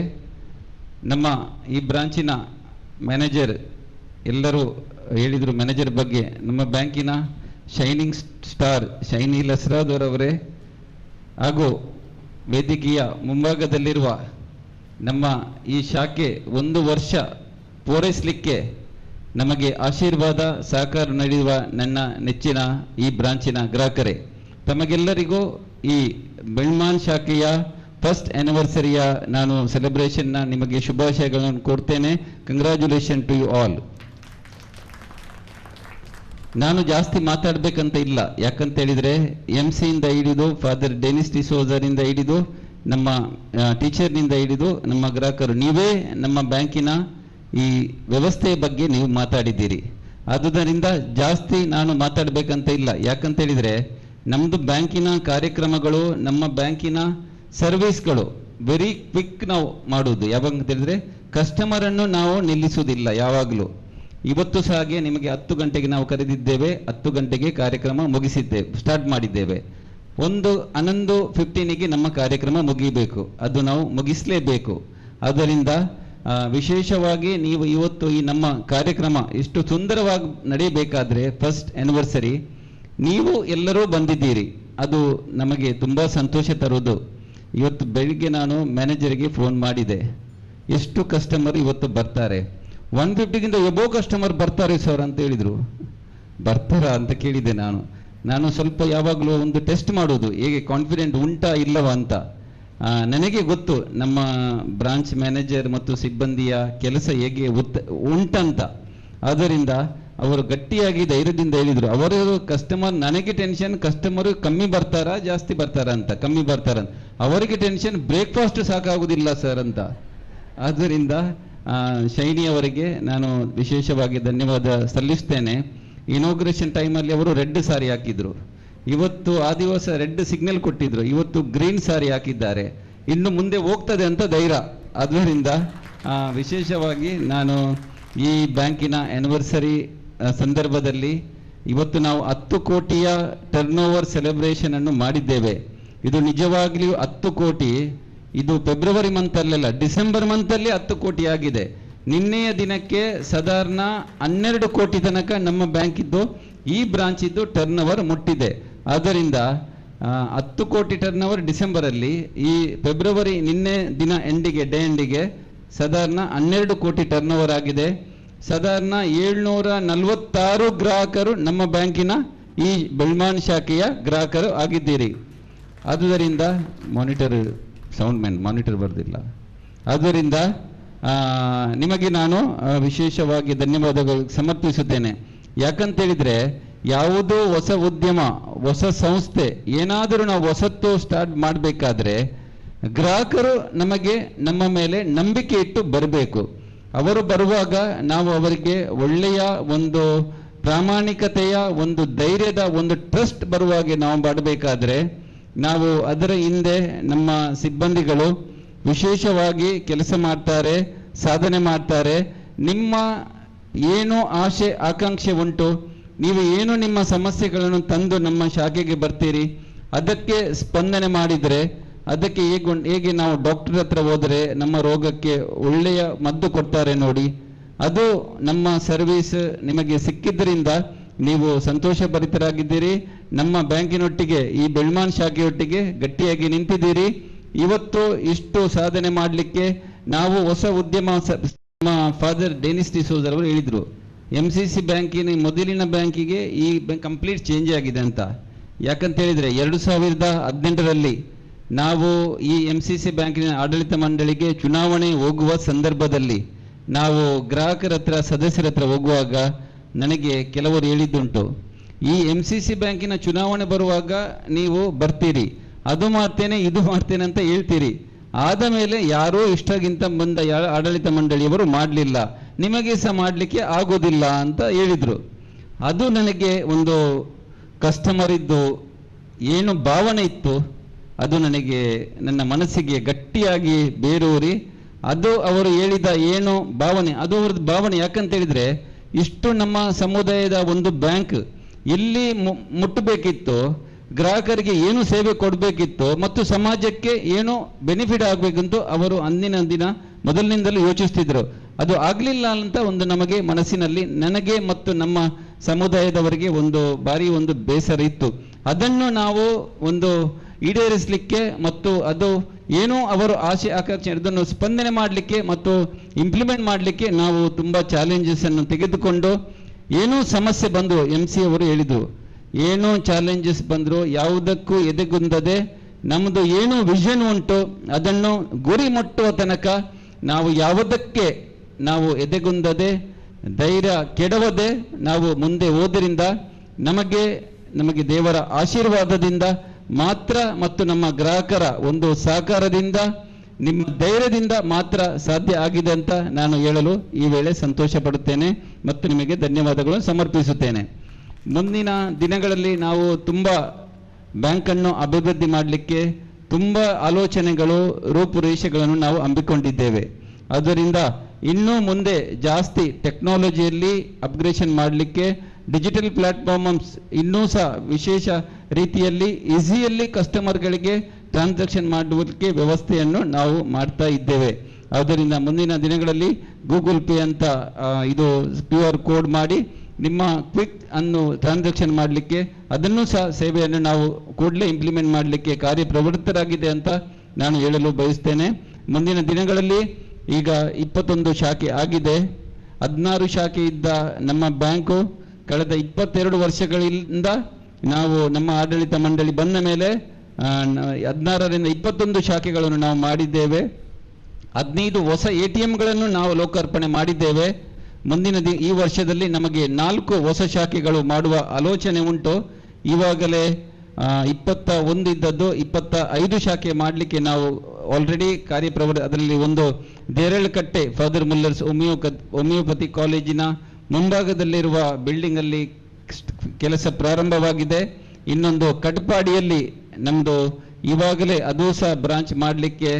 ನಮ್ಮ ಈ ಬ್ರಾಂಚಿನ ಮ್ಯಾನೇಜರ್, ಎಲ್ಲರೂ ಹೇಳಿದರು ಮ್ಯಾನೇಜರ್ ಬಗ್ಗೆ, ನಮ್ಮ ಬ್ಯಾಂಕಿನ ಶೈನಿಂಗ್ ಸ್ಟಾರ್ ಶೈನಿ ಲಸ್ರಾದವರವರೇ, ಹಾಗೂ ವೇದಿಕೆಯ ಮುಂಭಾಗದಲ್ಲಿರುವ ನಮ್ಮ ಈ ಶಾಖೆ 1 ವರ್ಷ ಪೂರೈಸಲಿಕ್ಕೆ ನಮಗೆ ಆಶೀರ್ವಾದ ಸಹಕಾರ ನೀಡುವ ನನ್ನ ನೆಚ್ಚಿನ ಈ ಬ್ರಾಂಚಿನ ಗ್ರಾಹಕರೇ, ತಮಗೆಲ್ಲರಿಗೂ ಈ ಬೆಳ್ಮಾನ್ ಶಾಖೆಯ ಫಸ್ಟ್ ಆನಿವರ್ಸರಿಯ ನಾನು ಸೆಲೆಬ್ರೇಷನ್ನ ನಿಮಗೆ ಶುಭಾಶಯಗಳನ್ನು ಕೊಡ್ತೇನೆ. Congratulation to you all. ನಾನು ಜಾಸ್ತಿ ಮಾತಾಡಬೇಕಂತ ಇಲ್ಲ, ಯಾಕಂತ ಹೇಳಿದರೆ MC ಇಂದ ಹಿಡಿದು ಫಾದರ್ ಡೆನಿಸ್ ಡಿಸೋಜರಿಂದ ಹಿಡಿದು ನಮ್ಮ ಟೀಚರ್ನಿಂದ ಹಿಡಿದು ನಮ್ಮ ಗ್ರಾಹಕರು, ನೀವೇ ನಮ್ಮ ಬ್ಯಾಂಕಿನ ಈ ವ್ಯವಸ್ಥೆಯ ಬಗ್ಗೆ ನೀವು ಮಾತಾಡಿದ್ದೀರಿ. ಆದುದರಿಂದ ಜಾಸ್ತಿ ನಾನು ಮಾತಾಡಬೇಕಂತ ಇಲ್ಲ, ಯಾಕಂತ ಹೇಳಿದರೆ ನಮ್ಮದು ಬ್ಯಾಂಕಿನ ಕಾರ್ಯಕ್ರಮಗಳು, ನಮ್ಮ ಬ್ಯಾಂಕಿನ ಸರ್ವಿಸ್ಗಳು ವೆರಿ ಕ್ವಿಕ್ ನಾವು ಮಾಡುವುದು. ಯಾವಾಗ ಅಂತ ಹೇಳಿದ್ರೆ ಕಸ್ಟಮರನ್ನು ನಾವು ನಿಲ್ಲಿಸುವುದಿಲ್ಲ ಯಾವಾಗಲೂ. ಇವತ್ತು ಸಹ ಹಾಗೆ ನಿಮಗೆ 10 ಗಂಟೆಗೆ ನಾವು ಕರೆದಿದ್ದೇವೆ, 10 ಗಂಟೆಗೆ ಕಾರ್ಯಕ್ರಮ ಸ್ಟಾರ್ಟ್ ಮಾಡಿದ್ದೇವೆ. 11:15ಗೆ ನಮ್ಮ ಕಾರ್ಯಕ್ರಮ ಮುಗಿಬೇಕು, ಅದು ನಾವು ಮುಗಿಸಲೇಬೇಕು. ಆದ್ದರಿಂದ ವಿಶೇಷವಾಗಿ ನೀವು ಇವತ್ತು ಈ ನಮ್ಮ ಕಾರ್ಯಕ್ರಮ ಇಷ್ಟು ಸುಂದರವಾಗಿ ನಡೆಯಬೇಕಾದ್ರೆ ಫಸ್ಟ್ ಆನಿವರ್ಸರಿ ನೀವು ಎಲ್ಲರೂ ಬಂದಿದ್ದೀರಿ, ಅದು ನಮಗೆ ತುಂಬ ಸಂತೋಷ ತರುವುದು. ಇವತ್ತು ಬೆಳಿಗ್ಗೆ ನಾನು ಮ್ಯಾನೇಜರಿಗೆ ಫೋನ್ ಮಾಡಿದೆ, ಎಷ್ಟು ಕಸ್ಟಮರ್ ಇವತ್ತು ಬರ್ತಾರೆ. 150ಗಿಂತ ಎಬೋ ಕಸ್ಟಮರ್ ಬರ್ತಾರೆ ಸರ್ ಅಂತ ಹೇಳಿದರು. ಬರ್ತಾರಾ ಅಂತ ಕೇಳಿದೆ ನಾನು ಸ್ವಲ್ಪ ಯಾವಾಗಲೂ ಒಂದು ಟೆಸ್ಟ್ ಮಾಡೋದು, ಹೇಗೆ ಕಾನ್ಫಿಡೆಂಟ್ ಉಂಟಾ ಇಲ್ಲವಾ ಅಂತ. ನನಗೆ ಗೊತ್ತು ನಮ್ಮ ಬ್ರಾಂಚ್ ಮ್ಯಾನೇಜರ್ ಮತ್ತು ಸಿಬ್ಬಂದಿಯ ಕೆಲಸ ಹೇಗೆ ಉಂಟಂತ. ಆದ್ದರಿಂದ ಅವರು ಗಟ್ಟಿಯಾಗಿ ಧೈರ್ಯದಿಂದ ಹೇಳಿದರು, ಅವರು ಕಸ್ಟಮರ್, ನನಗೆ ಟೆನ್ಷನ್ ಕಸ್ಟಮರು ಕಮ್ಮಿ ಬರ್ತಾರಾ ಜಾಸ್ತಿ ಬರ್ತಾರಾ ಅಂತ. ಕಮ್ಮಿ ಬರ್ತಾರಂತ. ಅವರಿಗೆ ಟೆನ್ಷನ್ ಬ್ರೇಕ್ಫಾಸ್ಟ್ ಸಾಕಾಗುವುದಿಲ್ಲ ಸರ್ ಅಂತ. ಆದ್ದರಿಂದ ಶೈನಿ ಅವರಿಗೆ ನಾನು ವಿಶೇಷವಾಗಿ ಧನ್ಯವಾದ ಸಲ್ಲಿಸ್ತೇನೆ. ಇನಾಗ್ರೇಷನ್ ಟೈಮಲ್ಲಿ ಅವರು ರೆಡ್ ಸಾರಿ ಹಾಕಿದ್ರು, ಇವತ್ತು ಆ ದಿವಸ ರೆಡ್ ಸಿಗ್ನಲ್ ಕೊಟ್ಟಿದ್ರು, ಇವತ್ತು ಗ್ರೀನ್ ಸಾರಿ ಹಾಕಿದ್ದಾರೆ. ಇನ್ನು ಮುಂದೆ ಹೋಗ್ತದೆ ಅಂತ ಧೈರ್ಯ. ಆದ್ದರಿಂದ ವಿಶೇಷವಾಗಿ ನಾನು ಈ ಬ್ಯಾಂಕಿನ ಆ್ಯನಿವರ್ಸರಿ ಸಂದರ್ಭದಲ್ಲಿ ಇವತ್ತು ನಾವು 10 ಕೋಟಿಯ ಟರ್ನ್ ಓವರ್ ಸೆಲೆಬ್ರೇಷನ್ ಅನ್ನು ಮಾಡಿದ್ದೇವೆ. ಇದು ನಿಜವಾಗ್ಲಿಯೂ 10 ಕೋಟಿ. ಇದು ಫೆಬ್ರವರಿ ಮಂತಲ್ಲೆಲ್ಲ, ಡಿಸೆಂಬರ್ ಮಂತಲ್ಲಿ 10 ಕೋಟಿ ಆಗಿದೆ. ನಿನ್ನೆಯ ದಿನಕ್ಕೆ ಸಾಧಾರಣ 12 ಕೋಟಿ ತನಕ ನಮ್ಮ ಬ್ಯಾಂಕ್ ಇದ್ದು, ಈ ಬ್ರಾಂಚ್ ಇದ್ದು ಟರ್ನ್ ಓವರ್ ಮುಟ್ಟಿದೆ. ಆದ್ದರಿಂದ 10 ಕೋಟಿ ಟರ್ನ್ ಓವರ್ ಡಿಸೆಂಬರಲ್ಲಿ, ಈ ಫೆಬ್ರವರಿ ನಿನ್ನೆ ದಿನ ಎಂಡಿಗೆ, ಡೇ ಎಂಡಿಗೆ ಸಾಧಾರಣ 12 ಕೋಟಿ ಟರ್ನ್ ಓವರ್ ಆಗಿದೆ. ಸಾಧಾರಣ 746 ಗ್ರಾಹಕರು ನಮ್ಮ ಬ್ಯಾಂಕಿನ ಈ ಬೆಳ್ಮಾನ್ ಶಾಖೆಯ ಗ್ರಾಹಕರು ಆಗಿದ್ದೀರಿ. ಆದುದರಿಂದ ಮಾನಿಟರ್ ಬರೆದಿಲ್ಲ. ಆದ್ದರಿಂದ ನಿಮಗೆ ನಾನು ವಿಶೇಷವಾಗಿ ಧನ್ಯವಾದಗಳು ಸಮರ್ಪಿಸುತ್ತೇನೆ. ಯಾಕಂತೇಳಿದರೆ ಯಾವುದೋ ಹೊಸ ಉದ್ಯಮ, ಹೊಸ ಸಂಸ್ಥೆ, ಏನಾದರೂ ನಾವು ಹೊಸತ್ತು ಸ್ಟಾರ್ಟ್ ಮಾಡಬೇಕಾದ್ರೆ ಗ್ರಾಹಕರು ನಮ್ಮ ಮೇಲೆ ನಂಬಿಕೆ ಇಟ್ಟು ಬರಬೇಕು. ಅವರು ಬರುವಾಗ ನಾವು ಅವರಿಗೆ ಒಳ್ಳೆಯ ಒಂದು ಪ್ರಾಮಾಣಿಕತೆಯ, ಒಂದು ಧೈರ್ಯದ, ಒಂದು ಟ್ರಸ್ಟ್ ಬರುವಾಗೆ ನಾವು ಮಾಡಬೇಕಾದ್ರೆ ನಾವು ಅದರ ಹಿಂದೆ ನಮ್ಮ ಸಿಬ್ಬಂದಿಗಳು ವಿಶೇಷವಾಗಿ ಕೆಲಸ ಮಾಡ್ತಾರೆ, ಸಾಧನೆ ಮಾಡ್ತಾರೆ. ನಿಮ್ಮ ಏನು ಆಶೆ ಆಕಾಂಕ್ಷೆ ಉಂಟು, ನೀವು ಏನು ನಿಮ್ಮ ಸಮಸ್ಯೆಗಳನ್ನು ತಂದು ನಮ್ಮ ಶಾಖೆಗೆ ಬರ್ತೀರಿ, ಅದಕ್ಕೆ ಸ್ಪಂದನೆ ಮಾಡಿದರೆ, ಅದಕ್ಕೆ ಹೇಗೆ ನಾವು ಡಾಕ್ಟರ್ ಹತ್ರ ಹೋದರೆ ನಮ್ಮ ರೋಗಕ್ಕೆ ಒಳ್ಳೆಯ ಮದ್ದು ಕೊಡ್ತಾರೆ ನೋಡಿ, ಅದು ನಮ್ಮ ಸರ್ವಿಸ್ ನಿಮಗೆ ಸಿಕ್ಕಿದ್ದರಿಂದ ನೀವು ಸಂತೋಷ ಭರಿತರಾಗಿದ್ದೀರಿ. ನಮ್ಮ ಬ್ಯಾಂಕಿನೊಟ್ಟಿಗೆ, ಈ ಬೆಳ್ಮಾನ್ ಶಾಖೆಯೊಟ್ಟಿಗೆ ಗಟ್ಟಿಯಾಗಿ ನಿಂತಿದ್ದೀರಿ. ಇವತ್ತು ಇಷ್ಟು ಸಾಧನೆ ಮಾಡಲಿಕ್ಕೆ ನಾವು ಹೊಸ ಉದ್ಯಮ, ನಮ್ಮ ಫಾದರ್ ಡೆನಿಸ್ ಡಿಸೋಜರ್ ಅವರು ಹೇಳಿದರು, MCC ಬ್ಯಾಂಕಿನ ಮೊದಲಿನ ಬ್ಯಾಂಕಿಗೆ ಈ ಬ್ಯಾಂಕ್ ಕಂಪ್ಲೀಟ್ ಚೇಂಜ್ ಆಗಿದೆ ಅಂತ. ಯಾಕಂತ ಹೇಳಿದರೆ 2018ರಲ್ಲಿ ನಾವು ಈ MCC ಬ್ಯಾಂಕಿನ ಆಡಳಿತ ಮಂಡಳಿಗೆ ಚುನಾವಣೆ ಹೋಗುವ ಸಂದರ್ಭದಲ್ಲಿ ನಾವು ಗ್ರಾಹಕರ ಹತ್ರ, ಸದಸ್ಯರ ಹತ್ರ ಹೋಗುವಾಗ ನನಗೆ ಕೆಲವರು ಹೇಳಿದ್ದುಂಟು, ಈ MCC ಬ್ಯಾಂಕಿನ ಚುನಾವಣೆ ಬರುವಾಗ ನೀವು ಬರ್ತೀರಿ, ಅದು ಮಾಡ್ತೇನೆ ಇದು ಮಾಡ್ತೇನೆ ಅಂತ ಹೇಳ್ತೀರಿ, ಆದ ಮೇಲೆ ಯಾರೋ ಇಷ್ಟಗಿಂತ ಬಂದ ಆಡಳಿತ ಮಂಡಳಿಯವರು ಮಾಡಲಿಲ್ಲ, ನಿಮಗೆ ಸಹ ಮಾಡಲಿಕ್ಕೆ ಆಗೋದಿಲ್ಲ ಅಂತ ಹೇಳಿದರು. ಅದು ನನಗೆ ಒಂದು ಕಸ್ಟಮರ್ ಇದ್ದು ಏನು ಭಾವನೆ ಇತ್ತು, ಅದು ನನಗೆ ನನ್ನ ಮನಸ್ಸಿಗೆ ಗಟ್ಟಿಯಾಗಿ ಬೇರೂರಿ, ಅದು ಅವರು ಹೇಳಿದ ಏನು ಭಾವನೆ, ಅದು ಅವ್ರದ್ದು ಭಾವನೆ. ಯಾಕಂತ ಹೇಳಿದರೆ ಇಷ್ಟು ನಮ್ಮ ಸಮುದಾಯದ ಒಂದು ಬ್ಯಾಂಕ್ ಎಲ್ಲಿ ಮುಟ್ಟಬೇಕಿತ್ತು, ಗ್ರಾಹಕರಿಗೆ ಏನು ಸೇವೆ ಕೊಡಬೇಕಿತ್ತು ಮತ್ತು ಸಮಾಜಕ್ಕೆ ಏನು ಬೆನಿಫಿಟ್ ಆಗಬೇಕಂತೂ ಅವರು ಅಂದಿನ ದಿನ ಮೊದಲಿನಿಂದಲೂ ಯೋಚಿಸ್ತಿದ್ರು. ಅದು ಆಗಲಿಲ್ಲ ಅಂತ ಒಂದು ನಮಗೆ ಮನಸ್ಸಿನಲ್ಲಿ, ನನಗೆ ಮತ್ತು ನಮ್ಮ ಸಮುದಾಯದವರಿಗೆ ಒಂದು ಭಾರಿ ಒಂದು ಬೇಸರ ಇತ್ತು. ಅದನ್ನು ನಾವು ಒಂದು ಈಡೇರಿಸಲಿಕ್ಕೆ ಮತ್ತು ಅದು ಏನೋ ಅವರು ಆಸೆ ಆಕಾಂಕ್ಷೆ ಅದನ್ನು ಸ್ಪಂದನೆ ಮಾಡಲಿಕ್ಕೆ ಮತ್ತು ಇಂಪ್ಲಿಮೆಂಟ್ ಮಾಡಲಿಕ್ಕೆ ನಾವು ತುಂಬ ಚಾಲೆಂಜಸ್ ಅನ್ನು ತೆಗೆದುಕೊಂಡು, ಏನೋ ಸಮಸ್ಯೆ ಬಂದು MC ಅವರು ಹೇಳಿದರು, ಏನೋ ಚಾಲೆಂಜಸ್ ಬಂದರು ಯಾವುದಕ್ಕೂ ಎದೆಗುಂದದೆ ನಮ್ಮದು ಏನು ವಿಷನ್ ಉಂಟು ಅದನ್ನು ಗುರಿ ಮುಟ್ಟುವ ತನಕ ನಾವು ಯಾವುದಕ್ಕೆ ನಾವು ಎದೆಗುಂದದೆ ಧೈರ್ಯ ಕೆಡವದೆ ನಾವು ಮುಂದೆ ಹೋದ್ರಿಂದ ನಮಗೆ ದೇವರ ಆಶೀರ್ವಾದದಿಂದ ಮಾತ್ರ ಮತ್ತು ನಮ್ಮ ಗ್ರಾಹಕರ ಒಂದು ಸಹಕಾರದಿಂದ, ನಿಮ್ಮ ಧೈರ್ಯದಿಂದ ಮಾತ್ರ ಸಾಧ್ಯ ಆಗಿದೆ ಅಂತ ನಾನು ಹೇಳಲು ಈ ವೇಳೆ ಸಂತೋಷ ಪಡುತ್ತೇನೆ ಮತ್ತು ನಿಮಗೆ ಧನ್ಯವಾದಗಳನ್ನು ಸಮರ್ಪಿಸುತ್ತೇನೆ. ಮುಂದಿನ ದಿನಗಳಲ್ಲಿ ನಾವು ತುಂಬ ಬ್ಯಾಂಕನ್ನು ಅಭಿವೃದ್ಧಿ ಮಾಡಲಿಕ್ಕೆ ತುಂಬ ಆಲೋಚನೆಗಳು, ರೂಪುರೇಷೆಗಳನ್ನು ನಾವು ಹಮ್ಮಿಕೊಂಡಿದ್ದೇವೆ. ಆದ್ದರಿಂದ ಇನ್ನೂ ಮುಂದೆ ಜಾಸ್ತಿ ಟೆಕ್ನಾಲಜಿಯಲ್ಲಿ ಅಪ್ಗ್ರೇಷನ್ ಮಾಡಲಿಕ್ಕೆ, ಡಿಜಿಟಲ್ ಪ್ಲಾಟ್ಫಾರ್ಮ್ಸ್ ಇನ್ನೂ ಸಹ ವಿಶೇಷ ರೀತಿಯಲ್ಲಿ ಈಸಿಯಲ್ಲಿ ಕಸ್ಟಮರ್ಗಳಿಗೆ ಟ್ರಾನ್ಸಾಕ್ಷನ್ ಮಾಡುವುದಕ್ಕೆ ವ್ಯವಸ್ಥೆಯನ್ನು ನಾವು ಮಾಡ್ತಾ ಇದ್ದೇವೆ. ಆದ್ದರಿಂದ ಮುಂದಿನ ದಿನಗಳಲ್ಲಿ ಗೂಗಲ್ ಪೇ ಅಂತ ಇದು QR ಕೋಡ್ ಮಾಡಿ ನಿಮ್ಮ ಕ್ವಿಕ್ ಅನ್ನು ಟ್ರಾನ್ಸಾಕ್ಷನ್ ಮಾಡಲಿಕ್ಕೆ, ಅದನ್ನು ಸಹ ಸೇವೆಯನ್ನು ನಾವು ಕೂಡಲೇ ಇಂಪ್ಲಿಮೆಂಟ್ ಮಾಡಲಿಕ್ಕೆ ಕಾರ್ಯಪ್ರವೃತ್ತರಾಗಿದೆ ಅಂತ ನಾನು ಹೇಳಲು ಬಯಸ್ತೇನೆ. ಮುಂದಿನ ದಿನಗಳಲ್ಲಿ ಈಗ 21 ಶಾಖೆ ಆಗಿದೆ. 16 ಶಾಖೆ ಇದ್ದ ನಮ್ಮ ಬ್ಯಾಂಕು ಕಳೆದ 22 ವರ್ಷಗಳಿಂದ ನಾವು ನಮ್ಮ ಆಡಳಿತ ಮಂಡಳಿ ಬಂದ ಮೇಲೆ 16ರಿಂದ 21 ಶಾಖೆಗಳನ್ನು ನಾವು ಮಾಡಿದ್ದೇವೆ. 15 ಹೊಸ ATMಗಳನ್ನು ನಾವು ಲೋಕಾರ್ಪಣೆ ಮಾಡಿದ್ದೇವೆ. ಮುಂದಿನ ಈ ವರ್ಷದಲ್ಲಿ ನಮಗೆ 4 ಹೊಸ ಶಾಖೆಗಳು ಮಾಡುವ ಆಲೋಚನೆ ಉಂಟು. ಇವಾಗಲೇ 21 ಇದ್ದದ್ದು 25 ಶಾಖೆ ಮಾಡಲಿಕ್ಕೆ ನಾವು ಆಲ್ರೆಡಿ ಅದರಲ್ಲಿ ಒಂದು ದೇರಳಕಟ್ಟೆ ಫಾದರ್ ಮುಲ್ಲರ್ಸ್ ಹೋಮಿಯೋಪತಿ ಕಾಲೇಜಿನ ಮುಂಭಾಗದಲ್ಲಿರುವ ಬಿಲ್ಡಿಂಗ್ ಅಲ್ಲಿ ಕೆಲಸ ಪ್ರಾರಂಭವಾಗಿದೆ. ಇನ್ನೊಂದು ಕಟ್ಪಾಡಿಯಲ್ಲಿ ನಮ್ಮದು ಇವಾಗಲೇ ಅದು ಸಹ ಬ್ರಾಂಚ್ ಮಾಡಲಿಕ್ಕೆ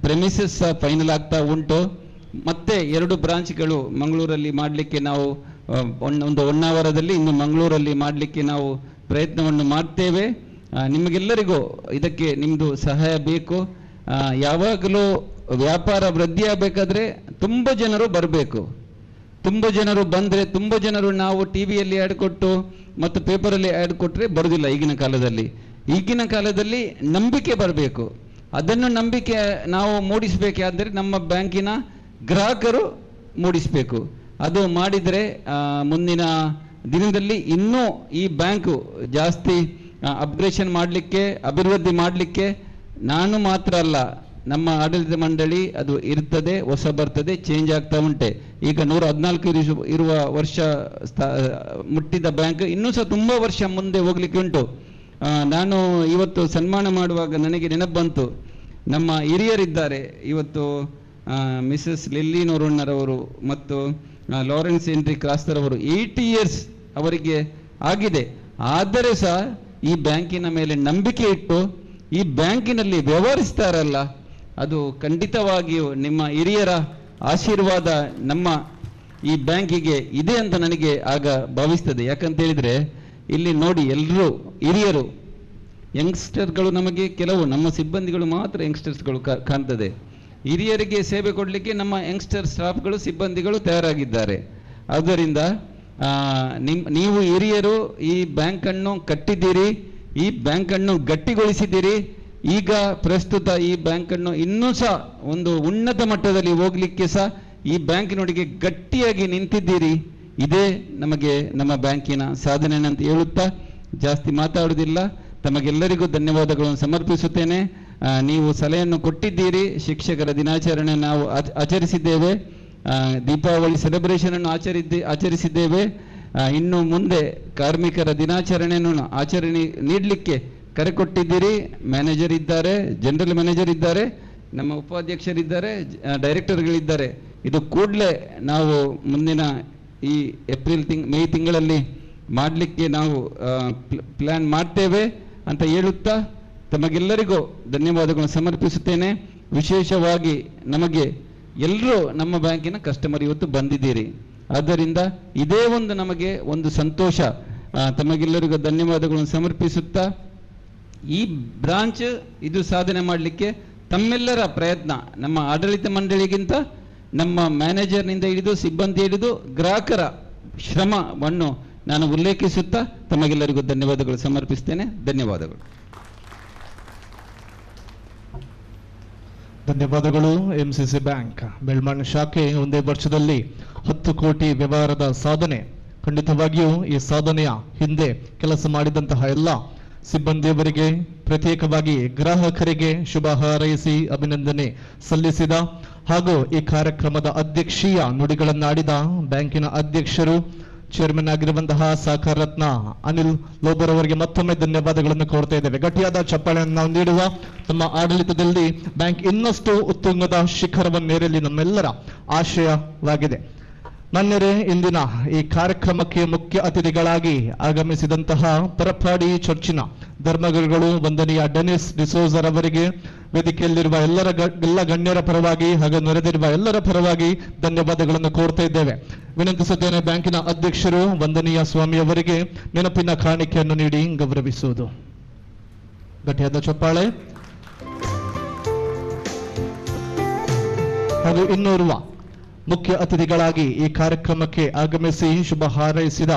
ಪ್ರೆಮಿಸಸ್ ಸಹ ಫೈನಲ್ ಆಗ್ತಾ ಉಂಟು. ಮತ್ತೆ 2 ಬ್ರಾಂಚ್ಗಳು ಮಂಗಳೂರಲ್ಲಿ ಮಾಡಲಿಕ್ಕೆ ನಾವು ಒಂದು ಹೊನ್ನಾವರದಲ್ಲಿ, ಇನ್ನು ಮಂಗಳೂರಲ್ಲಿ ಮಾಡಲಿಕ್ಕೆ ನಾವು ಪ್ರಯತ್ನವನ್ನು ಮಾಡ್ತೇವೆ. ನಿಮಗೆಲ್ಲರಿಗೂ ಇದಕ್ಕೆ ನಿಮ್ಮದು ಸಹಾಯ ಬೇಕು. ಯಾವಾಗಲೂ ವ್ಯಾಪಾರ ವೃದ್ಧಿ ಆಗಬೇಕಾದ್ರೆ ತುಂಬ ಜನರು ಬರಬೇಕು. ತುಂಬ ಜನರು ಬಂದರೆ, ತುಂಬ ಜನರು ನಾವು ಟಿವಿಯಲ್ಲಿ ಆ್ಯಡ್ ಕೊಟ್ಟು ಮತ್ತು ಪೇಪರಲ್ಲಿ ಆ್ಯಡ್ ಕೊಟ್ಟರೆ ಬರೋದಿಲ್ಲ. ಈಗಿನ ಕಾಲದಲ್ಲಿ ನಂಬಿಕೆ ಬರಬೇಕು. ಅದನ್ನು ನಂಬಿಕೆ ನಾವು ಮೂಡಿಸಬೇಕಾದ್ರೆ ನಮ್ಮ ಬ್ಯಾಂಕಿನ ಗ್ರಾಹಕರು ಮೂಡಿಸಬೇಕು. ಅದು ಮಾಡಿದರೆ ಮುಂದಿನ ದಿನದಲ್ಲಿ ಇನ್ನೂ ಈ ಬ್ಯಾಂಕು ಜಾಸ್ತಿ ಅಪ್ಗ್ರೇಷನ್ ಮಾಡಲಿಕ್ಕೆ, ಅಭಿವೃದ್ಧಿ ಮಾಡಲಿಕ್ಕೆ ನಾನು ಮಾತ್ರ ಅಲ್ಲ, ನಮ್ಮ ಆಡಳಿತ ಮಂಡಳಿ ಅದು ಇರ್ತದೆ, ಹೊಸ ಬರ್ತದೆ, ಚೇಂಜ್ ಆಗ್ತಾ ಉಂಟೆ. ಈಗ 114 ಇರುವ ವರ್ಷ ಮುಟ್ಟಿದ ಬ್ಯಾಂಕ್ ಇನ್ನೂ ಸಹ ತುಂಬ ವರ್ಷ ಮುಂದೆ ಹೋಗ್ಲಿಕ್ಕೆ ಉಂಟು. ನಾನು ಇವತ್ತು ಸನ್ಮಾನ ಮಾಡುವಾಗ ನನಗೆ ನೆನಪು ಬಂತು, ನಮ್ಮ ಹಿರಿಯರಿದ್ದಾರೆ ಇವತ್ತು, ಮಿಸಸ್ ಲಿಲ್ಲಿ ನೋರಣ್ಣರವರು ಮತ್ತು ಲಾರೆನ್ಸ್ ಹೆನ್ರಿ ಕ್ರಾಸ್ತರವರು 80 ಇಯರ್ಸ್ ಅವರಿಗೆ ಆಗಿದೆ. ಆದರೆ ಸಹ ಈ ಬ್ಯಾಂಕಿನ ಮೇಲೆ ನಂಬಿಕೆ ಇಟ್ಟು ಈ ಬ್ಯಾಂಕಿನಲ್ಲಿ ವ್ಯವಹರಿಸ್ತಾರಲ್ಲ, ಅದು ಖಂಡಿತವಾಗಿಯೂ ನಿಮ್ಮ ಹಿರಿಯರ ಆಶೀರ್ವಾದ ನಮ್ಮ ಈ ಬ್ಯಾಂಕಿಗೆ ಇದೆ ಅಂತ ನನಗೆ ಆಗ ಭಾವಿಸ್ತದೆ. ಯಾಕಂತ ಹೇಳಿದ್ರೆ ಇಲ್ಲಿ ನೋಡಿ, ಎಲ್ಲರೂ ಹಿರಿಯರು, ಯಂಗ್ಸ್ಟರ್ಗಳು ನಮಗೆ ಕೆಲವು, ನಮ್ಮ ಸಿಬ್ಬಂದಿಗಳು ಮಾತ್ರ ಯಂಗ್ಸ್ಟರ್ಸ್ಗಳು ಕಾಣ್ತದೆ. ಹಿರಿಯರಿಗೆ ಸೇವೆ ಕೊಡಲಿಕ್ಕೆ ನಮ್ಮ ಯಂಗ್ಸ್ಟರ್ ಸ್ಟಾಫ್ಗಳು, ಸಿಬ್ಬಂದಿಗಳು ತಯಾರಾಗಿದ್ದಾರೆ. ಆದ್ದರಿಂದ ನೀವು ಹಿರಿಯರು ಈ ಬ್ಯಾಂಕನ್ನು ಕಟ್ಟಿದ್ದೀರಿ, ಈ ಬ್ಯಾಂಕನ್ನು ಗಟ್ಟಿಗೊಳಿಸಿದ್ದೀರಿ. ಈಗ ಪ್ರಸ್ತುತ ಈ ಬ್ಯಾಂಕನ್ನು ಇನ್ನೂ ಸಹ ಒಂದು ಉನ್ನತ ಮಟ್ಟದಲ್ಲಿ ಹೋಗ್ಲಿಕ್ಕೆ ಸಹ ಈ ಬ್ಯಾಂಕಿನೊಳಗೆ ಗಟ್ಟಿಯಾಗಿ ನಿಂತಿದ್ದೀರಿ. ಇದೇ ನಮಗೆ ನಮ್ಮ ಬ್ಯಾಂಕಿನ ಸಾಧನೆ ಅಂತ ಹೇಳುತ್ತಾ ಜಾಸ್ತಿ ಮಾತಾಡುವುದಿಲ್ಲ. ತಮಗೆಲ್ಲರಿಗೂ ಧನ್ಯವಾದಗಳನ್ನು ಸಮರ್ಪಿಸುತ್ತೇನೆ. ನೀವು ಸಲಹೆಯನ್ನು ಕೊಟ್ಟಿದ್ದೀರಿ. ಶಿಕ್ಷಕರ ದಿನಾಚರಣೆ ನಾವು ಆಚರಿಸಿದ್ದೇವೆ, ದೀಪಾವಳಿ ಸೆಲೆಬ್ರೇಷನ್ ಅನ್ನು ಆಚರಿಸಿದ್ದೇವೆ. ಇನ್ನು ಮುಂದೆ ಕಾರ್ಮಿಕರ ದಿನಾಚರಣೆಯನ್ನು ಆಚರಣೆ ನೀಡಲಿಕ್ಕೆ ಕರೆ ಕೊಟ್ಟಿದ್ದೀರಿ. ಮ್ಯಾನೇಜರ್ ಇದ್ದಾರೆ, ಜನರಲ್ ಮ್ಯಾನೇಜರ್ ಇದ್ದಾರೆ, ನಮ್ಮ ಉಪಾಧ್ಯಕ್ಷರಿದ್ದಾರೆ, ಡೈರೆಕ್ಟರ್ಗಳಿದ್ದಾರೆ. ಇದು ಕೂಡಲೇ ನಾವು ಮುಂದಿನ ಈ ಮೇ ತಿಂಗಳಲ್ಲಿ ಮಾಡಲಿಕ್ಕೆ ನಾವು ಪ್ಲ್ಯಾನ್ ಮಾಡ್ತೇವೆ ಅಂತ ಹೇಳುತ್ತಾ ತಮಗೆಲ್ಲರಿಗೂ ಧನ್ಯವಾದಗಳನ್ನು ಸಮರ್ಪಿಸುತ್ತೇನೆ. ವಿಶೇಷವಾಗಿ ನಮಗೆ ಎಲ್ಲರೂ ನಮ್ಮ ಬ್ಯಾಂಕಿನ ಕಸ್ಟಮರ್ ಇವತ್ತು ಬಂದಿದ್ದೀರಿ. ಆದ್ದರಿಂದ ಇದೇ ಒಂದು ನಮಗೆ ಒಂದು ಸಂತೋಷ. ತಮಗೆಲ್ಲರಿಗೂ ಧನ್ಯವಾದಗಳನ್ನು ಸಮರ್ಪಿಸುತ್ತಾ ಈ ಬ್ರಾಂಚ್ ಇದು ಸಾಧನೆ ಮಾಡಲಿಕ್ಕೆ ತಮ್ಮೆಲ್ಲರ ಪ್ರಯತ್ನ, ನಮ್ಮ ಆಡಳಿತ ಮಂಡಳಿಗಿಂತ ನಮ್ಮ ಮ್ಯಾನೇಜರ್ನಿಂದ ಹಿಡಿದು ಸಿಬ್ಬಂದಿ ಹಿಡಿದು ಗ್ರಾಹಕರ ಶ್ರಮವನ್ನು ನಾನು ಉಲ್ಲೇಖಿಸುತ್ತಾ ತಮಗೆಲ್ಲರಿಗೂ ಧನ್ಯವಾದಗಳು ಸಮರ್ಪಿಸ್ತೇನೆ. ಧನ್ಯವಾದಗಳು. ಧನ್ಯವಾದಗಳು. MCC ಬ್ಯಾಂಕ್ ಬೆಳ್ಮಣ್ ಶಾಖೆ ಒಂದೇ ವರ್ಷದಲ್ಲಿ 10 ಕೋಟಿ ವ್ಯವಹಾರದ ಸಾಧನೆ. ಖಂಡಿತವಾಗಿಯೂ ಈ ಸಾಧನೆಯ ಹಿಂದೆ ಕೆಲಸ ಮಾಡಿದಂತಹ ಎಲ್ಲ ಸಿಬ್ಬಂದಿಯವರಿಗೆ, ಪ್ರತ್ಯೇಕವಾಗಿ ಗ್ರಾಹಕರಿಗೆ ಶುಭ ಹಾರೈಸಿ ಅಭಿನಂದನೆ ಸಲ್ಲಿಸಿದ ಹಾಗೂ ಈ ಕಾರ್ಯಕ್ರಮದ ಅಧ್ಯಕ್ಷೀಯ ನುಡಿಗಳನ್ನಾಡಿದ ಬ್ಯಾಂಕಿನ ಅಧ್ಯಕ್ಷರು, ಚೇರ್ಮನ್ ಆಗಿರುವಂತಹ ಸಹಕಾರ ರತ್ನ ಅನಿಲ್ ಲೋಬರ್ ಅವರಿಗೆ ಮತ್ತೊಮ್ಮೆ ಧನ್ಯವಾದಗಳನ್ನು ಕೋರ್ತಾ ಇದ್ದೇವೆ. ಗಟ್ಟಿಯಾದ ಚಪ್ಪಾಳೆಯನ್ನು ನಾವು ನೀಡುವ. ನಮ್ಮ ಆಡಳಿತದಲ್ಲಿ ಬ್ಯಾಂಕ್ ಇನ್ನಷ್ಟು ಉತ್ತುಂಗದ ಶಿಖರವನ್ನೇರಲಿ ನಮ್ಮೆಲ್ಲರ ಆಶಯವಾಗಿದೆ. ಮಾನ್ಯರೇ, ಇಂದಿನ ಈ ಕಾರ್ಯಕ್ರಮಕ್ಕೆ ಮುಖ್ಯ ಅತಿಥಿಗಳಾಗಿ ಆಗಮಿಸಿದಂತಹ ಪರಪಾಡಿ ಚರ್ಚಿನ ಧರ್ಮಗುರುಗಳು ವಂದನೀಯ ಡೆನಿಸ್ ಡಿಸೋಜರ್ ಅವರಿಗೆ ವೇದಿಕೆಯಲ್ಲಿರುವ ಎಲ್ಲ ಗಣ್ಯರ ಪರವಾಗಿ ಹಾಗೂ ನೆರೆದಿರುವ ಎಲ್ಲರ ಪರವಾಗಿ ಧನ್ಯವಾದಗಳನ್ನು ಕೋರ್ತಾ ಇದ್ದೇವೆ. ವಿನಂತಿಸುತ್ತೇನೆ, ಬ್ಯಾಂಕಿನ ಅಧ್ಯಕ್ಷರು ವಂದನೀಯ ಸ್ವಾಮಿ ಅವರಿಗೆ ನೆನಪಿನ ಕಾಣಿಕೆಯನ್ನು ನೀಡಿ ಗೌರವಿಸುವುದು. ಗಟ್ಟಿಯಾದ ಚಪ್ಪಾಳೆ. ಹಾಗೂ ಇನ್ನೋರ್ವ ಮುಖ್ಯ ಅತಿಥಿಗಳಾಗಿ ಈ ಕಾರ್ಯಕ್ರಮಕ್ಕೆ ಆಗಮಿಸಿ ಶುಭ ಹಾರೈಸಿದ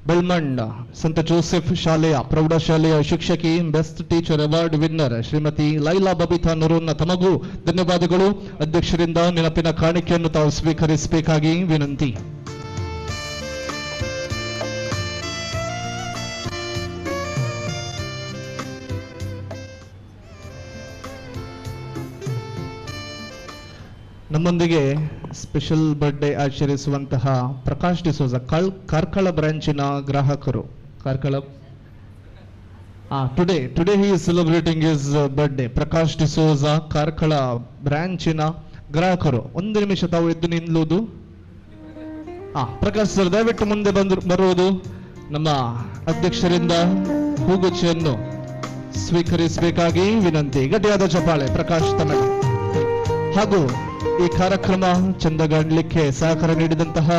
ಬೆಳ್ಮಂಡ್ ಸಂತ ಜೋಸೆಫ್ ಶಾಲೆಯ ಪ್ರೌಢಶಾಲೆಯ ಶಿಕ್ಷಕಿ best teacher award winner Shrimati Laila Babita Noronha ತಮಗೂ ಧನ್ಯವಾದಗಳು. ಅಧ್ಯಕ್ಷರಿಂದ ನೆನಪಿನ ಕಾಣಿಕೆಯನ್ನು ತಾವು ಸ್ವೀಕರಿಸಬೇಕಾಗಿ ವಿನಂತಿ. ನಮ್ಮೊಂದಿಗೆ ಸ್ಪೆಷಲ್ ಬರ್ಡೇ ಆಚರಿಸುವಂತಹ ಪ್ರಕಾಶ್ ಡಿಸೋಜ ಕಾರ್ಕಳ ಬ್ರಾಂಚಿನ ಗ್ರಾಹಕರು. Karkala today he is celebrating his birthday. Prakash D'Souza Karkala ಬ್ರಾಂಚಿನ ಗ್ರಾಹಕರು. ಒಂದು ನಿಮಿಷ ತಾವು ಎದ್ದು ನಿಲ್ಲುವುದು. ಪ್ರಕಾಶ್ ಸರ್ ದಯವಿಟ್ಟು ಮುಂದೆ ಬರುವುದು. ನಮ್ಮ ಅಧ್ಯಕ್ಷರಿಂದ ಹೂಗುಚ್ಛೆಯನ್ನು ಸ್ವೀಕರಿಸಬೇಕಾಗಿ ವಿನಂತಿ. ಗಟ್ಟಿಯಾದ ಚಪ್ಪಾಳೆ ಪ್ರಕಾಶ್ ತಮ್ಮ. ಹಾಗೂ ಈ ಕಾರ್ಯಕ್ರಮ ಚಂದಗಾಣಲಿಕ್ಕೆ ಸಹಕಾರ ನೀಡಿದಂತಹ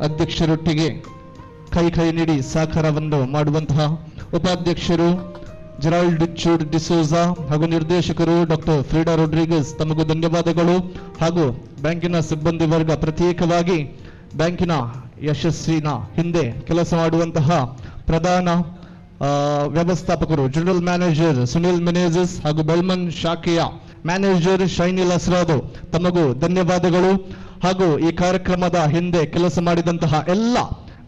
ಅಧ್ಯಕ್ಷರೊಟ್ಟಿಗೆ ಕೈ ನೀಡಿ ಸಹಕಾರವನ್ನು ಮಾಡುವಂತಹ ಉಪಾಧ್ಯಕ್ಷರು ಜೆರಾಲ್ಡ್ ಚೂಡ್ ಡಿಸೋಜಾ ಹಾಗೂ ನಿರ್ದೇಶಕರು ಡಾಕ್ಟರ್ ಫ್ರೀಡಾ ರೊಡ್ರಿಗಸ್ ತಮಗೂ ಧನ್ಯವಾದಗಳು. ಹಾಗೂ ಬ್ಯಾಂಕಿನ ಸಿಬ್ಬಂದಿ ವರ್ಗ, ಪ್ರತ್ಯೇಕವಾಗಿ ಬ್ಯಾಂಕಿನ ಯಶಸ್ಸಿನ ಹಿಂದೆ ಕೆಲಸ ಮಾಡುವಂತಹ ಪ್ರಧಾನ ವ್ಯವಸ್ಥಾಪಕರು ಜನರಲ್ ಮ್ಯಾನೇಜರ್ ಸುನಿಲ್ ಮೆನೇಜಸ್ ಹಾಗೂ ಬೆಳ್ಮನ್ ಶಾಖೆಯ ಮ್ಯಾನೇಜರ್ ಶೈನಿಲ್ ಅಸ್ರಾದು ತಮಗೂ ಧನ್ಯವಾದಗಳು. ಹಾಗೂ ಈ ಕಾರ್ಯಕ್ರಮದ ಹಿಂದೆ ಕೆಲಸ ಮಾಡಿದಂತಹ ಎಲ್ಲ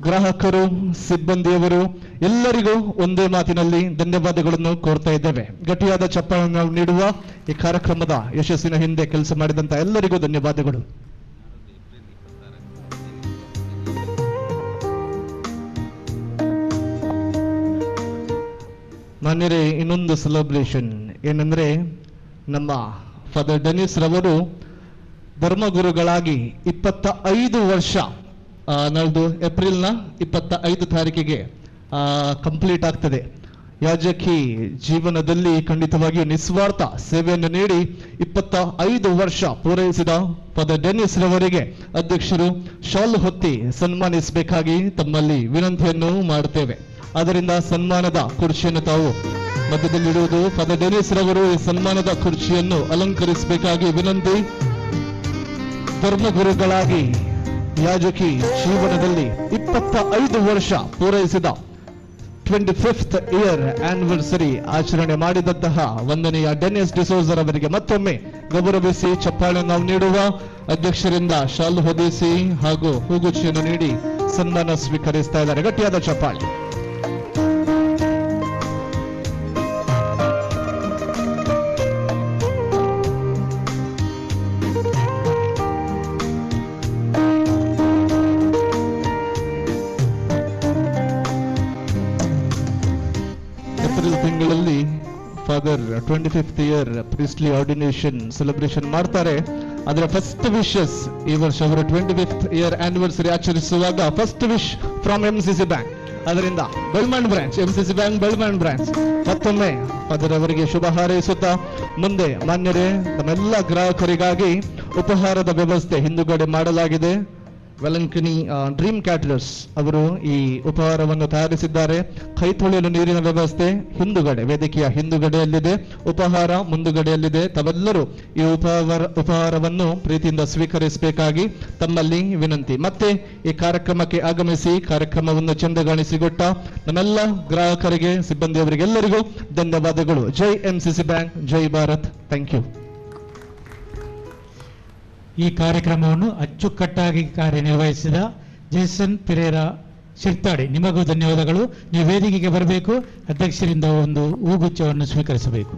ಗ್ರಾಹಕರು, ಸಿಬ್ಬಂದಿಯವರು ಎಲ್ಲರಿಗೂ ಒಂದೇ ಮಾತಿನಲ್ಲಿ ಧನ್ಯವಾದಗಳನ್ನು ಕೋರ್ತಾ ಇದ್ದೇವೆ. ಗಟ್ಟಿಯಾದ ಚಪ್ಪಾಳೆಯನ್ನು ನೀಡುವ ಈ ಕಾರ್ಯಕ್ರಮದ ಯಶಸ್ಸಿನ ಹಿಂದೆ ಕೆಲಸ ಮಾಡಿದಂತಹ ಎಲ್ಲರಿಗೂ ಧನ್ಯವಾದಗಳು. ಮಾನ್ಯರೇ, ಇನ್ನೊಂದು ಸೆಲೆಬ್ರೇಷನ್ ಏನಂದ್ರೆ, ನಮ್ಮ ಫಾದರ್ ಡೆನಿಸ್ ರವರು ಧರ್ಮಗುರುಗಳಾಗಿ 25 ವರ್ಷ ನಾಳ್ದು ಏಪ್ರಿಲ್ನ 25 ತಾರೀಕಿಗೆ ಕಂಪ್ಲೀಟ್ ಆಗ್ತದೆ. ಯಾಜಕಿ ಜೀವನದಲ್ಲಿ ಖಂಡಿತವಾಗಿಯೂ ನಿಸ್ವಾರ್ಥ ಸೇವೆಯನ್ನು ನೀಡಿ 25 ವರ್ಷ ಪೂರೈಸಿದ ಫಾದರ್ ಡೆನಿಸ್ ರವರಿಗೆ ಅಧ್ಯಕ್ಷರು ಶಾಲ್ ಹೊತ್ತಿ ಸನ್ಮಾನಿಸಬೇಕಾಗಿ ತಮ್ಮಲ್ಲಿ ವಿನಂತಿಯನ್ನು ಮಾಡುತ್ತೇವೆ. ಆದ್ದರಿಂದ ಸನ್ಮಾನದ ಕುರ್ಚಿಯನ್ನು ತಾವು ಮಧ್ಯದಲ್ಲಿರುವುದು. ಫಾದರ್ ಡೆನಿಸ್ ರವರು ಈ ಸನ್ಮಾನದ ಕುರ್ಚಿಯನ್ನು ಅಲಂಕರಿಸಬೇಕಾಗಿ ವಿನಂತಿ. ಧರ್ಮಗುರುಗಳಾಗಿ ಯಾಜಕಿ ಜೀವನದಲ್ಲಿ 25 ವರ್ಷ ಪೂರೈಸಿದ 25th ಇಯರ್ ಆನಿವರ್ಸರಿ ಆಚರಣೆ ಮಾಡಿದಂತಹ ವಂದನೆಯ ಡೆನಿಸ್ ಡಿಸೋಜರ್ ಅವರಿಗೆ ಮತ್ತೊಮ್ಮೆ ಗೌರವಿಸಿ ಚಪ್ಪಾಳೆ ನಾವು ನೀಡುವ. ಅಧ್ಯಕ್ಷರಿಂದ ಶಾಲು ಹೊದಿಸಿ ಹಾಗೂ ಹೂಗುಚ್ಛೆಯನ್ನು ನೀಡಿ ಸನ್ಮಾನ ಸ್ವೀಕರಿಸ್ತಾ ಇದ್ದಾರೆ. ಗಟ್ಟಿಯಾದ ಚಪ್ಪಾಳೆ. ತಿಂಗಳಲ್ಲಿ father 25th year priestly ordination celebration ಮಾಡ್ತಾರೆ. ಅದರ ಫಸ್ಟ್ ವಿಶಸ್ ಈ ವರ್ಷ ಅವರ 25th ಇಯರ್ ಆನಿವರ್ಸರಿ ಆಚರಿಸುವಾಗ first wish from MCC bank. ಅದರಿಂದ Belman branch, MCC bank Belman branch ಮತ್ತೊಮ್ಮೆ ಫಾದರ್ ಅವರಿಗೆ ಶುಭ ಹಾರೈಸುತ್ತಾ, ಮುಂದೆ ಮಾನ್ಯರೇ ನಮ್ಮೆಲ್ಲ ಗ್ರಾಹಕರಿಗಾಗಿ ಉಪಹಾರದ ವ್ಯವಸ್ಥೆ ಹಿಂದುಗಡೆ ಮಾಡಲಾಗಿದೆ. ವೆಲಂಕನಿ ಡ್ರೀಮ್ ಕ್ಯಾಟರರ್ಸ್ ಅವರು ಈ ಉಪಹಾರವನ್ನು ತಯಾರಿಸಿದ್ದಾರೆ. ಕೈ ತೊಳೆಯಲು ನೀರಿನ ವ್ಯವಸ್ಥೆ ಹಿಂದುಗಡೆ, ವೇದಿಕೆಯ ಹಿಂದುಗಡೆಯಲ್ಲಿದೆ. ಉಪಹಾರ ಮುಂದುಗಡೆಯಲ್ಲಿದೆ. ತಾವೆಲ್ಲರೂ ಈ ಉಪಹಾರವನ್ನು ಪ್ರೀತಿಯಿಂದ ಸ್ವೀಕರಿಸಬೇಕಾಗಿ ತಮ್ಮಲ್ಲಿ ವಿನಂತಿ. ಮತ್ತೆ ಈ ಕಾರ್ಯಕ್ರಮಕ್ಕೆ ಆಗಮಿಸಿ ಕಾರ್ಯಕ್ರಮವನ್ನು ಚಂದಗಾಣಿಸಿಕೊಟ್ಟ ನಮ್ಮೆಲ್ಲ ಗ್ರಾಹಕರಿಗೆ, ಸಿಬ್ಬಂದಿಯವರಿಗೆಲ್ಲರಿಗೂ ಧನ್ಯವಾದಗಳು. ಜೈ MCC ಬ್ಯಾಂಕ್, ಜೈ ಭಾರತ್. Thank you. ಈ ಕಾರ್ಯಕ್ರಮವನ್ನು ಅಚ್ಚುಕಟ್ಟಾಗಿ ಕಾರ್ಯನಿರ್ವಹಿಸಿದ ಜೇಸನ್ ಪಿರೇರಾ ಶಿರ್ತಾಡಿ, ನಿಮಗೂ ಧನ್ಯವಾದಗಳು. ನೀವು ವೇದಿಕೆಗೆ ಬರಬೇಕು, ಅಧ್ಯಕ್ಷರಿಂದ ಒಂದು ಹೂಗುಚ್ಛವನ್ನು ಸ್ವೀಕರಿಸಬೇಕು.